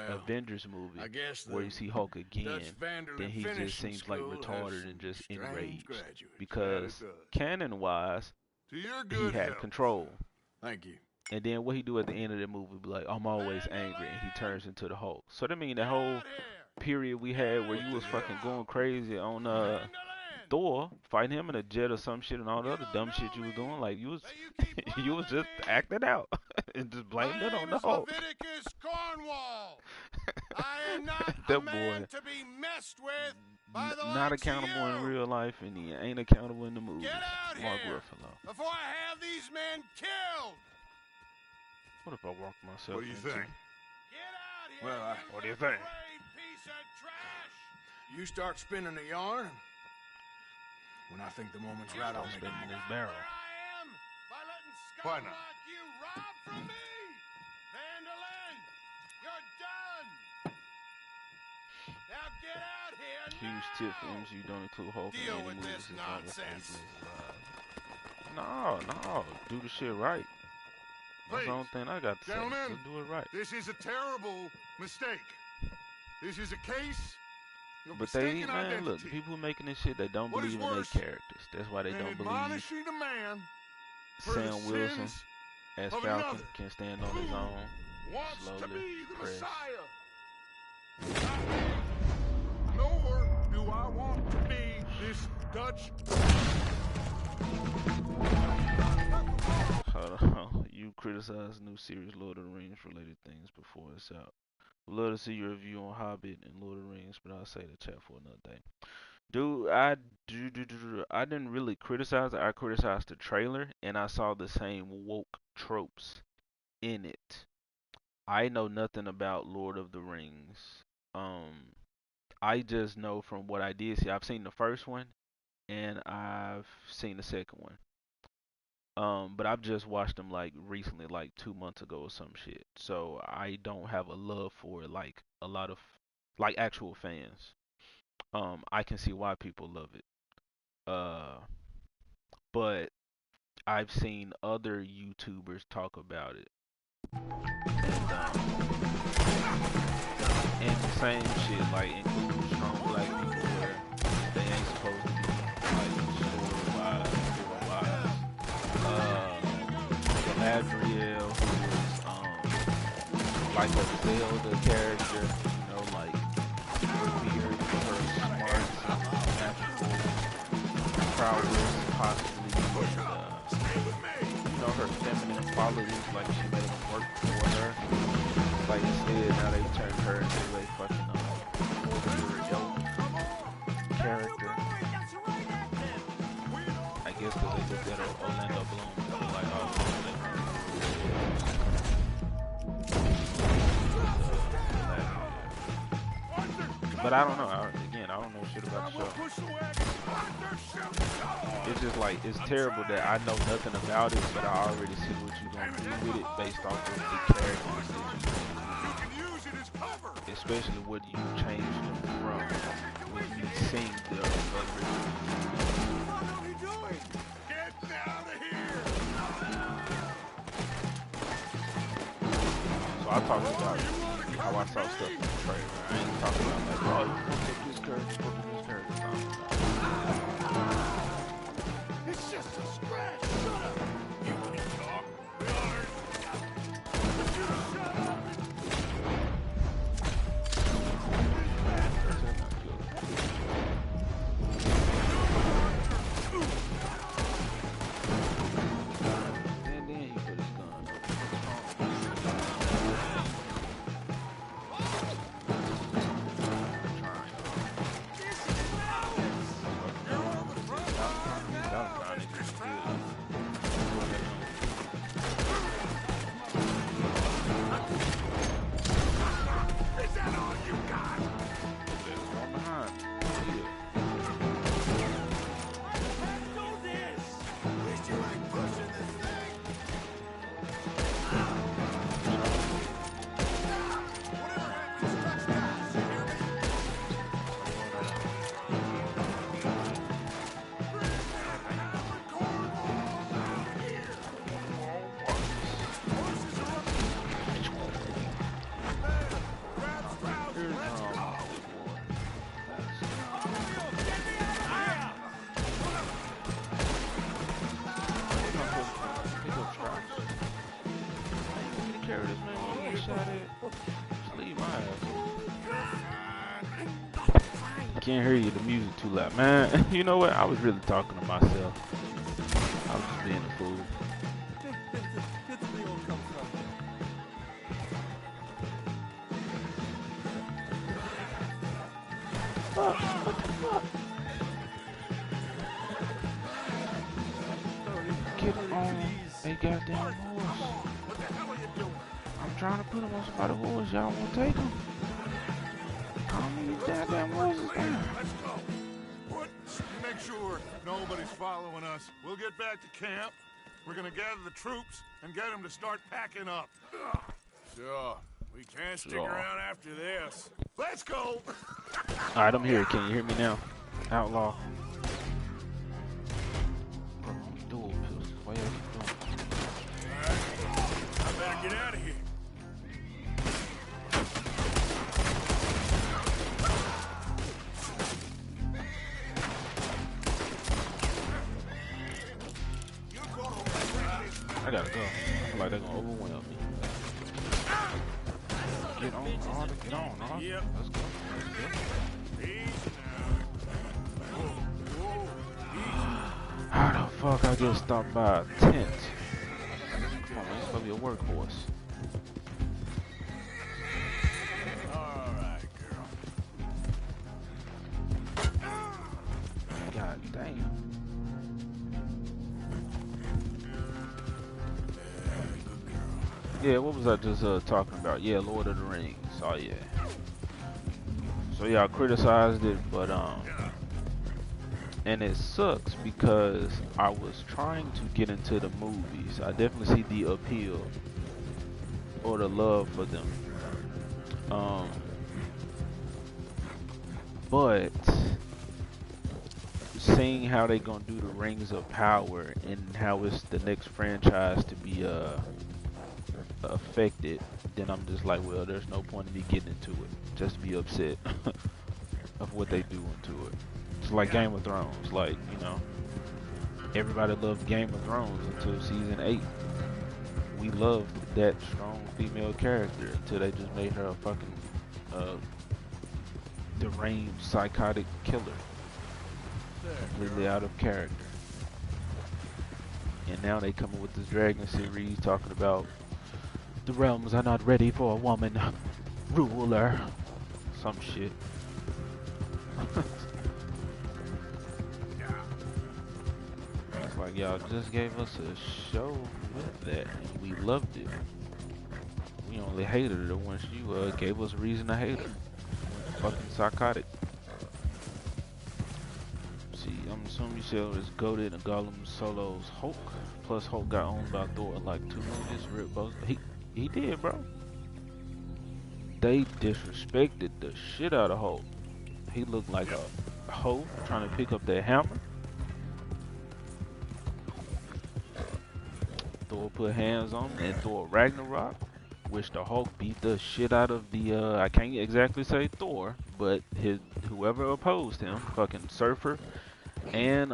Well, Avengers movie I guess where the you see Hulk again, Dutch Vanderlyn then he just finishing seems like school has retarded some and just strange enraged graduates. because That it does. canon-wise, To your he good had health. control. Thank you. And then what he do at the end of the movie be like, I'm always angry, and he turns into the Hulk. So that mean the whole period we had where you was fucking going crazy on Thor, fighting him in a jet or some shit and all the other dumb shit you was doing, like you was you was just acting out and just blamed it on the Hulk. Leviticus Cornwall. I am not That a man boy to be messed with by the not likes of accountable in you. real life, and he ain't accountable in the movies. Get out Mark here Ruffalo. before I have these men killed. What if I walk myself What do you into? think? Well, what do you think? You start spinning the yarn. When I think the moment's right, I'll make spin it. this barrel. Why not? Huge tip for MCU don't include Hulk in Deal any with movies this as long as nonsense. Agnes is alive. No, do the shit right. That's the only thing I got to say. Gentlemen, Just do it right. This is a terrible mistake. This is a case of But they, mistaken man, identity. look, the people making this shit, they don't What is believe in their worse characters. That's why they than don't believe admonishing a man for the Sam Wilson sins as of Falcon another can stand on his own. wants to Slowly be the press. Messiah. Nor do I want to be this Dutch. Hold on. You criticize new series Lord of the Rings related things before it's out. Would love to see your review on Hobbit and Lord of the Rings, but I'll say the chat for another day. Dude, I didn't really criticize it. I criticized the trailer, and I saw the same woke tropes in it. I know nothing about Lord of the Rings. I just know from what I did see. I've seen the first one and I've seen the second one. But I've just watched them like recently, like 2 months ago or some shit. So I don't have a love for it like a lot of like actual fans. I can see why people love it. Uh, but I've seen other YouTubers talk about it, and the same shit, like including strong black people where they ain't supposed to be like story-wise, Galadriel, who was like a Zelda character, you know, like revered for her smarts and magical prowess, possibly, and you know, her feminine qualities, like she made them work for her. Like instead, now they turned her into a fucking yoke character. I guess because they looked at Orlando Bloom and they were like, oh, but I don't know. Again, I don't know shit about the show. It's just like, it's terrible that I know nothing about it, but I already see what you're gonna do with it based off of the characters that you use. Especially what you change them from when you sing the original. What are we doing? Get out of here! So I talked about how I saw stuff in the trailer. I ain't talking about like, oh, you fucked up this character, fucked up this character. No. It's just a scratch. Shut up. You want to talk? Guard. But you shut up. And then he put his gun up. Can't hear you, the music too loud. Man, you know what? I was really talking to myself. I was just being a fool. Get on a goddamn horse. I'm trying to put him on somebody's horse. Y'all want to take him? Calm these goddamn horses down. Let's go. Make sure nobody's following us. We'll get back to camp. We're gonna gather the troops and get them to start packing up. Sure. We can't stick around after this. Let's go. Alright, I'm here. Can you hear me now? Outlaw. Dual pistols. Why y'all keep doing? I better get out of here. I gotta go. I feel like they're gonna overwhelm me. Get on, Arthur. Get on, Arthur. Yep. Let's go. How the fuck I get stopped by a tent? Come on, man. It's gonna be a workhorse. Alright, girl. God damn. Yeah, what was I just talking about? Yeah, Lord of the Rings. Oh yeah. So yeah, I criticized it, but and it sucks because I was trying to get into the movies. I definitely see the appeal or the love for them. But seeing how they gonna do the Rings of Power and how it's the next franchise to be affected, then I'm just like, well, there's no point in me getting into it. Just to be upset of what they do into it. It's like Game of Thrones, like, you know, everybody loved Game of Thrones until season 8. We loved that strong female character until they just made her a fucking deranged psychotic killer. Completely out of character. And now they coming with this Dragon series talking about the realms are not ready for a woman ruler. Some shit. It's like y'all just gave us a show with that and we loved it. We only hated her once you gave us a reason to hate her. Fucking psychotic. See, I'm assuming you said it was goated and Gollum solos Hulk. Plus Hulk got owned by Thor in like 2 movies. Rip both. He did, bro. They disrespected the shit out of Hulk. He looked like a hoe trying to pick up that hammer. Thor put hands on him and Thor Ragnarok, which the Hulk beat the shit out of the I can't exactly say Thor, but whoever opposed him, fucking Surfer and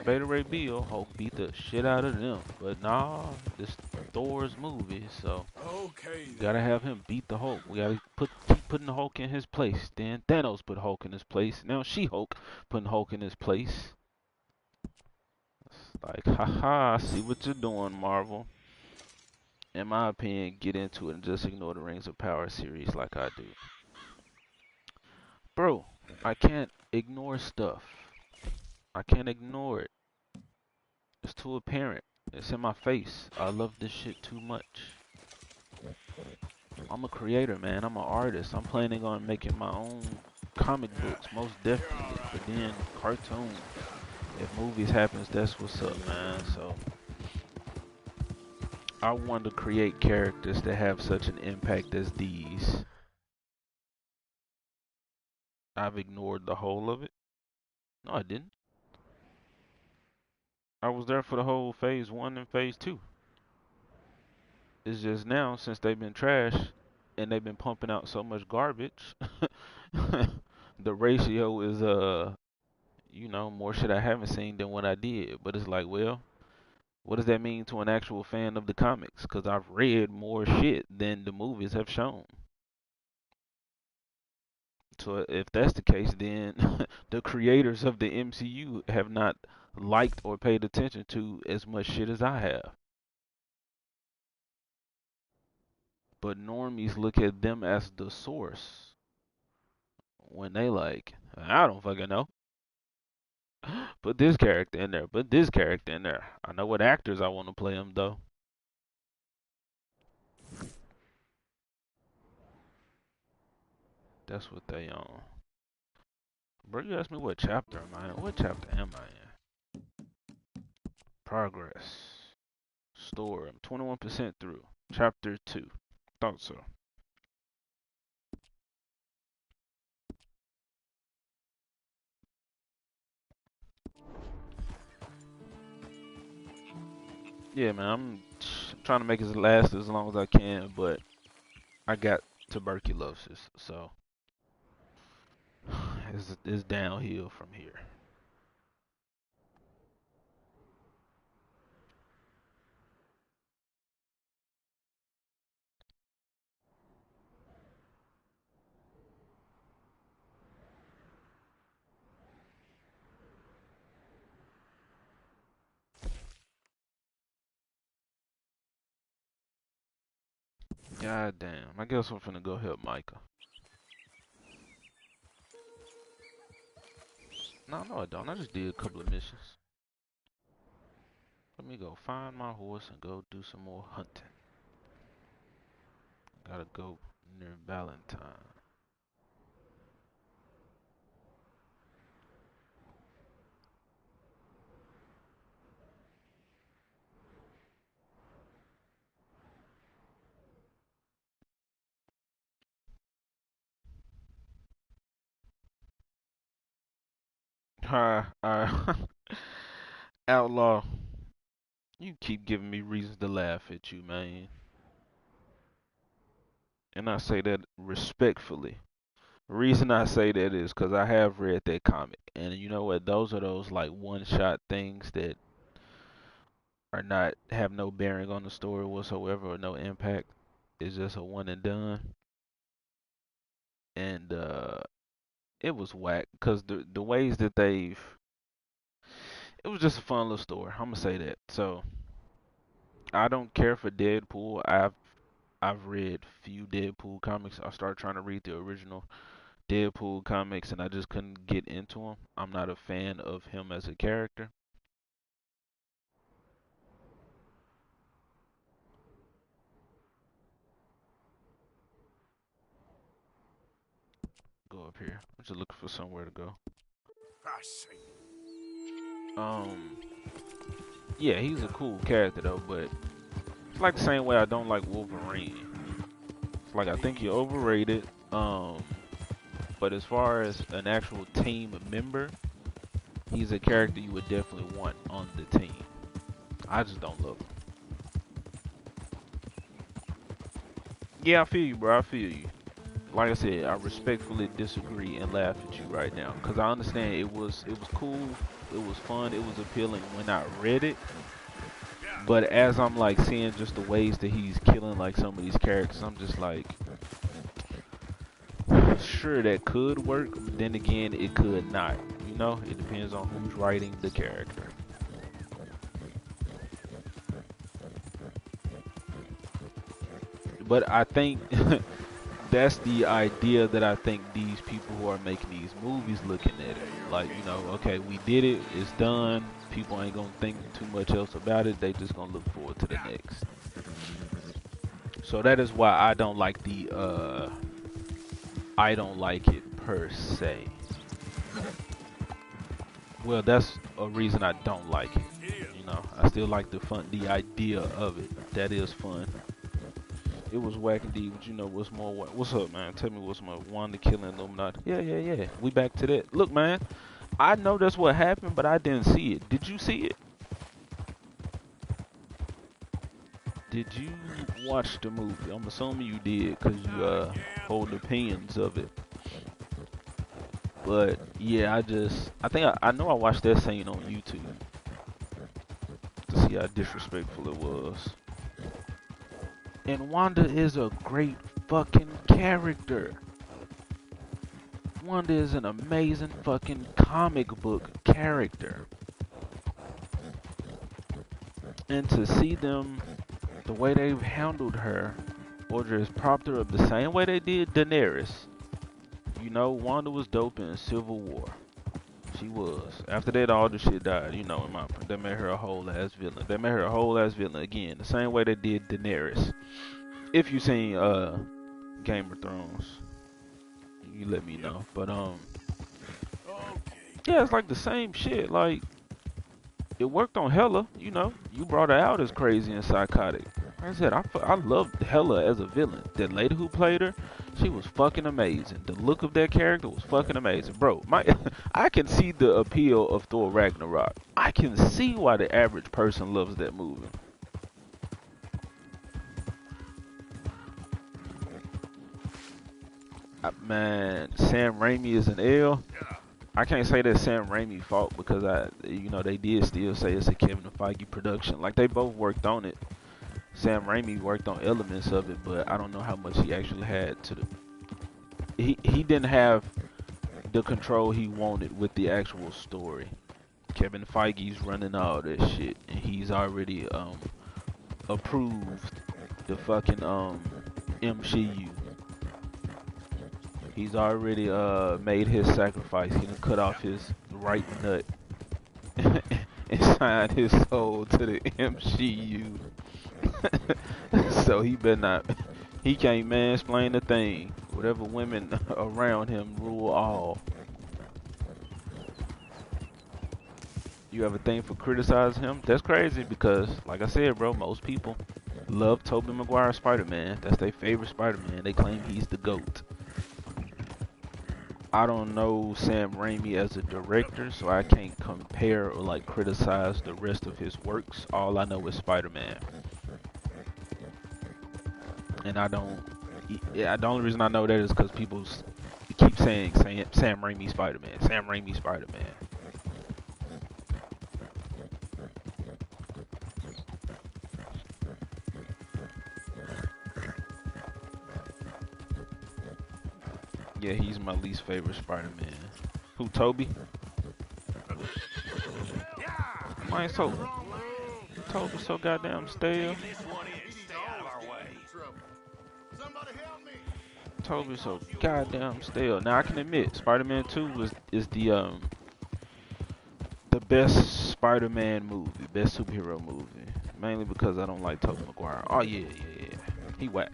Beta Ray Bill, Hulk beat the shit out of them. But nah, this Thor's movie, so you gotta have him beat the Hulk. We gotta keep putting the Hulk in his place. Then Thanos put Hulk in his place. Now She-Hulk putting Hulk in his place. It's like, haha, I see what you're doing, Marvel. In my opinion, get into it and just ignore the Rings of Power series like I do. Bro, I can't ignore stuff. I can't ignore it. It's too apparent. It's in my face. I love this shit too much. I'm a creator, man. I'm an artist. I'm planning on making my own comic books, most definitely. But then cartoons. If movies happens, that's what's up, man. So I want to create characters that have such an impact as these. I've ignored the whole of it. No, I didn't. I was there for the whole phase 1 and phase 2. It's just now, since they've been trash and they've been pumping out so much garbage, the ratio is, you know, more shit I haven't seen than what I did. But it's like, well, what does that mean to an actual fan of the comics? Because I've read more shit than the movies have shown. So if that's the case, then the creators of the MCU have not liked or paid attention to as much shit as I have. But normies look at them as the source when they like, I don't fucking know. Put this character in there, put this character in there. I know what actors I want to play them though. That's what they on. Bro, you asked me what chapter am I in? What chapter am I in? Progress. Story. I'm 21% through. Chapter 2. Thought so. Yeah, man, I'm trying to make it last as long as I can, but I got tuberculosis, so it's downhill from here. God damn. I guess I'm finna go help Micah. No, I don't. I just did a couple of missions. Let me go find my horse and go do some more hunting. Gotta go near Valentine. Outlaw, you keep giving me reasons to laugh at you, man. And I say that respectfully. The reason I say that is because I have read that comic. And you know what? Those are those like one-shot things that are not, have no bearing on the story whatsoever or no impact. It's just a one and done. And it was whack because the ways that it was just a fun little story. I'm gonna say that. So I don't care for Deadpool. I've read few Deadpool comics. I started trying to read the original Deadpool comics and I just couldn't get into him. I'm not a fan of him as a character. Go up here. I'm just looking for somewhere to go. I see. Yeah, he's a cool character though, but it's like the same way I don't like Wolverine. It's like I think you're overrated. But as far as an actual team member, he's a character you would definitely want on the team. I just don't love him. Yeah, I feel you, bro. I feel you. Like I said, I respectfully disagree and laugh at you right now because I understand it was cool, it was fun, it was appealing when I read it. But as I'm like seeing just the ways that he's killing like some of these characters, I'm just like, sure that could work, but then again it could not. You know, it depends on who's writing the character. But I think that's the idea that I think these people who are making these movies looking at it. Like, you know, okay, we did it, it's done, people ain't gonna think too much else about it, they just gonna look forward to the next. So that is why I don't like I don't like it per se. Well, that's a reason I don't like it. You know, I still like the idea of it. That is fun. It was whack indeed, but you know what's more whack? What's up, man? Tell me what's more. Wanda killing Illuminati. Yeah. We back to that. Look, man, I know that's what happened, but I didn't see it. Did you see it? Did you watch the movie? I'm assuming you did, because you hold opinions of it. But yeah, I know I watched that scene on YouTube to see how disrespectful it was. And Wanda is a great fucking character. Wanda is an amazing fucking comic book character. And to see them, the way they've handled her, or just propped her up the same way they did Daenerys. You know, Wanda was dope in Civil War. She was. After that, all the shit died. You know, they made her a whole ass villain. They made her a whole ass villain again, the same way they did Daenerys. If you seen Game of Thrones, you let me know. But yeah, it's like the same shit. Like, it worked on Hela. You know, you brought her out as crazy and psychotic. Like I said, I loved Hela as a villain. That lady who played her, she was fucking amazing. The look of that character was fucking amazing, bro. I can see the appeal of Thor Ragnarok. I can see why the average person loves that movie. Man, Sam Raimi is an L. I can't say that's Sam Raimi's fault because they did still say it's a Kevin Feige production. Like, they both worked on it. Sam Raimi worked on elements of it, but I don't know how much he actually had to he didn't have the control he wanted with the actual story. Kevin Feige's running all this shit, and he's already approved the fucking MCU. He's already made his sacrifice. He done cut off his right nut and signed his soul to the MCU. So he better not He can't mansplain a thing. Whatever women around him rule all. You have a thing for criticizing him? That's crazy because, like I said, bro, most people love Tobey Maguire's Spider-Man. That's their favorite Spider-Man. They claim he's the GOAT. I don't know Sam Raimi as a director, so I can't compare or like criticize the rest of his works. All I know is Spider-Man. And I don't, yeah, the only reason I know that is because people keep saying Sam Raimi Spider-Man, Sam Raimi Spider-Man. Yeah, he's my least favorite Spider-Man. Who, Toby? Man, Toby's so goddamn stale. Toby's so goddamn stale. Now I can admit, Spider-Man 2 is the best Spider-Man movie, best superhero movie. Mainly because I don't like Tobey Maguire. Oh yeah. He whack.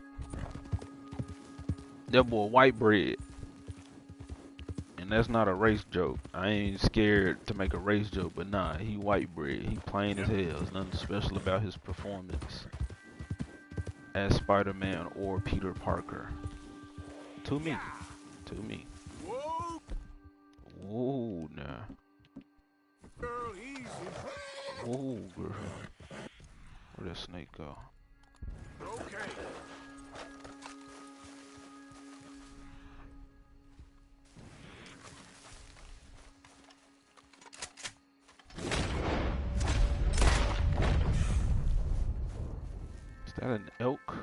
That boy white bread. And that's not a race joke. I ain't scared to make a race joke, but nah, he white bread. He plain as hell. There's nothing special about his performance as Spider-Man or Peter Parker. To me. Whoa, nah. Girl, easy. Whoa, girl. Where'd that snake go? Okay. Is that an elk?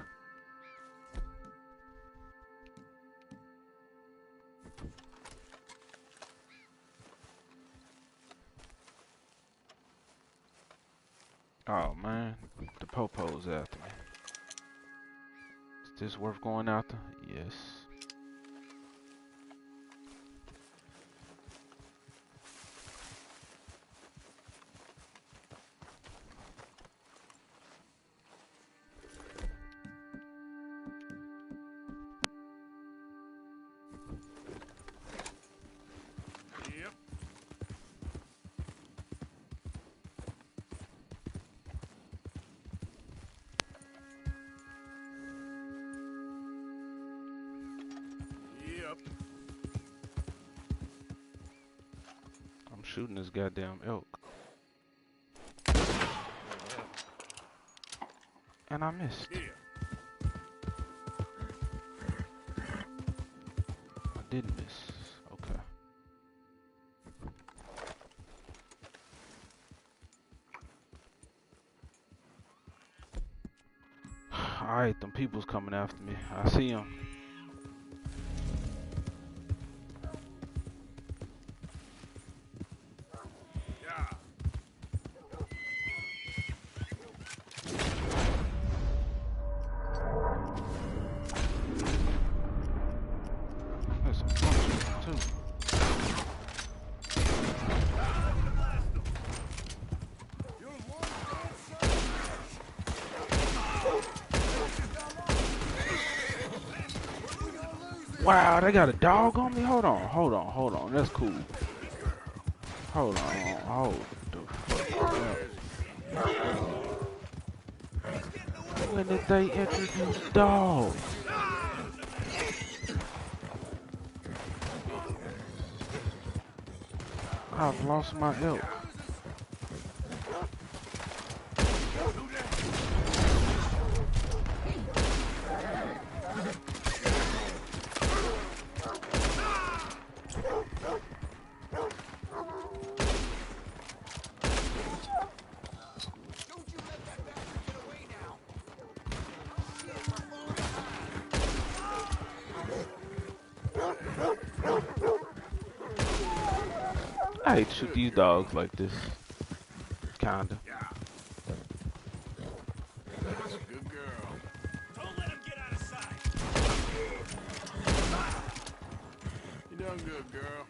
Oh man, the popo's after me. Is this worth going after? Yes. I'm shooting this goddamn elk. And I missed. I did miss. Okay. Alright, them people's coming after me. I see them. Wow, they got a dog on me? Hold on. That's cool. Hold the fuck up. When did they introduce dogs? I've lost my elk. I hate to shoot these dogs like this. Kinda. That's a good girl. Don't let him get out of sight. You done good, girl.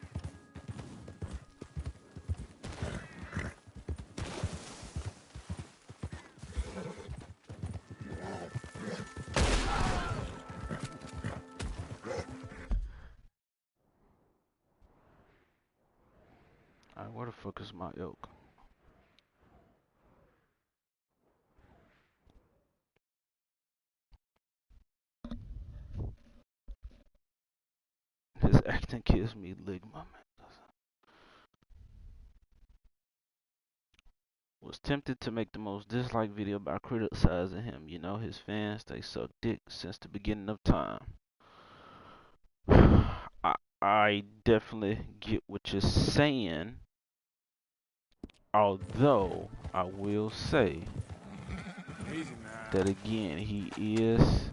fuck is my elk? His acting gives me ligma. Was tempted to make the most disliked video by criticizing him. You know, his fans, they suck dick since the beginning of time. I definitely get what you're saying. Although, I will say that again, he is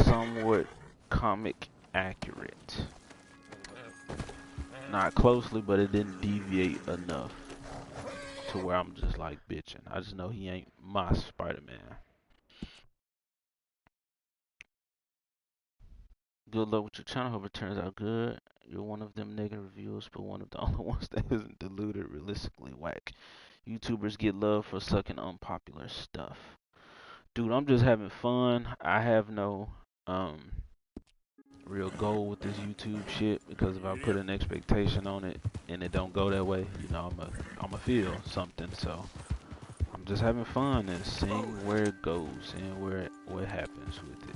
somewhat comic accurate. Not closely, but it didn't deviate enough to where I'm just like bitching. I just know he ain't my Spider-Man. Good luck with your channel. Hope it turns out good. You're one of them negative reviews, but one of the only ones that isn't diluted, realistically whack. YouTubers get love for sucking unpopular stuff. Dude, I'm just having fun. I have no real goal with this YouTube shit, because if I put an expectation on it and it don't go that way, you know, I'ma feel something. So I'm just having fun and seeing where it goes and what happens with it.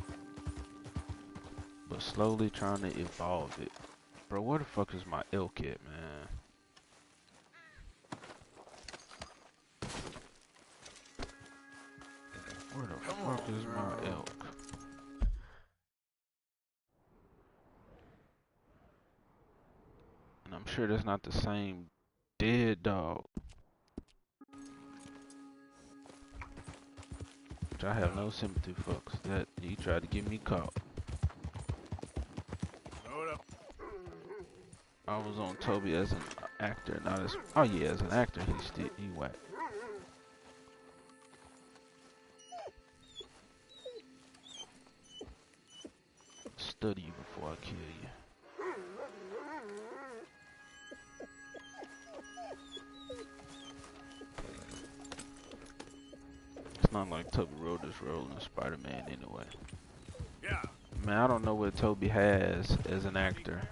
But slowly trying to evolve it. Bro, where the fuck is my elk at, man? Where the fuck is my elk? And I'm sure that's not the same dead dog. Which I have no sympathy for, 'cause that he tried to get me caught. I was on Toby as an actor, not as, oh yeah, as an actor he whack. Study you before I kill you. It's not like Toby wrote this role in Spider-Man anyway. Yeah. Man, I don't know what Toby has as an actor.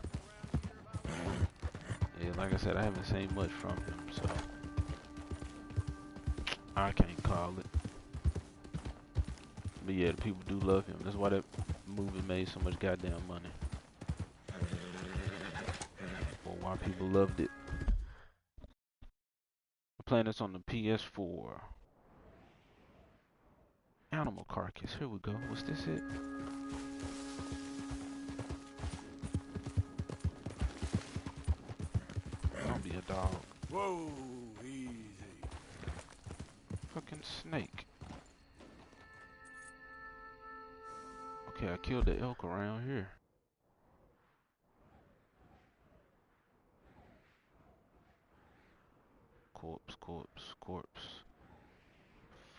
Yeah, like I said, I haven't seen much from him, so I can't call it. But yeah, the people do love him. That's why that movie made so much goddamn money. Or why people loved it. I'm playing this on the PS4. Animal carcass. Here we go. Was this it? Don't be a dog. Whoa, easy. Fucking snake. Okay, I killed the elk around here. Corpse, corpse, corpse.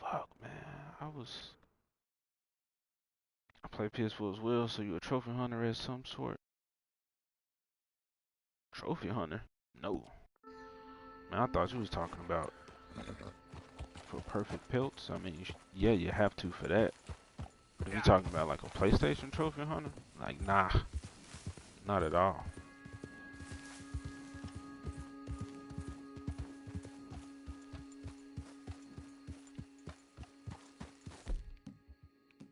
Fuck, man. I play PS4 as well, so you a trophy hunter of some sort? Trophy hunter? No. Man, I thought you was talking about for perfect pelts. I mean, yeah, you have to for that. But if you're talking about like a PlayStation trophy hunter, like nah, not at all.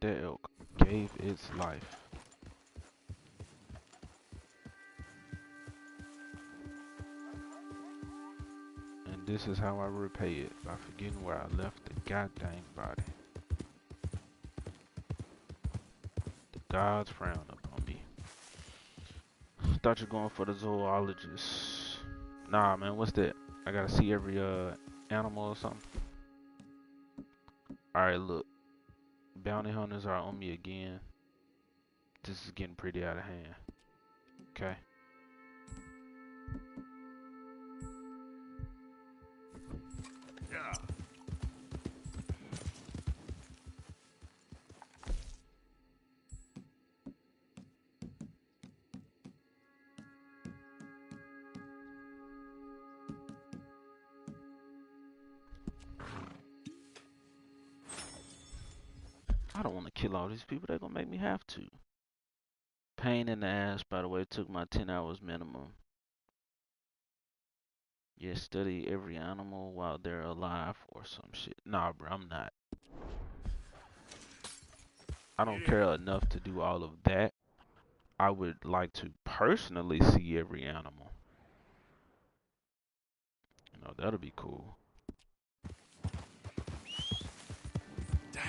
That elk gave its life. And this is how I repay it, by forgetting where I left the goddamn body. The gods frown upon me. Thought you're going for the zoologist. Nah, man, what's that? I gotta see every animal or something. Alright, look. Bounty hunters are on me again. This is getting pretty out of hand. Okay. Yeah. I don't want to kill all these people. They're gonna make me have to. Pain in the ass, by the way, took my 10 hours minimum. Yeah, study every animal while they're alive or some shit. Nah, bro, I'm not. I don't care enough to do all of that. I would like to personally see every animal. You know, that'll be cool. Damn.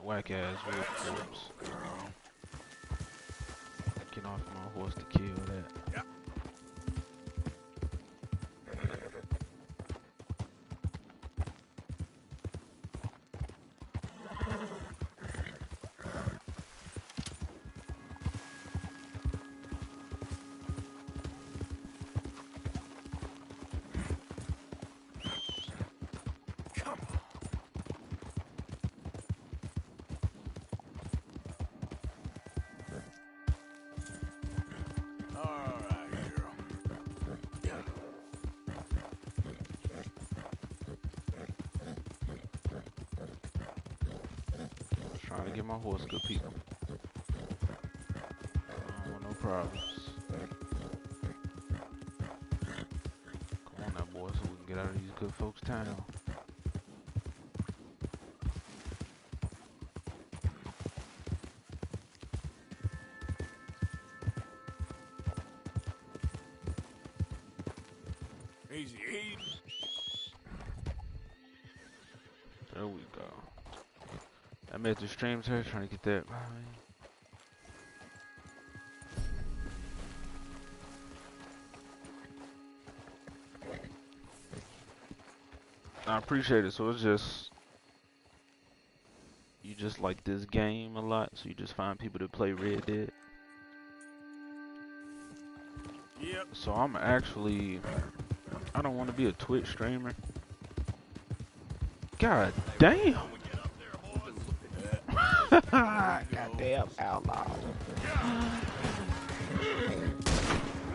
Whack ass wolf corpse. Get off my horse to kill that. Trying to get my horse good, people. I don't want no problems. Come on now, boy, so we can get out of these good folks' town. Easy, easy. There we go. I made the stream here trying to get that. I appreciate it. So it's just, you just like this game a lot, so you just find people that play Red Dead. Yep. So I'm actually, I don't want to be a Twitch streamer. God damn. Goddamn outlaw.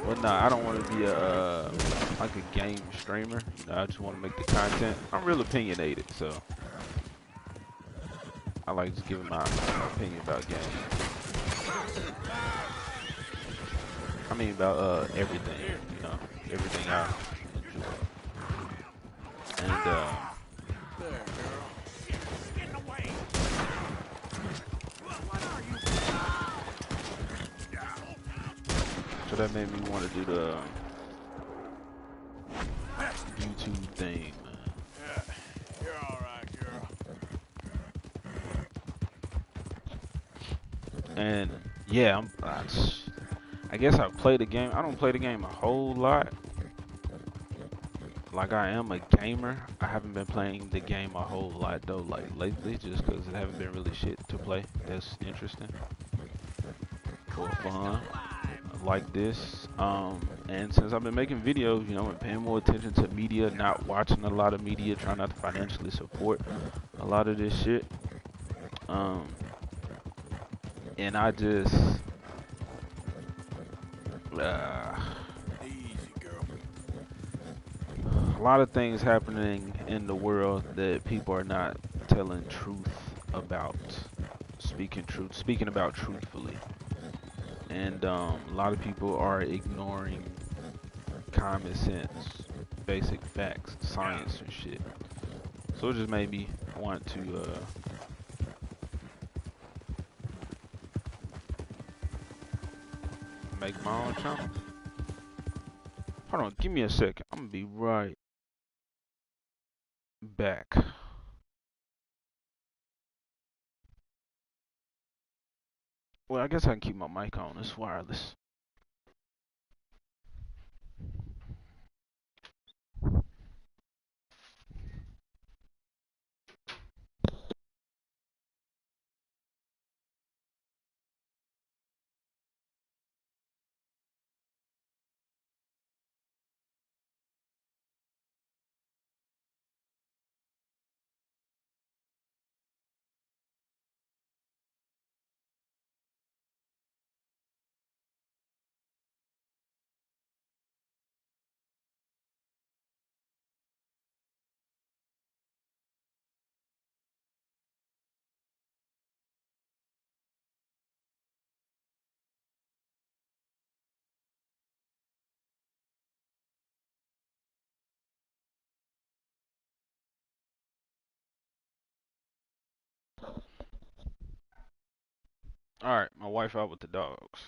Well, nah, I don't want to be a like a game streamer. You know, I just want to make the content. I'm real opinionated, so I like just giving my opinion about games. I mean about everything, you know, everything I enjoy. And there, girl. Get away. What are you? so that made me want to do the YouTube thing, man. Yeah, you're all right, girl. And yeah, I guess I play the game. I don't play the game a whole lot. Like, I am a gamer. I haven't been playing the game a whole lot though, like lately, just because it haven't been really shit to play that's interesting or fun like this. And since I've been making videos, you know, and paying more attention to media, not watching a lot of media, trying not to financially support a lot of this shit. And I just Easy, girl. a lot of things happening in the world that people are not telling truth about, speaking about truthfully. And a lot of people are ignoring common sense, basic facts, science and shit. So it just made me want to make my own channel. Hold on, give me a second. I'm gonna be right back. Well, I guess I can keep my mic on. It's wireless. All right, my wife out with the dogs.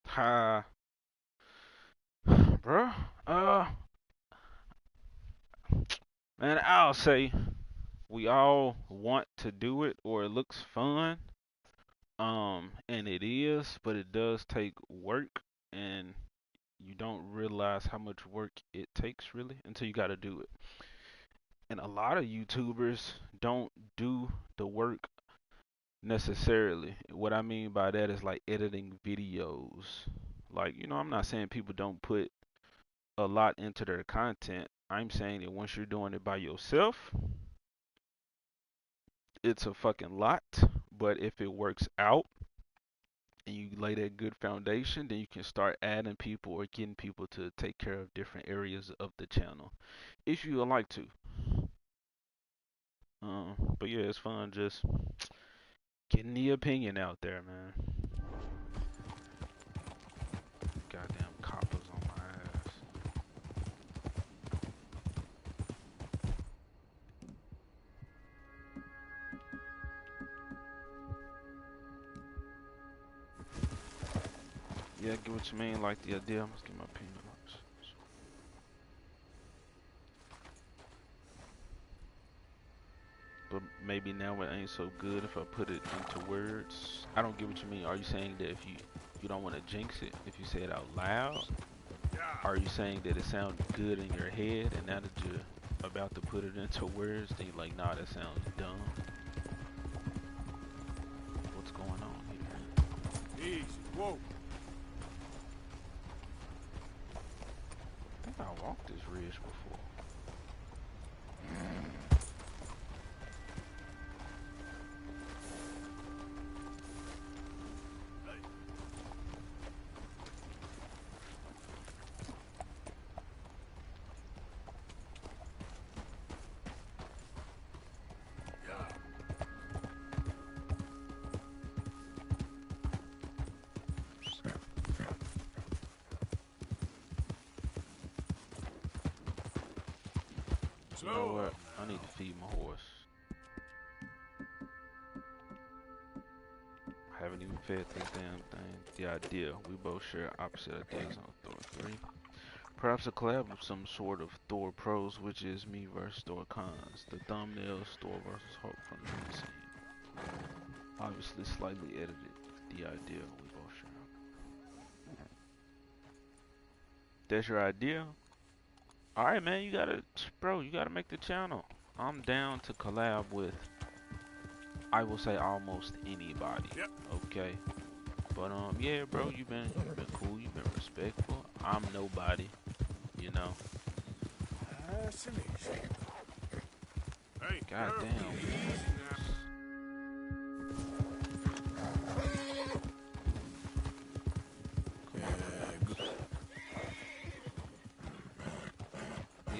Hi, bro. Man, I'll say we all want to do it or it looks fun. And it is, but it does take work, and you don't realize how much work it takes really until you got to do it. And a lot of YouTubers don't do the work necessarily. What I mean by that is like editing videos. Like, I'm not saying people don't put a lot into their content. I'm saying that once you're doing it by yourself, it's a fucking lot. But if it works out and you lay that good foundation, then you can start adding people or getting people to take care of different areas of the channel if you would like to. But yeah, it's fun just getting the opinion out there, man. Goddamn coppers on my ass. Yeah, I get what you mean, like the idea. Let's get my opinion on this. But maybe now it ain't so good if I put it into words. I don't get what you mean. Are you saying that if you don't want to jinx it, if you say it out loud? Are you saying that it sounds good in your head and now that you're about to put it into words, then you're like, nah, that sounds dumb? What's going on here? Easy, whoa. I think I walked this ridge before. You know what? I need to feed my horse. I haven't even fed this damn thing. The idea. We both share opposite ideas on Thor 3. Perhaps a collab of some sort of Thor pros, which is me versus Thor cons. The thumbnails, Thor versus Hulk from the main scene. Obviously slightly edited. The idea. We both share. That's your idea? Alright, man, you gotta make the channel. I'm down to collab with, I will say, almost anybody. Yep. Okay. But yeah, bro, you've been cool, you've been respectful. I'm nobody, you know. Nice and easy. Hey, goddamn.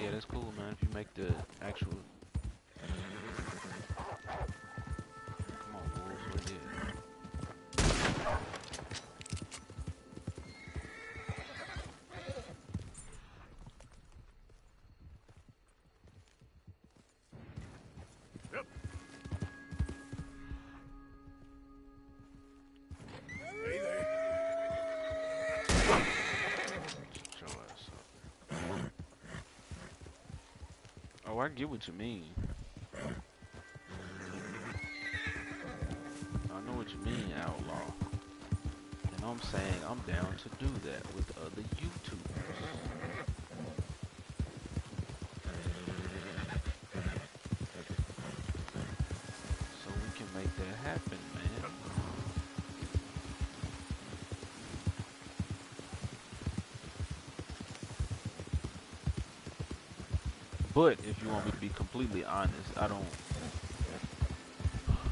Yeah, that's cool, man. If you make the actual. Come on, wolves, where you at? Yep. Hey there. Shut your ass up. Oh, I get what you mean. I know what you mean, outlaw. And I'm saying I'm down to do that with other YouTubers. So we can make that happen, man. But if you want me to be completely honest,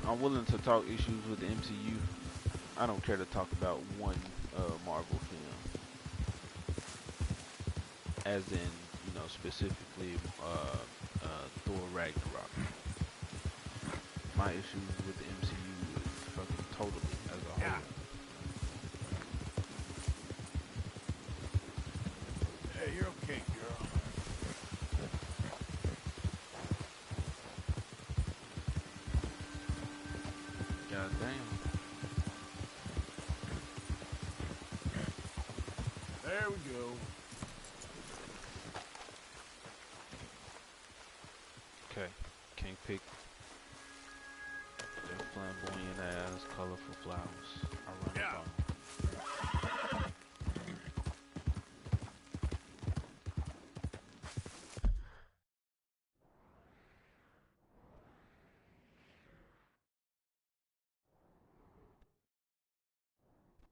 I'm willing to talk issues with the MCU. I don't care to talk about one Marvel film. As in, know, specifically Thor Ragnarok. My issues with the MCU is fucking totally as a whole. Hey, you're okay, girl. God damn. There we go. Okay, can't pick the flamboyant ass, colorful flowers. I run up on.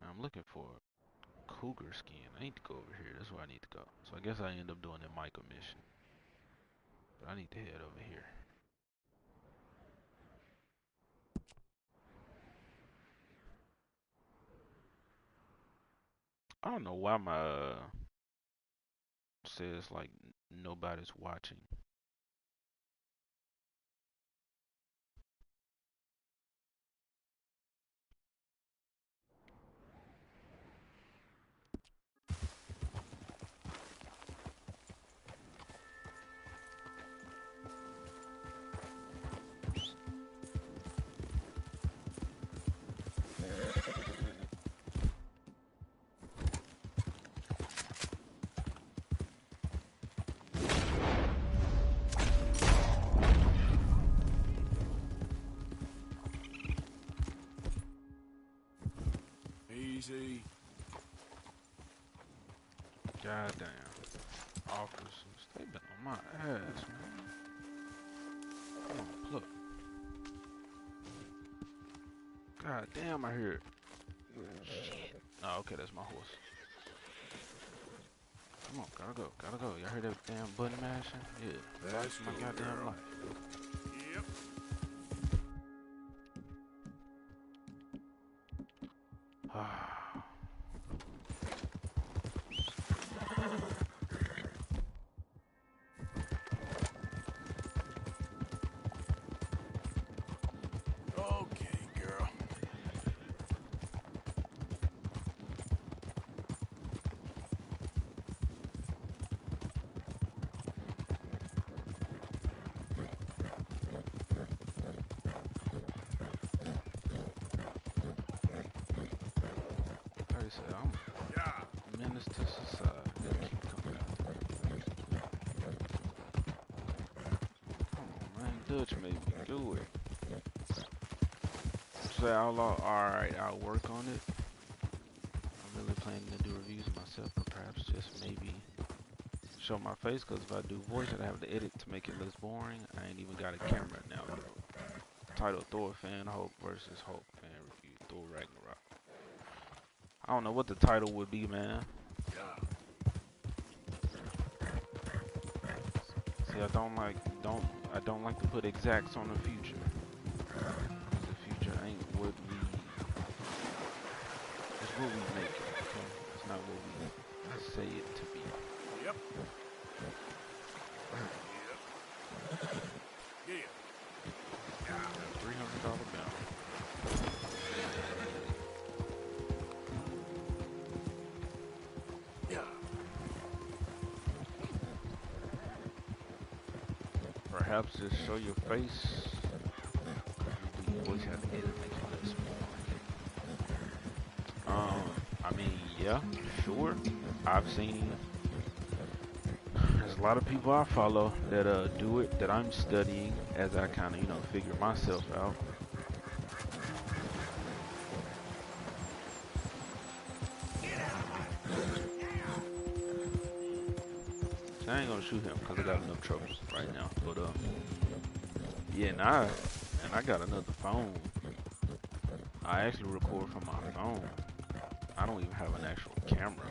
I'm looking for cougar skin. I need to go over here. That's where I need to go. So I guess I end up doing the Micah mission. But I need to head over here. I don't know why my says like nobody's watching. Easy. Goddamn. Officers, they been on my ass, man. Come on, look. God damn, I hear it. Shit. Oh, okay, that's my horse. Come on, gotta go. Y'all hear that damn button mashing? Yeah, that's my goddamn life. Yep. Okay, girl. Like I said, I'm a menace to society. Keep coming out. Come on, man. Dutch made me do it. Say outlaw. Alright, I'll work on it. I'm really planning to do reviews myself, but perhaps just maybe show my face, because if I do voice, I'd have to edit to make it less boring. I ain't even got a camera now. Title Thor fan Hulk versus Hulk fan review Thor Ragnarok. I don't know what the title would be, man. See, I don't like to put exacts on the future. The future ain't what we. It's what we make it. Okay? It's not what we say it to be. Yep. Yeah. $300 bounty. Perhaps just show your face. You always have to edit make it less boring. I mean, yeah, sure. I've seen. There's a lot of people I follow that do it, that I'm studying as I kind of, figure myself out. So I ain't gonna shoot him because I got enough troubles right now. But yeah, and I got another phone. I actually record from my phone. I don't even have an actual camera.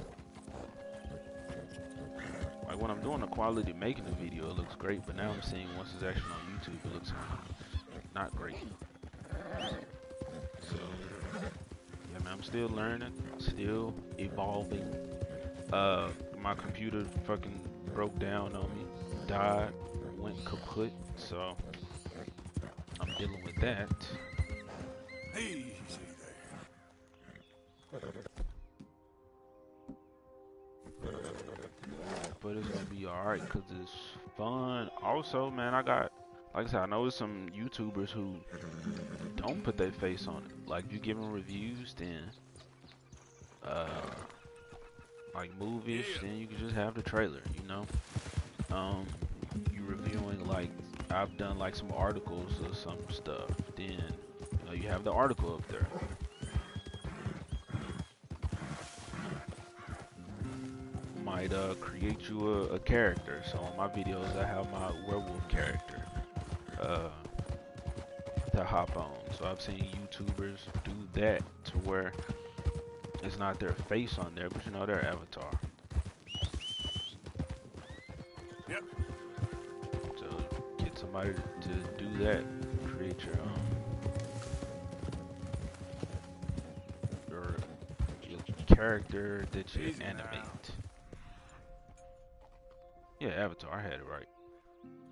Like when I'm doing the quality making the video, it looks great, but now I'm seeing once it's actually on YouTube, it looks not great. So, yeah, man, I'm still learning, still evolving. My computer fucking broke down on me, died, went kaput, so I'm dealing with that. Easy But it's gonna be alright because it's fun. Also, man, like I said, I know there's some YouTubers who don't put their face on it. Like, if you give them reviews, then, like movies, then you can just have the trailer, you know? You reviewing, like, I've done, like, some articles or some stuff, then, you know, you have the article up there. Might create you a character. So on my videos I have my werewolf character to hop on. So I've seen YouTubers do that to where it's not their face on there, but you know, their avatar. Yep. So get somebody to do that, create your character that you animate. Yeah, Avatar, I had it right.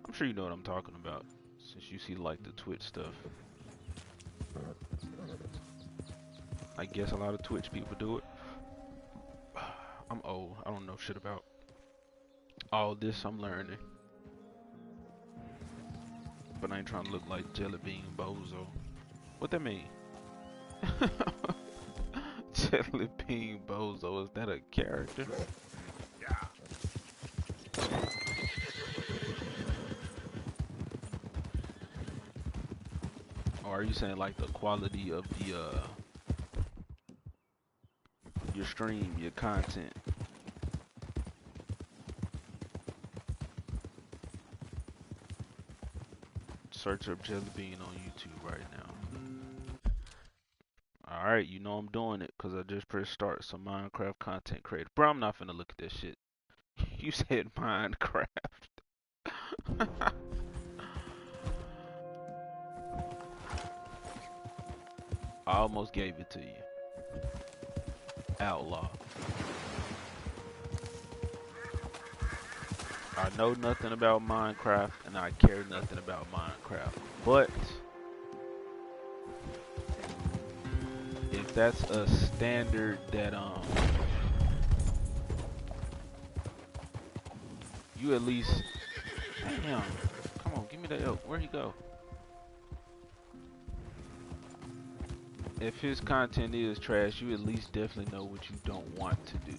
I'm sure you know what I'm talking about, since you see like the Twitch stuff. I guess a lot of Twitch people do it. I'm old, I don't know shit about all this, I'm learning. But I ain't trying to look like Jelly Bean Bozo. What that mean? Jelly Bean Bozo, is that a character? Or are you saying like the quality of the your stream, your content? Search up Jelly Bean on YouTube right now. Alright, you know I'm doing it because I just pressed start. Some Minecraft content creator. Bro, I'm not finna look at this shit. You said Minecraft. I almost gave it to you. Outlaw. I know nothing about Minecraft and I care nothing about Minecraft. But if that's a standard that you at least, damn, come on, give me that elk. Where'd he go? If his content is trash, you at least definitely know what you don't want to do.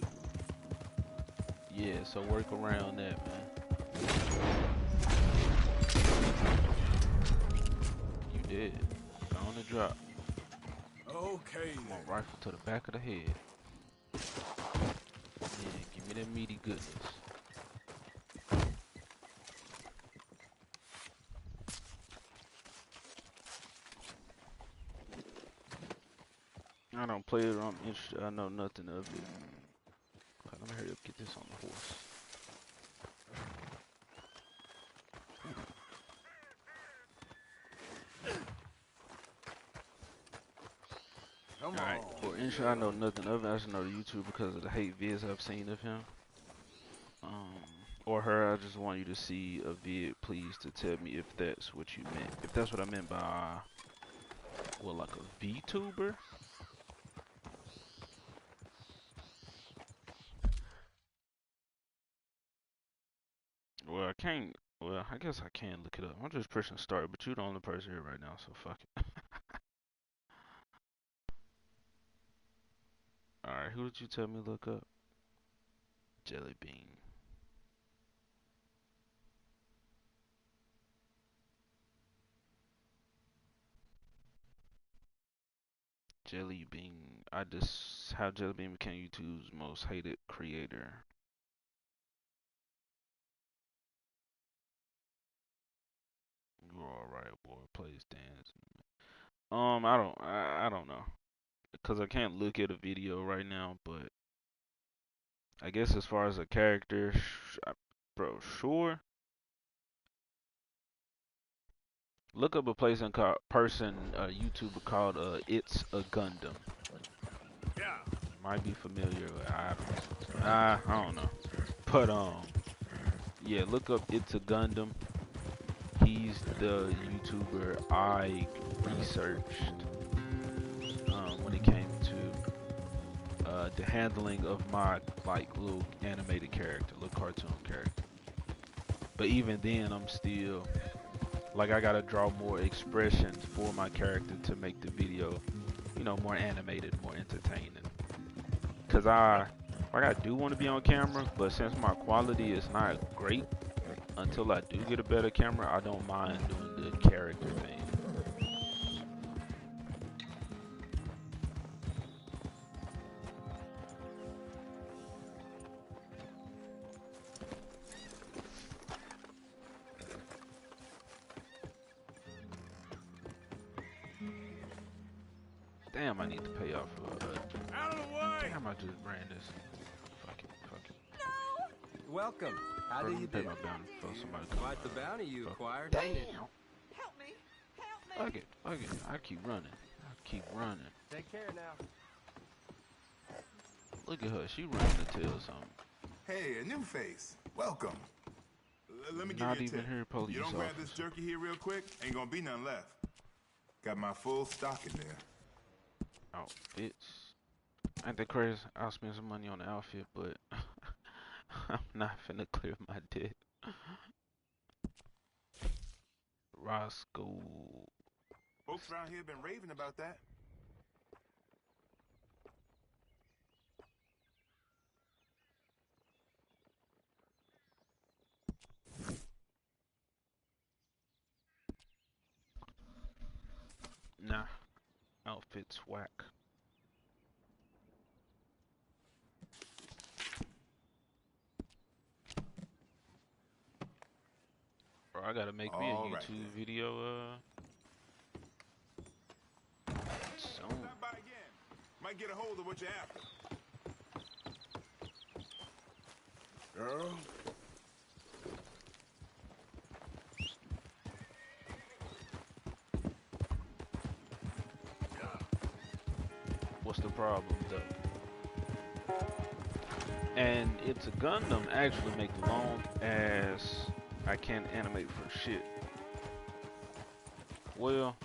Yeah, so work around that, man. You did. Go on the drop. Okay. Come on, rifle to the back of the head. Yeah, give me that meaty goodness. I don't play it, I'm interested, I know nothing of it. Okay, let me hurry up, get this on the horse. Alright, for intro, I know nothing of it, I just know the YouTube because of the hate vids I've seen of him. Or her, I just want you to see a vid, please, to tell me if that's what you meant. If that's what I meant by, well, like a VTuber? Well, I can't. Well, I guess I can look it up. I'm just pressing start, but you're the only person here right now, so fuck it. Alright, who did you tell me to look up? Jelly Bean. Jelly Bean. How Jelly Bean became YouTube's most hated creator. You're alright, boy. Plays dance. I don't know. Because I can't look at a video right now, but I guess as far as a character, bro, sure. Look up a YouTuber called It's a Gundam. Yeah. Might be familiar. I don't know. But Yeah, look up It's a Gundam. He's the YouTuber I researched when it came to the handling of my like little animated character, little cartoon character. But even then, I'm still like I gotta draw more expressions for my character to make the video, you know, more animated, more entertaining. Cause I do want to be on camera, but since my quality is not great, until I do get a better camera, I don't mind doing the character thing. Damn, I need to pay off Out of the way! damn, I just ran this. Fuck it. Welcome. How do you Pay do? my bounty for somebody to come Quite the by. bounty you Fuck. acquired. Damn. ain't it? Fuck it. I keep running. Take care now. Look at her. She running to tell something. Hey, a new face. Welcome. Let me give Not you a even tip. here, police You don't grab officer. this jerky here real quick, ain't gonna be none left. Got my full stock in there. Outfits. Ain't that crazy? I'll spend some money on the outfit, but I'm not finna clear my debt. Roscoe. Folks around here been raving about that. Nah. Outfits whack. Bro, I gotta make me a All right, YouTube then. video, soon. Stop by again. Might get a hold of what you're after. Girl. What's the problem, though? And It's a Gundam actually make long as I can't animate for shit. Well,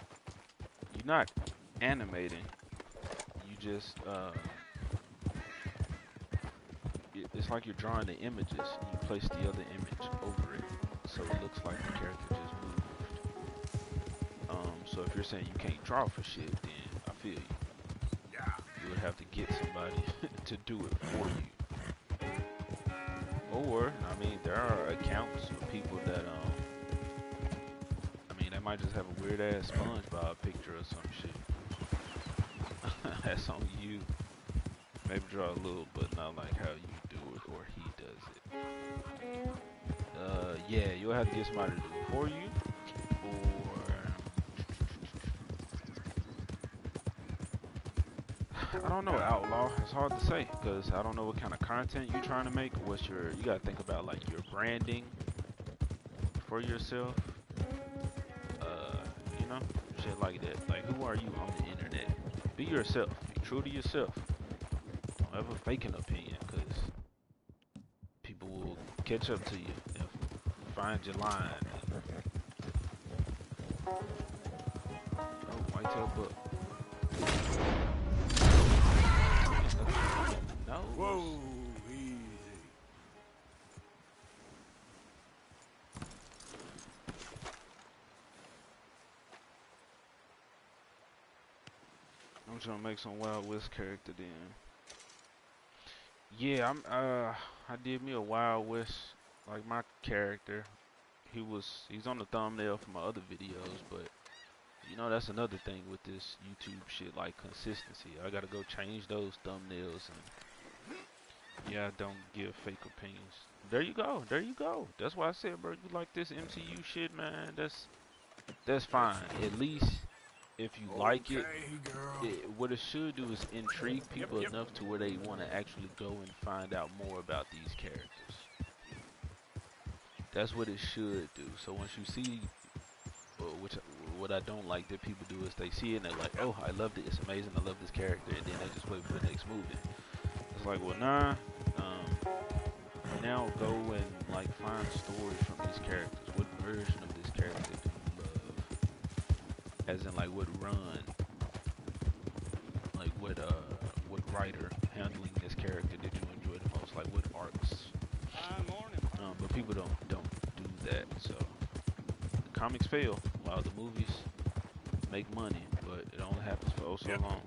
you're not animating. You just it's like you're drawing the images and you place the other image over it, so it looks like the character just moved. So if you're saying you can't draw for shit, then I feel you. You would have to get somebody to do it for you. Or, I mean, there are accounts of people that, I mean, they might just have a weird ass SpongeBob picture or some shit. That's on you. Maybe draw a little, but not like how you do it or he does it. Yeah, you'll have to get somebody to do it for you. I don't know, Outlaw. It's hard to say because I don't know what kind of content you're trying to make. What's your? You gotta think about like your branding for yourself. You know, shit like that. Like, who are you on the internet? Be yourself. Be true to yourself. Don't ever fake an opinion because people will catch up to you and find your line. Oh, whitetail buck. No. Whoa, easy. I'm trying to make some Wild West character then. Yeah, I did me a Wild West, like my character. He's on the thumbnail for my other videos, but you know that's another thing with this YouTube shit, like consistency. I gotta go change those thumbnails and yeah, I don't give fake opinions. There you go. That's why I said, bro, you like this MCU shit, man, that's fine. At least if you like it, what it should do is intrigue people enough to where they want to actually go and find out more about these characters. That's what it should do. So once you see, what I don't like that people do is they see it and they're like, oh, I loved it, it's amazing, I love this character, and then they just wait for the next movie. It's like, well, nah, now go and like find find story from these characters. What version of this character do you love? As in, like, what run? Like, what writer handling this character did you enjoy the most? Like, what arcs? But people don't do that. So the comics fail while the movies make money, but it only happens for oh so long.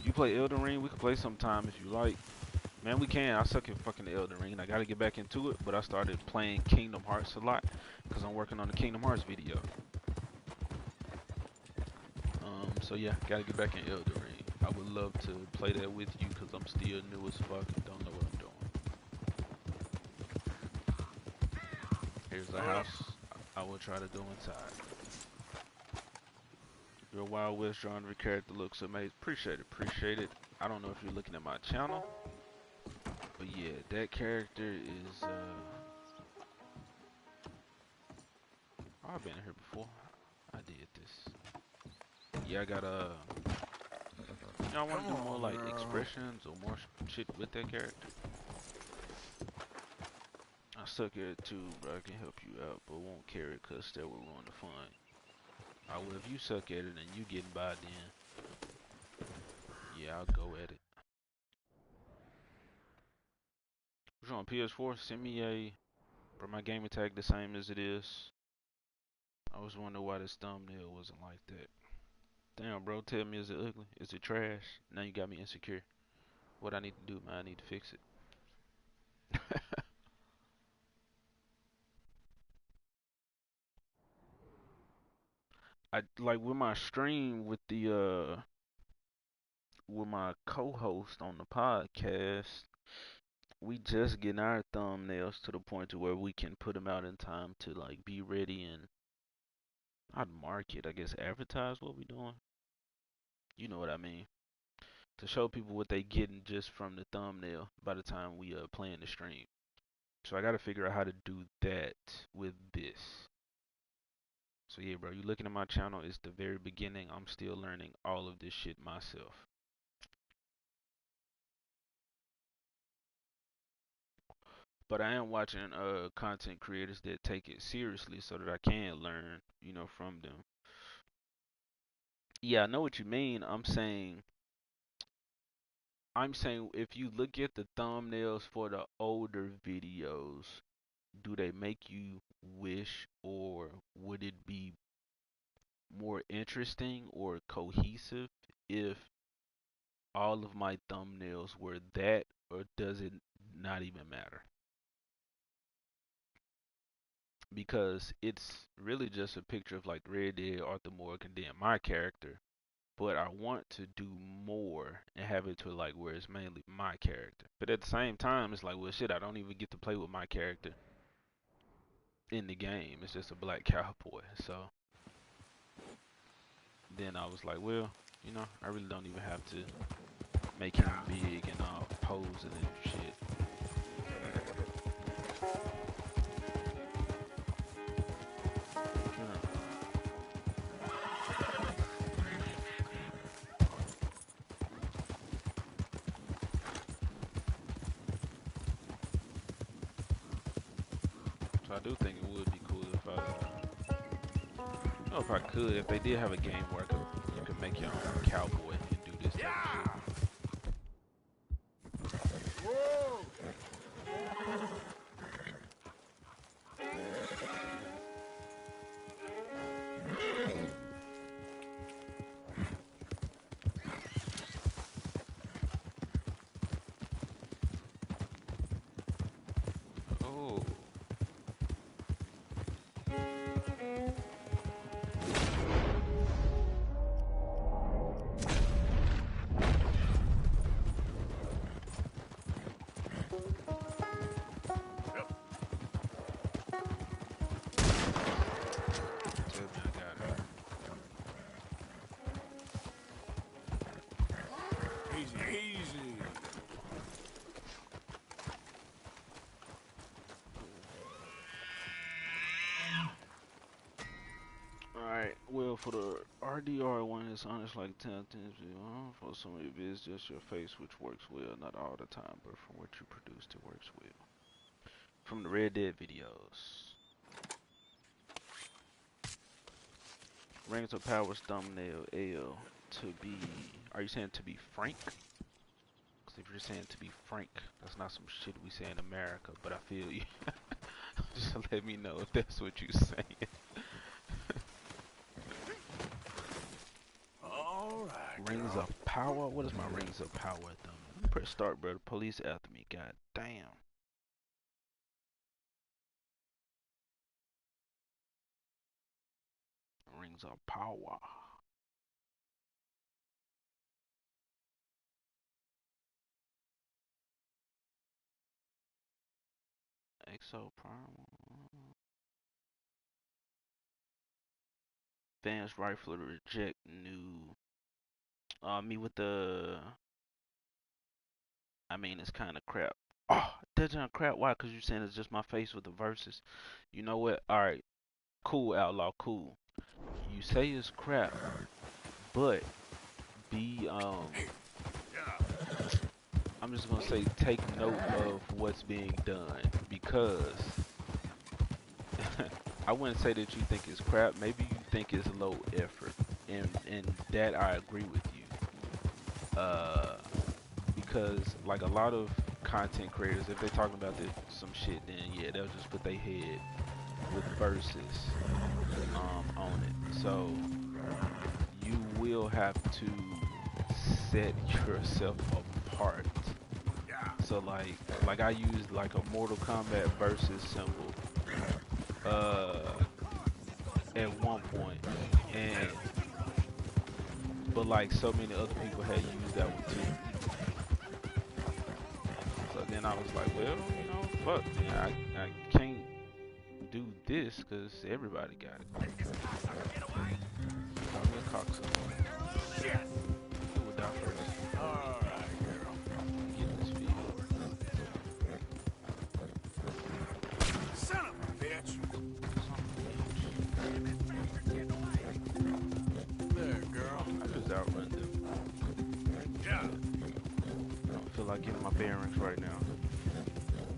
You play Elden Ring? We can play sometime if you like. Man, we can. I suck at fucking Elden Ring, and I gotta get back into it. But I started playing Kingdom Hearts a lot because I'm working on the Kingdom Hearts video. So yeah, gotta get back in Elden Ring. I would love to play that with you because I'm still new as fuck and don't know what I'm doing. Here's the house. I will try to go inside. Your Wild West genre character looks amazing. Appreciate it. I don't know if you're looking at my channel, but yeah, that character is oh, I've been in here before. I did this. Yeah, I got you know, I want to do more like expressions or more shit with that character. I suck at it too, but I can help you out, but won't carry it cause that will ruin the fun. I will if you suck at it and you getting by then. Yeah, I'll go at it. Which on PS4? Send me bro, my gamer tag the same as it is. I was wondering why this thumbnail wasn't like that. Damn, bro, tell me, is it ugly? Is it trash? Now you got me insecure. What I need to do, man, I need to fix it. I like with my stream with the with my co-host on the podcast, we just getting our thumbnails to the point to where we can put them out in time to like be ready and not market, I guess advertise what we doing. You know what I mean? To show people what they getting just from the thumbnail by the time we playing the stream. So I gotta figure out how to do that with this. So yeah, bro, you looking at my channel, it's the very beginning. I'm still learning all of this shit myself. But I am watching content creators that take it seriously so that I can learn, you know, from them. Yeah, I know what you mean. I'm saying if you look at the thumbnails for the older videos, do they make you wish, or would it be more interesting or cohesive if all of my thumbnails were that, or does it not even matter? Because it's really just a picture of like Red Dead, Arthur Morgan, and then my character. But I want to do more and have it to like where it's mainly my character. But at the same time, it's like, well, shit, I don't even get to play with my character in the game. It's just a black cowboy. So then I was like, well, you know, I really don't even have to make him big and all posing and shit. So I do think it would be cool if I, you know, if I could, if they did have a game where you could make your own cowboy and do this type of shit. Oh. Alright, well, for the RDR one, it's honest like 10 times. For some of it is just your face, which works well, not all the time, but from what you produced, it works well. from the Red Dead videos. Rings of Power's thumbnail L to be. Are you saying to be frank? Because if you're saying to be frank, that's not some shit we say in America. But I feel you. Just let me know if that's what you're saying. Alright. Rings of Power? What is my Rings of Power thumbnail? Let me press start, bro. The police after me. God damn. Rings of Power. Exo Prime. Advanced rifle to reject new. Me with the. I mean, it's kind of crap. Oh, that's not crap. Why? Because you're saying it's just my face with the verses. You know what? Alright. Cool, Outlaw. Cool. You say it's crap, but be, I'm just gonna say take note of what's being done, because I wouldn't say that you think it's crap. Maybe you think it's low effort, and that I agree with you. Because like a lot of content creators, if they're talking about some shit, then yeah, they'll just put their head with verses on it. So you will have to set yourself apart. So like I used like a Mortal Kombat versus symbol at one point, but like so many other people had used that one too. So then I was like, well, you know, fuck, man, I can't do this because everybody got it. Call me a cocksucker. Shit! Who would die first? Alright, girl. Get this field. Son of a bitch! There, girl. I just outrun them. Yeah. I don't feel like getting my bearings right now.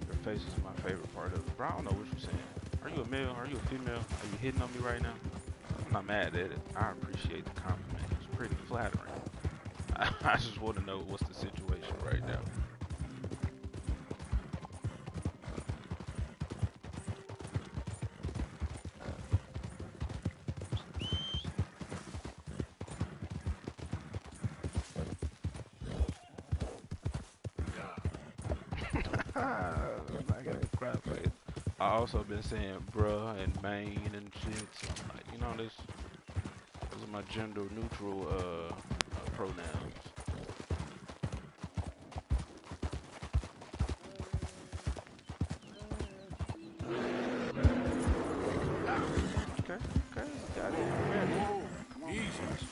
Your face is my favorite part of it. Bro, I don't know what you're saying. Are you a male? Are you a female? Are you hitting on me right now? I'm not mad at it. I appreciate the compliment. It's pretty flattering. I just want to know what's the situation right now. I got a crap face. I also been saying bruh and main and shit, so I'm like, you know, those are my gender neutral pronouns. Okay, got it. Come on. Jesus.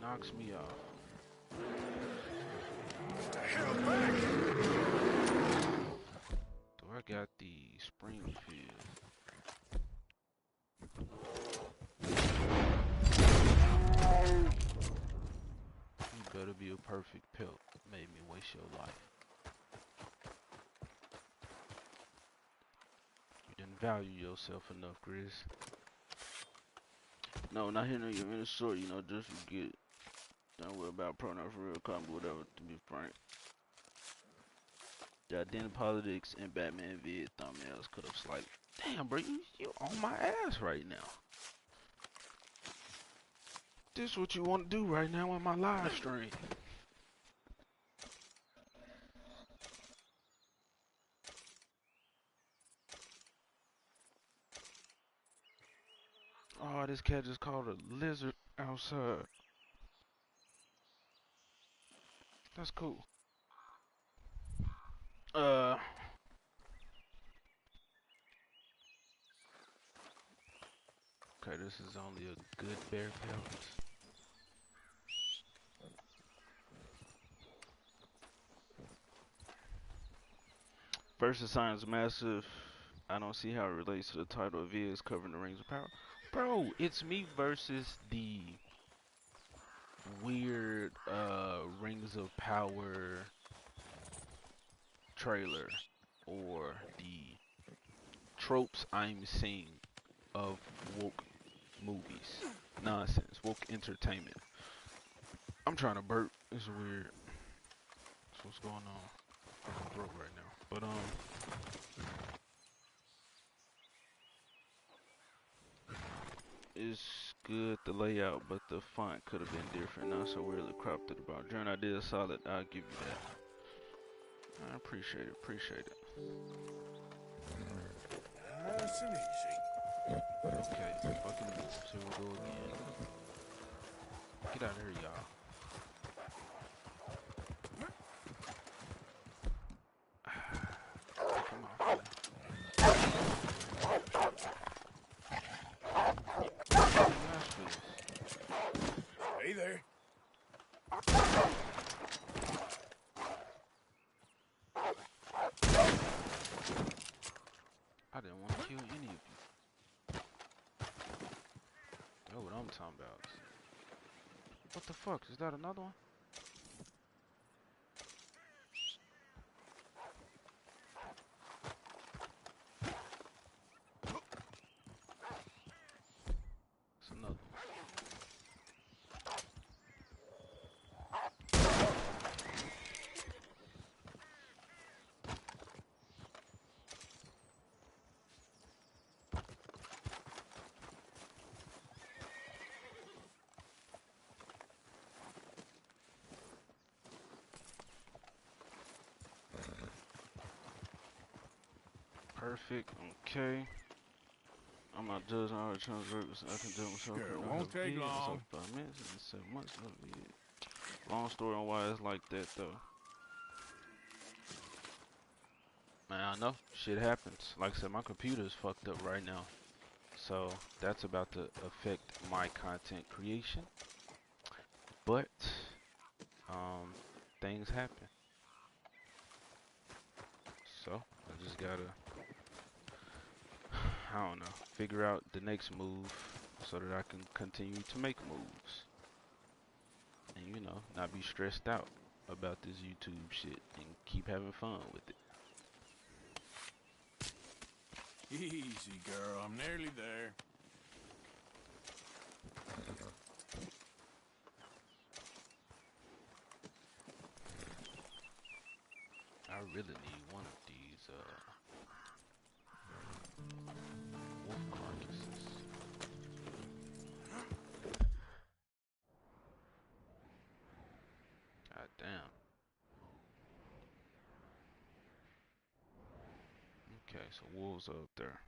Knocks me off. The hell back! So I got the Springfield. You better be a perfect pelt. Made me waste your life. You didn't value yourself enough, Grizz. No, not hitting you in the short, you know, just forget. Don't worry about pronoun for real, combo, whatever, to be frank. The identity politics and Batman vid thumbnails could have slightly. Damn, bro, you on my ass right now. This is what you want to do right now on my live stream. Oh, this cat just called a lizard outside. That's cool. Okay, this is only a good bear pelt. Versus Science Massive. I don't see how it relates to the title of Viz covering the Rings of Power. Bro, it's me versus the weird Rings of Power trailer or the tropes I'm seeing of woke movies. Nonsense. Woke entertainment. I'm trying to burp. It's weird. That's what's going on in my throat right now. But it's good, the layout, but the font could have been different. Not so weirdly cropped at the bottom. Jordan, I did a solid. I'll give you that. I appreciate it. Appreciate it. Nice and easy. Okay, fucking moves. Here we go again. Get out of here, y'all. Come on. Hey there. I didn't want to kill any of you. That's what I'm talking about. What the fuck? Is that another one? It's another one. Perfect. Okay. I'm not judging all the transfers. I can do myself. Sure, won't take long. 5 minutes and 7 months. Long story on why it's like that though. Man, I know shit happens. Like I said, my computer is fucked up right now, so that's about to affect my content creation. But things happen. So I just gotta, I don't know, figure out the next move so that I can continue to make moves. And you know, not be stressed out about this YouTube shit and keep having fun with it. Easy, girl. I'm nearly there. I really need one of these wolf carcasses. God damn. Okay, so wolves are up there.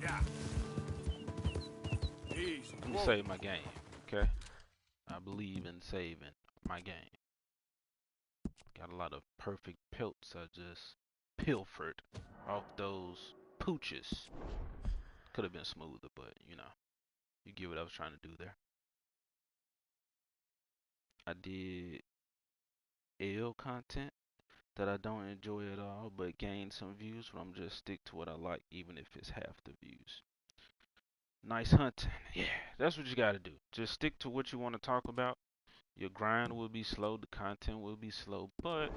Yeah. Easy. Let me save my game, okay? I believe in saving my game. Got a lot of perfect pelts I just pilfered off those pooches. Could have been smoother, but you know, you get what I was trying to do there. I did L content that I don't enjoy at all, but gain some views, but I'm just stick to what I like, even if it's half the views. Nice hunting. Yeah, that's what you gotta do. Just stick to what you want to talk about. Your grind will be slow, the content will be slow, but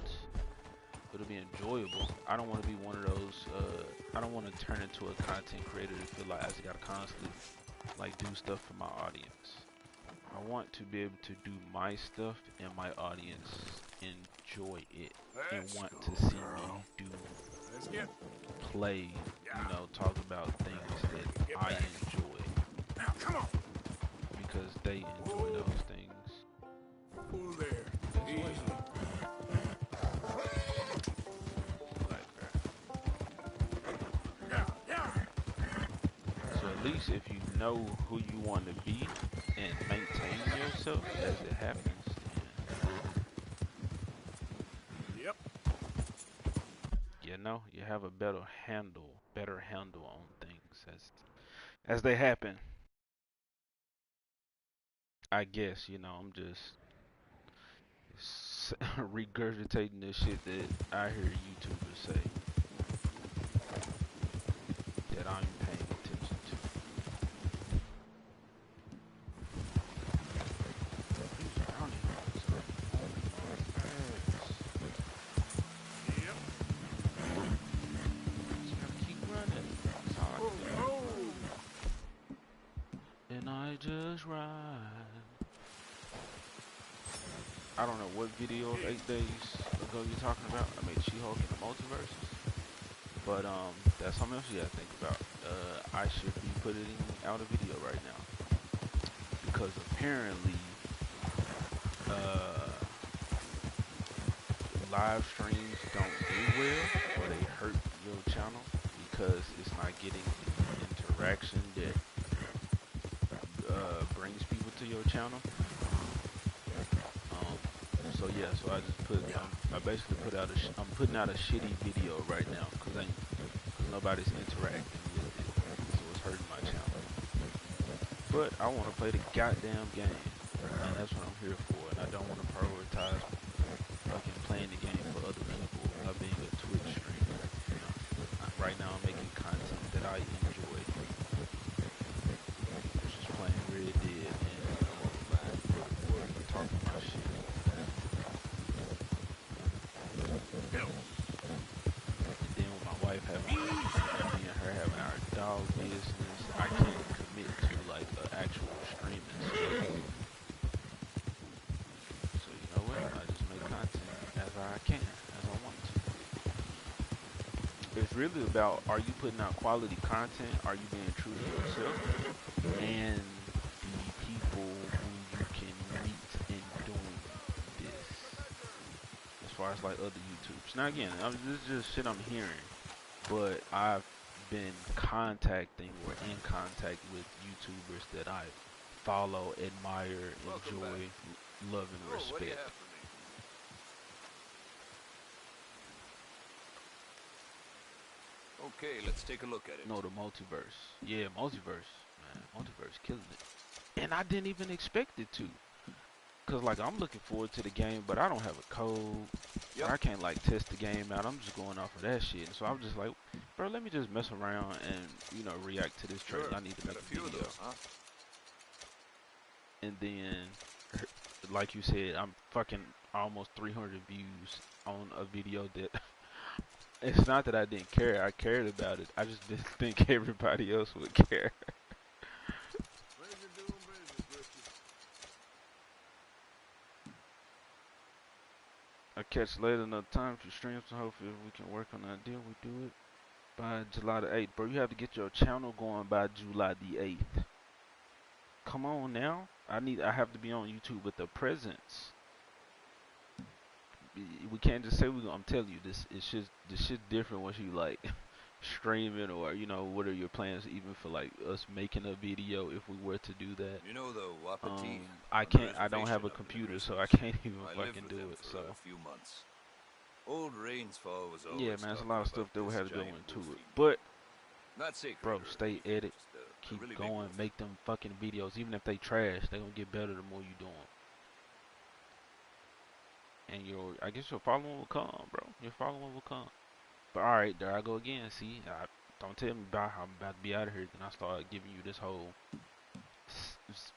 it'll be enjoyable. I don't want to be one of those, I don't want to turn into a content creator that feel like I just gotta constantly like do stuff for my audience. I want to be able to do my stuff and my audience enjoy it and want to see me do, play, you know, talk about things that I enjoy. Now, come on. Because they enjoy those things. Pull there. Easy. Like that. So at least if you know who you want to be and maintain yourself as it happens, then yep. You know, you have a better handle on things as they happen. I guess, you know, I'm just regurgitating the shit that I hear YouTubers say that I'm paying attention to. might just ride. I don't know what video of 8 days ago you're talking about. I made She-Hulk in the multiverses. But that's something else you gotta think about. I should be putting out a video right now. Because apparently live streams don't do well, or they hurt your channel because it's not getting the interaction that brings people to your channel. So yeah, so I just put, I basically put out I'm putting out a shitty video right now because nobody's interacting with it, so it's hurting my channel. But I want to play the goddamn game, and that's what I'm here for. And I don't want to prioritize fucking playing the game for other people by being a Twitch streamer. You know, right now I'm making content that I enjoy, which is playing Red Dead and talking my shit. And then with my wife having, me and her having our dog business, I can't commit to like an actual streaming schedule. So you know what? I just make content as I can, as I want to. It's really about, are you putting out quality content? Are you being true to yourself? And the people who you can meet in doing this. As far as like other YouTubers. Now again, this is just shit I'm hearing. But I've been contacting or in contact with YouTubers that I follow, admire, enjoy, love, and respect. Okay, let's take a look at it. No, the multiverse. Yeah, multiverse. Man, multiverse killing it. And I didn't even expect it to. Cause like I'm looking forward to the game, but I don't have a code. Yep. I can't like test the game out. I'm just going off of that shit. And so I'm just like, bro, let me just mess around and, you know, react to this trailer. I need to make a video. Those, huh? And then, like you said, I'm fucking almost 300 views on a video that it's not that I didn't care. I cared about it. I just didn't think everybody else would care. I catch later another time for streams, so hopefully if we can work on that deal, we do it by July the 8th. Bro, you have to get your channel going by July the 8th. Come on now. I have to be on YouTube with the presence. We can't just say I'm telling you, this shit's different once you like streaming, or you know, what are your plans even for like us making a video if we were to do that. You know the Wapiti? I don't have a computer, so I can't even fucking do it. So a few months. Old Rainsfall was always yeah, man, there's a lot of stuff that we had to go into it. But not secret, bro, stay at it, keep really going, make them fucking videos. Even if they trash, they gonna get better the more you do them. And I guess your following will come, bro. Your following will come. But alright, there I go again. See, don't tell me about how I'm about to be out of here. Then I start giving you this whole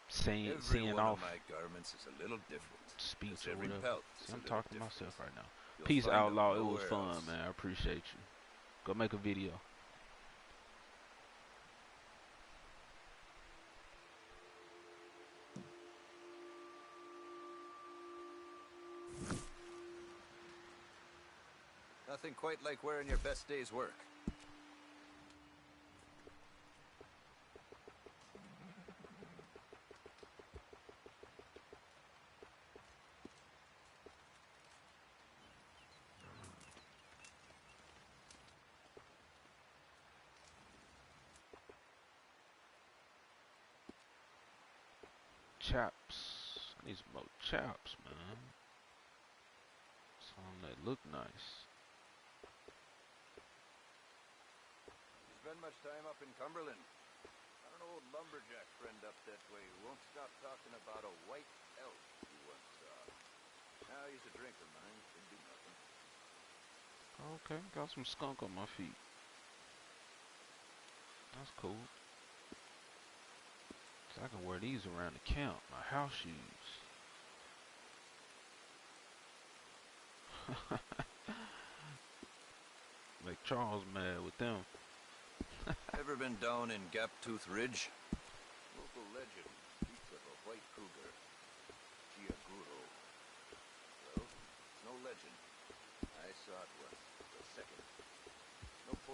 seeing off. Of my garments is a little different. Speech or whatever. See, I'm talking to myself right now. Peace, Outlaw. It was fun, man. I appreciate you. Go make a video. Nothing quite like wearing your best day's work. Chaps. I need some more chaps, man. Something that look nice. Spend much time up in Cumberland? Got an old lumberjack friend up that way who won't stop talking about a white elk he once saw. Now he's a drink of mine, should be nothing. Okay, got some skunk on my feet. That's cool. So I can wear these around the camp, my house shoes. Make Charles mad with them. Ever been down in Gaptooth Ridge? Local legend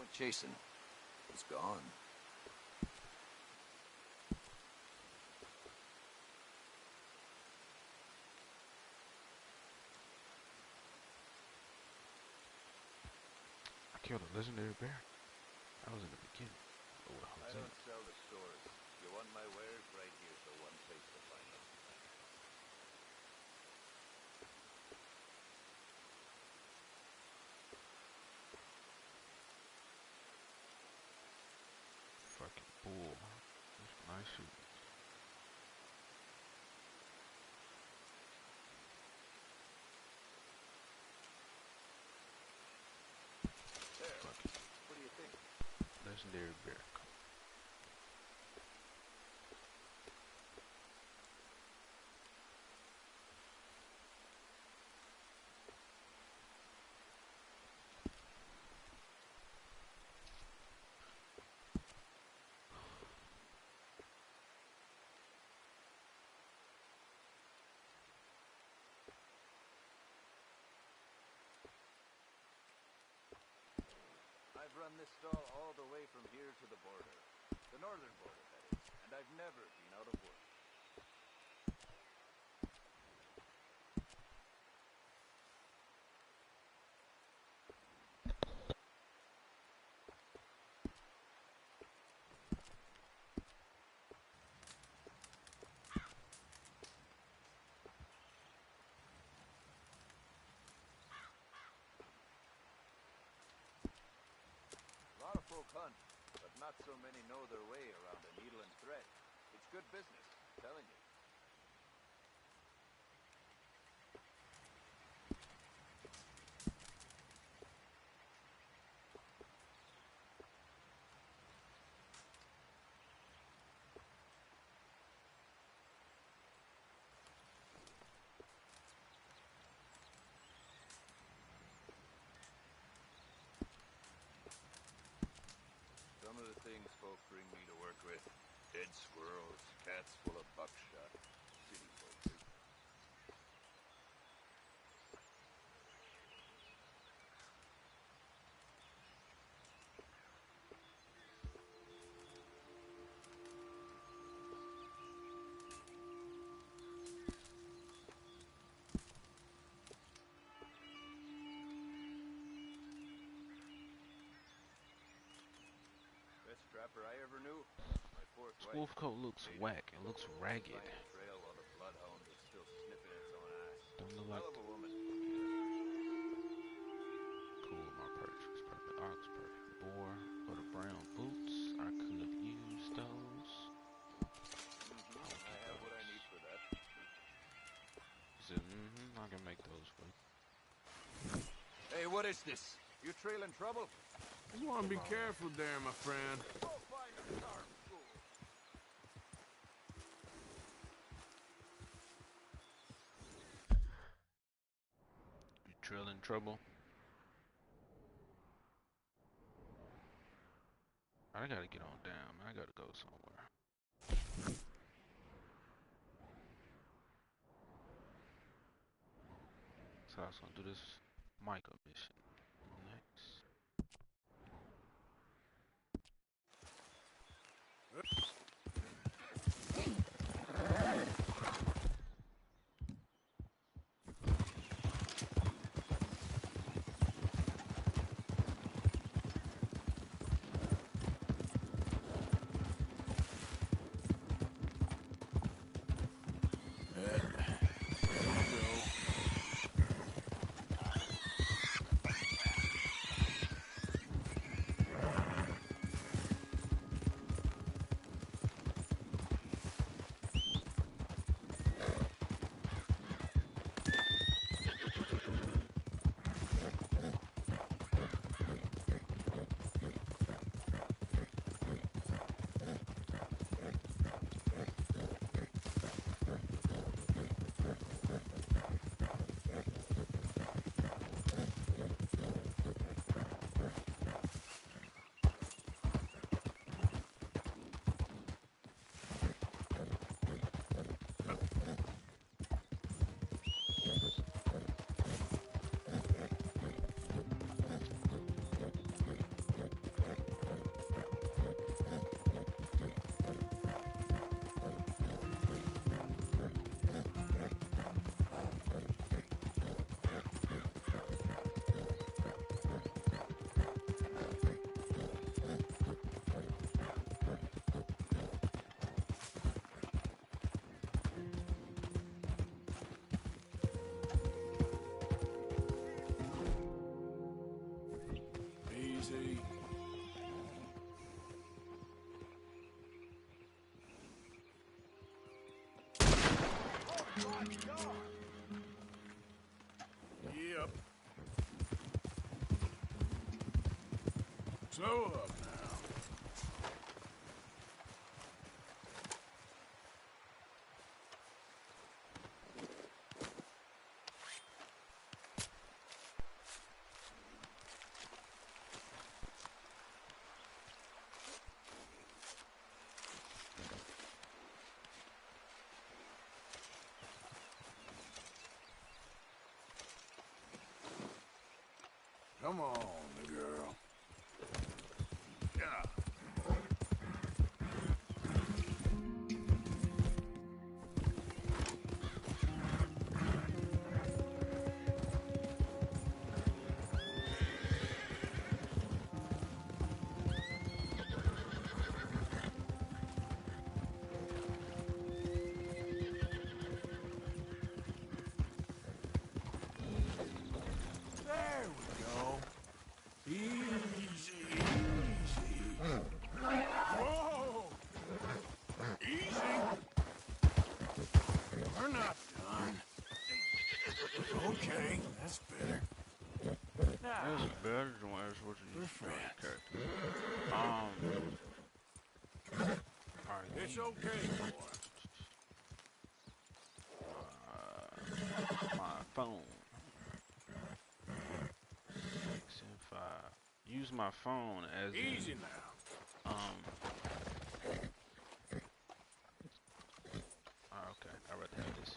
went chasing was gone. I killed a legendary bear. That was in the beginning. Oh, well, I don't sell the stores. You want my wares, right here's the one place to find them. fucking bull. That's nice shooting. There. Fucking What do you think? legendary bear. I've run this stall all the way from here to the border. The northern border, that is. And I've never been out of work. A lot of folk hunt, but not so many know their way around a needle and thread. It's good business, I'm telling you. Some of the things folk bring me to work with. Dead squirrels, cats full of buckshot. City folk, too. Best trapper I ever knew. My fourth wife. Wolf coat looks whack. It looks ragged. Find a trail while the bloodhound is still sniffing its own ass. Don't look I like love a woman. cool. My purchase. Perfect ox, perfect boar. For the brown boots, I could use those. I have what I need for that. I can make those for you. Hey, what is this? You trailing trouble? You want to be careful there, my friend. Go find a sharp fool. You trailing trouble? I gotta get on down, man. I gotta go somewhere. So I was gonna do this Micah mission next. Yep. Slow up now. Come on, girl. Yeah. There we go. Easy, easy. Whoa! Easy. We're not done. Okay, that's better. That's better than what I was watching you character. Alright. It's okay, boy. My phone. 6 and 5. Use my phone as easy now. Okay, I'd rather have this.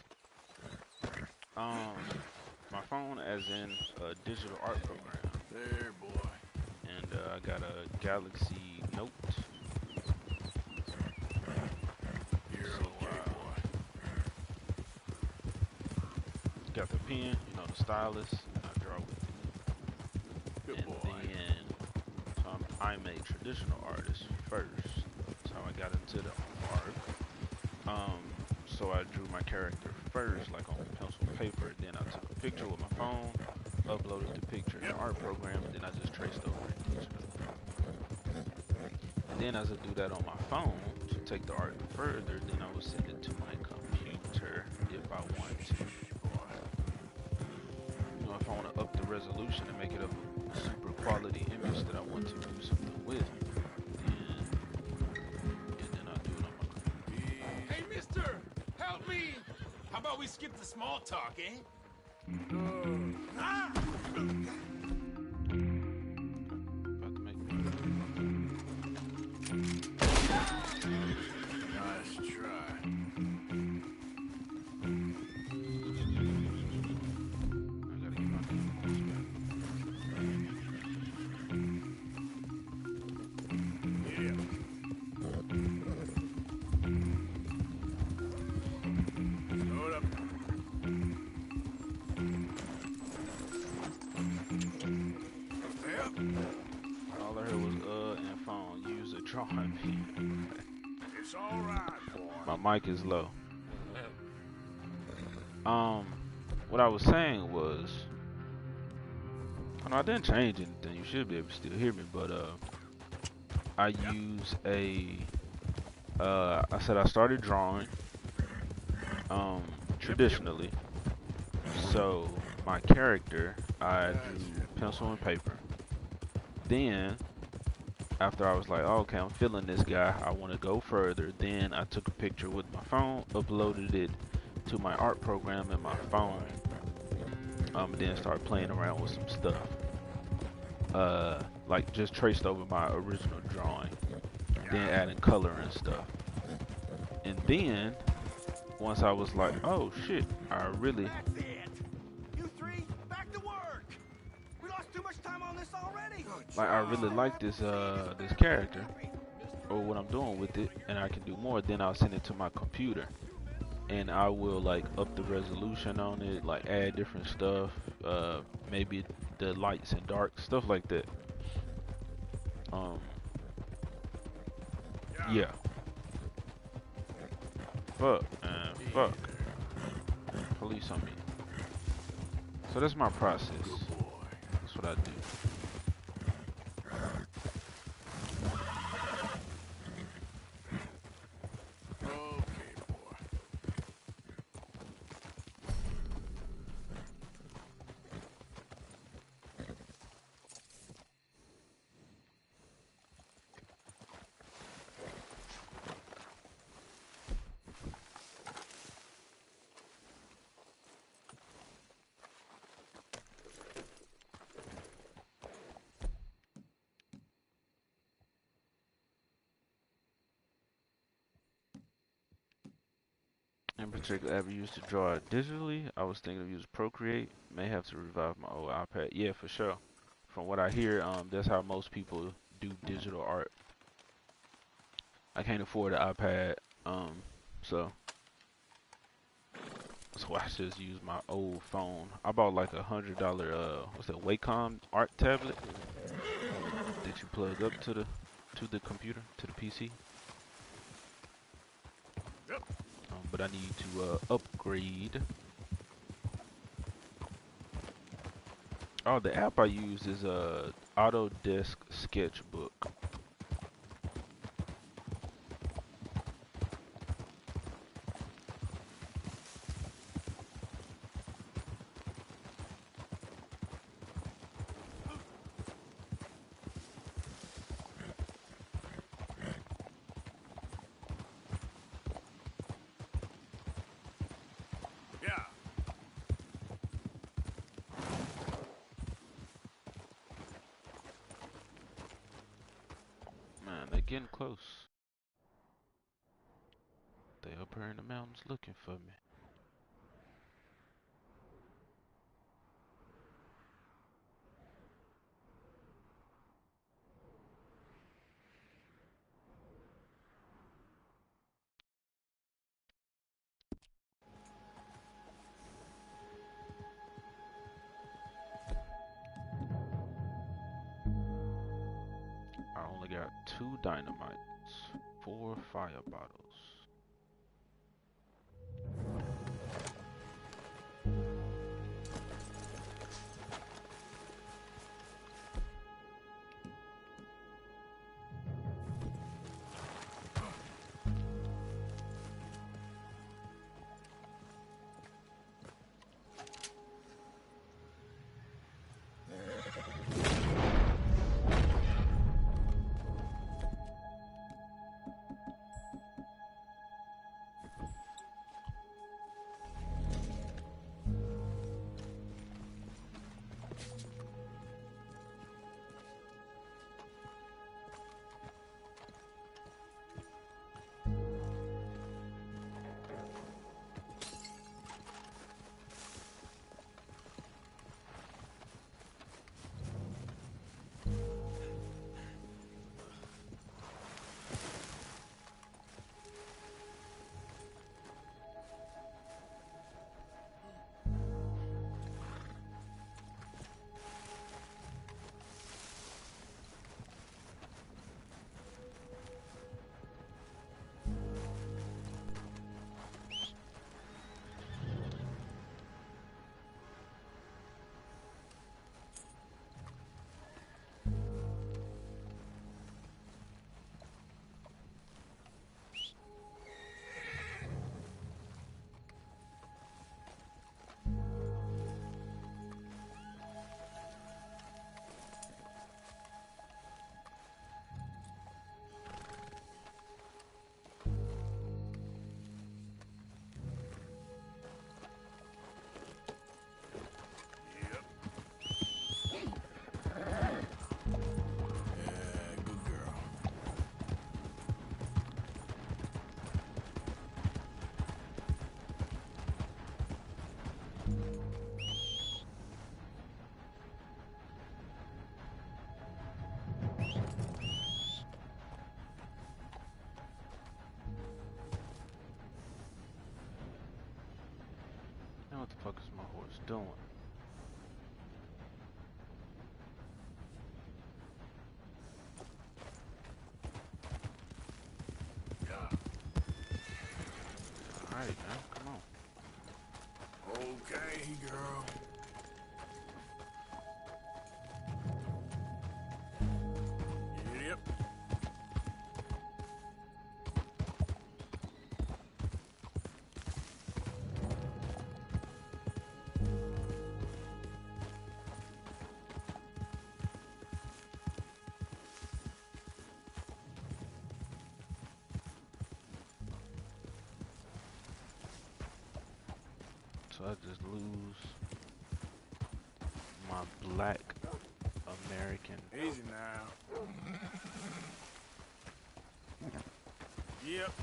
My phone as in a digital art program. There, boy. And I got a Galaxy Note. You're okay, boy. Got the pen, you know, the stylus, and I draw with it. Good and boy. Then, I'm a traditional artist first. That's how I got into the art. So I drew my character first, like on pencil and paper. Then I took a picture with my phone, uploaded the picture in the art program, and then I just traced over it digitally. Then as I do that on my phone, to take the art further, then I would send it to my computer if I want to. You know, if I want to up the resolution and make it a super quality image that I want to do something with, then I do it on my computer. Hey, mister! Help me! How about we skip the small talk, eh? Nice try. Drawing pen. It's all right, boy. My mic is low. What I was saying was, I didn't change anything. You should be able to still hear me, but I use I said I started drawing traditionally. So my character, I drew pencil and paper. Then after I was like, oh, okay, I'm feeling this guy, I want to go further. Then I took a picture with my phone, uploaded it to my art program in my phone, and then started playing around with some stuff. Like just traced over my original drawing, then adding color and stuff. And then, once I was like, oh shit, I really... That's it! You three, back to work! We lost too much time on this already! Like, I really like this this character, or what I'm doing with it, and I can do more. Then I'll send it to my computer, and I will like up the resolution on it, like add different stuff, maybe the lights and dark stuff like that. Yeah. Fuck, man, fuck. Police on me. So that's my process. That's what I do. In particular, ever used to draw it digitally? I was thinking of using Procreate. May have to revive my old iPad. Yeah, for sure. From what I hear, that's how most people do digital art. I can't afford an iPad, so I just use my old phone. I bought like $100, what's that, Wacom art tablet that you plug up to the computer, to the PC. Yep. But I need to upgrade. Oh, the app I use is Autodesk Sketchbook. Yeah. Man, they're getting close. They up here in the mountains looking for me. I only got 2 dynamites, 4 fire bottles. Now what the fuck is my horse doing? Alright, man, come on. Okay, girl. Yep. So I just lose my Black American. Easy now. Yep.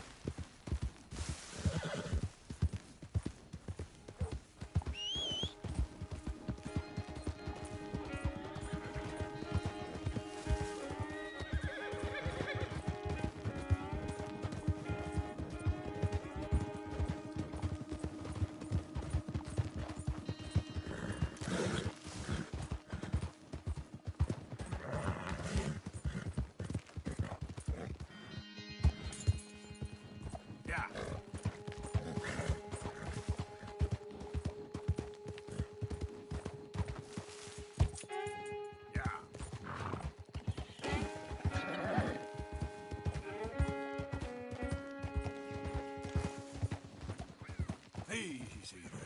Easy there.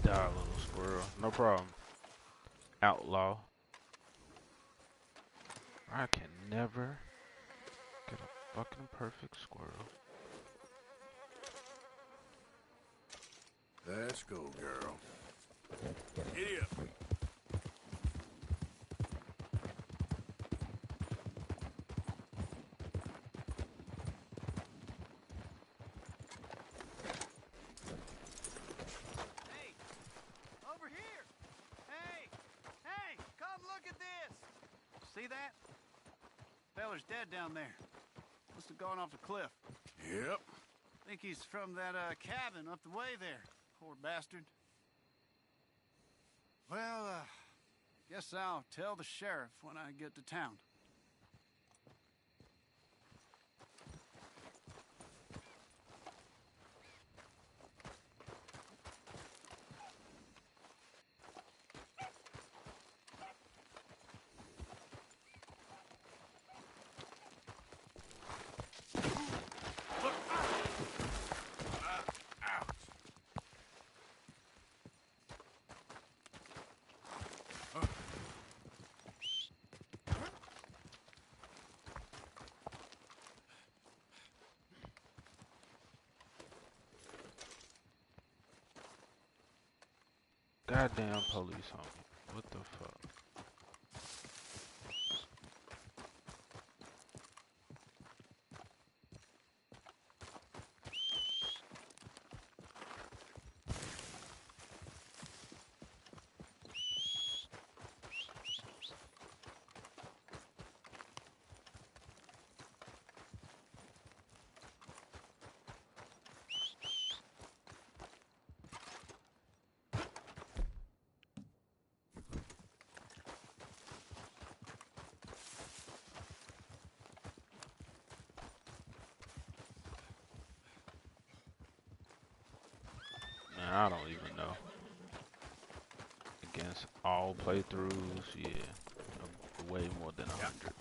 Die, little squirrel. No problem. Outlaw. I can never get a fucking perfect squirrel. Let's go, girl. Giddy up. Hey! Over here! Hey! Hey! Come look at this! See that? Feller's dead down there. Must have gone off the cliff. Yep. Think he's from that cabin up the way there. Poor bastard. Well, guess I'll tell the sheriff when I get to town. Goddamn police on me. What the fuck? Man, I don't even know. Against all playthroughs, yeah, way more than 100.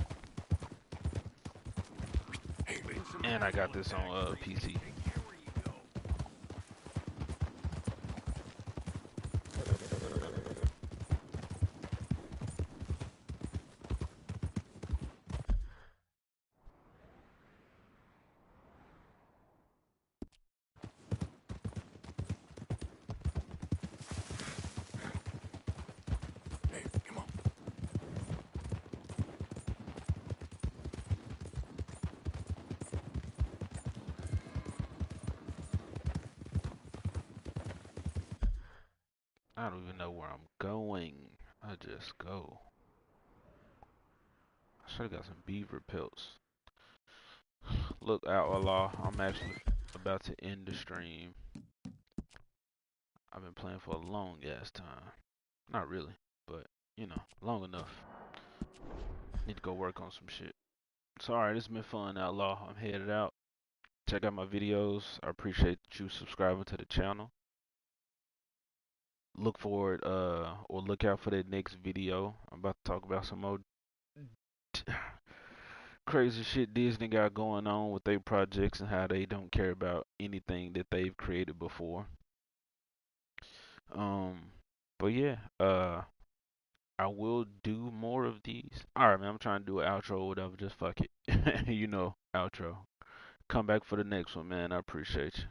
And I got this on PC. I don't even know where I'm going. I just go. I should have got some beaver pelts. Look, Outlaw, I'm actually about to end the stream. I've been playing for a long ass time. Not really, but you know, long enough. Need to go work on some shit. So alright, it's been fun, Outlaw. I'm headed out. Check out my videos. I appreciate you subscribing to the channel. Look forward, or look out for that next video. I'm about to talk about some more crazy shit Disney got going on with their projects and how they don't care about anything that they've created before. But yeah, I will do more of these. Alright, man, I'm trying to do an outro or whatever. Just fuck it. You know, outro. Come back for the next one, man. I appreciate you.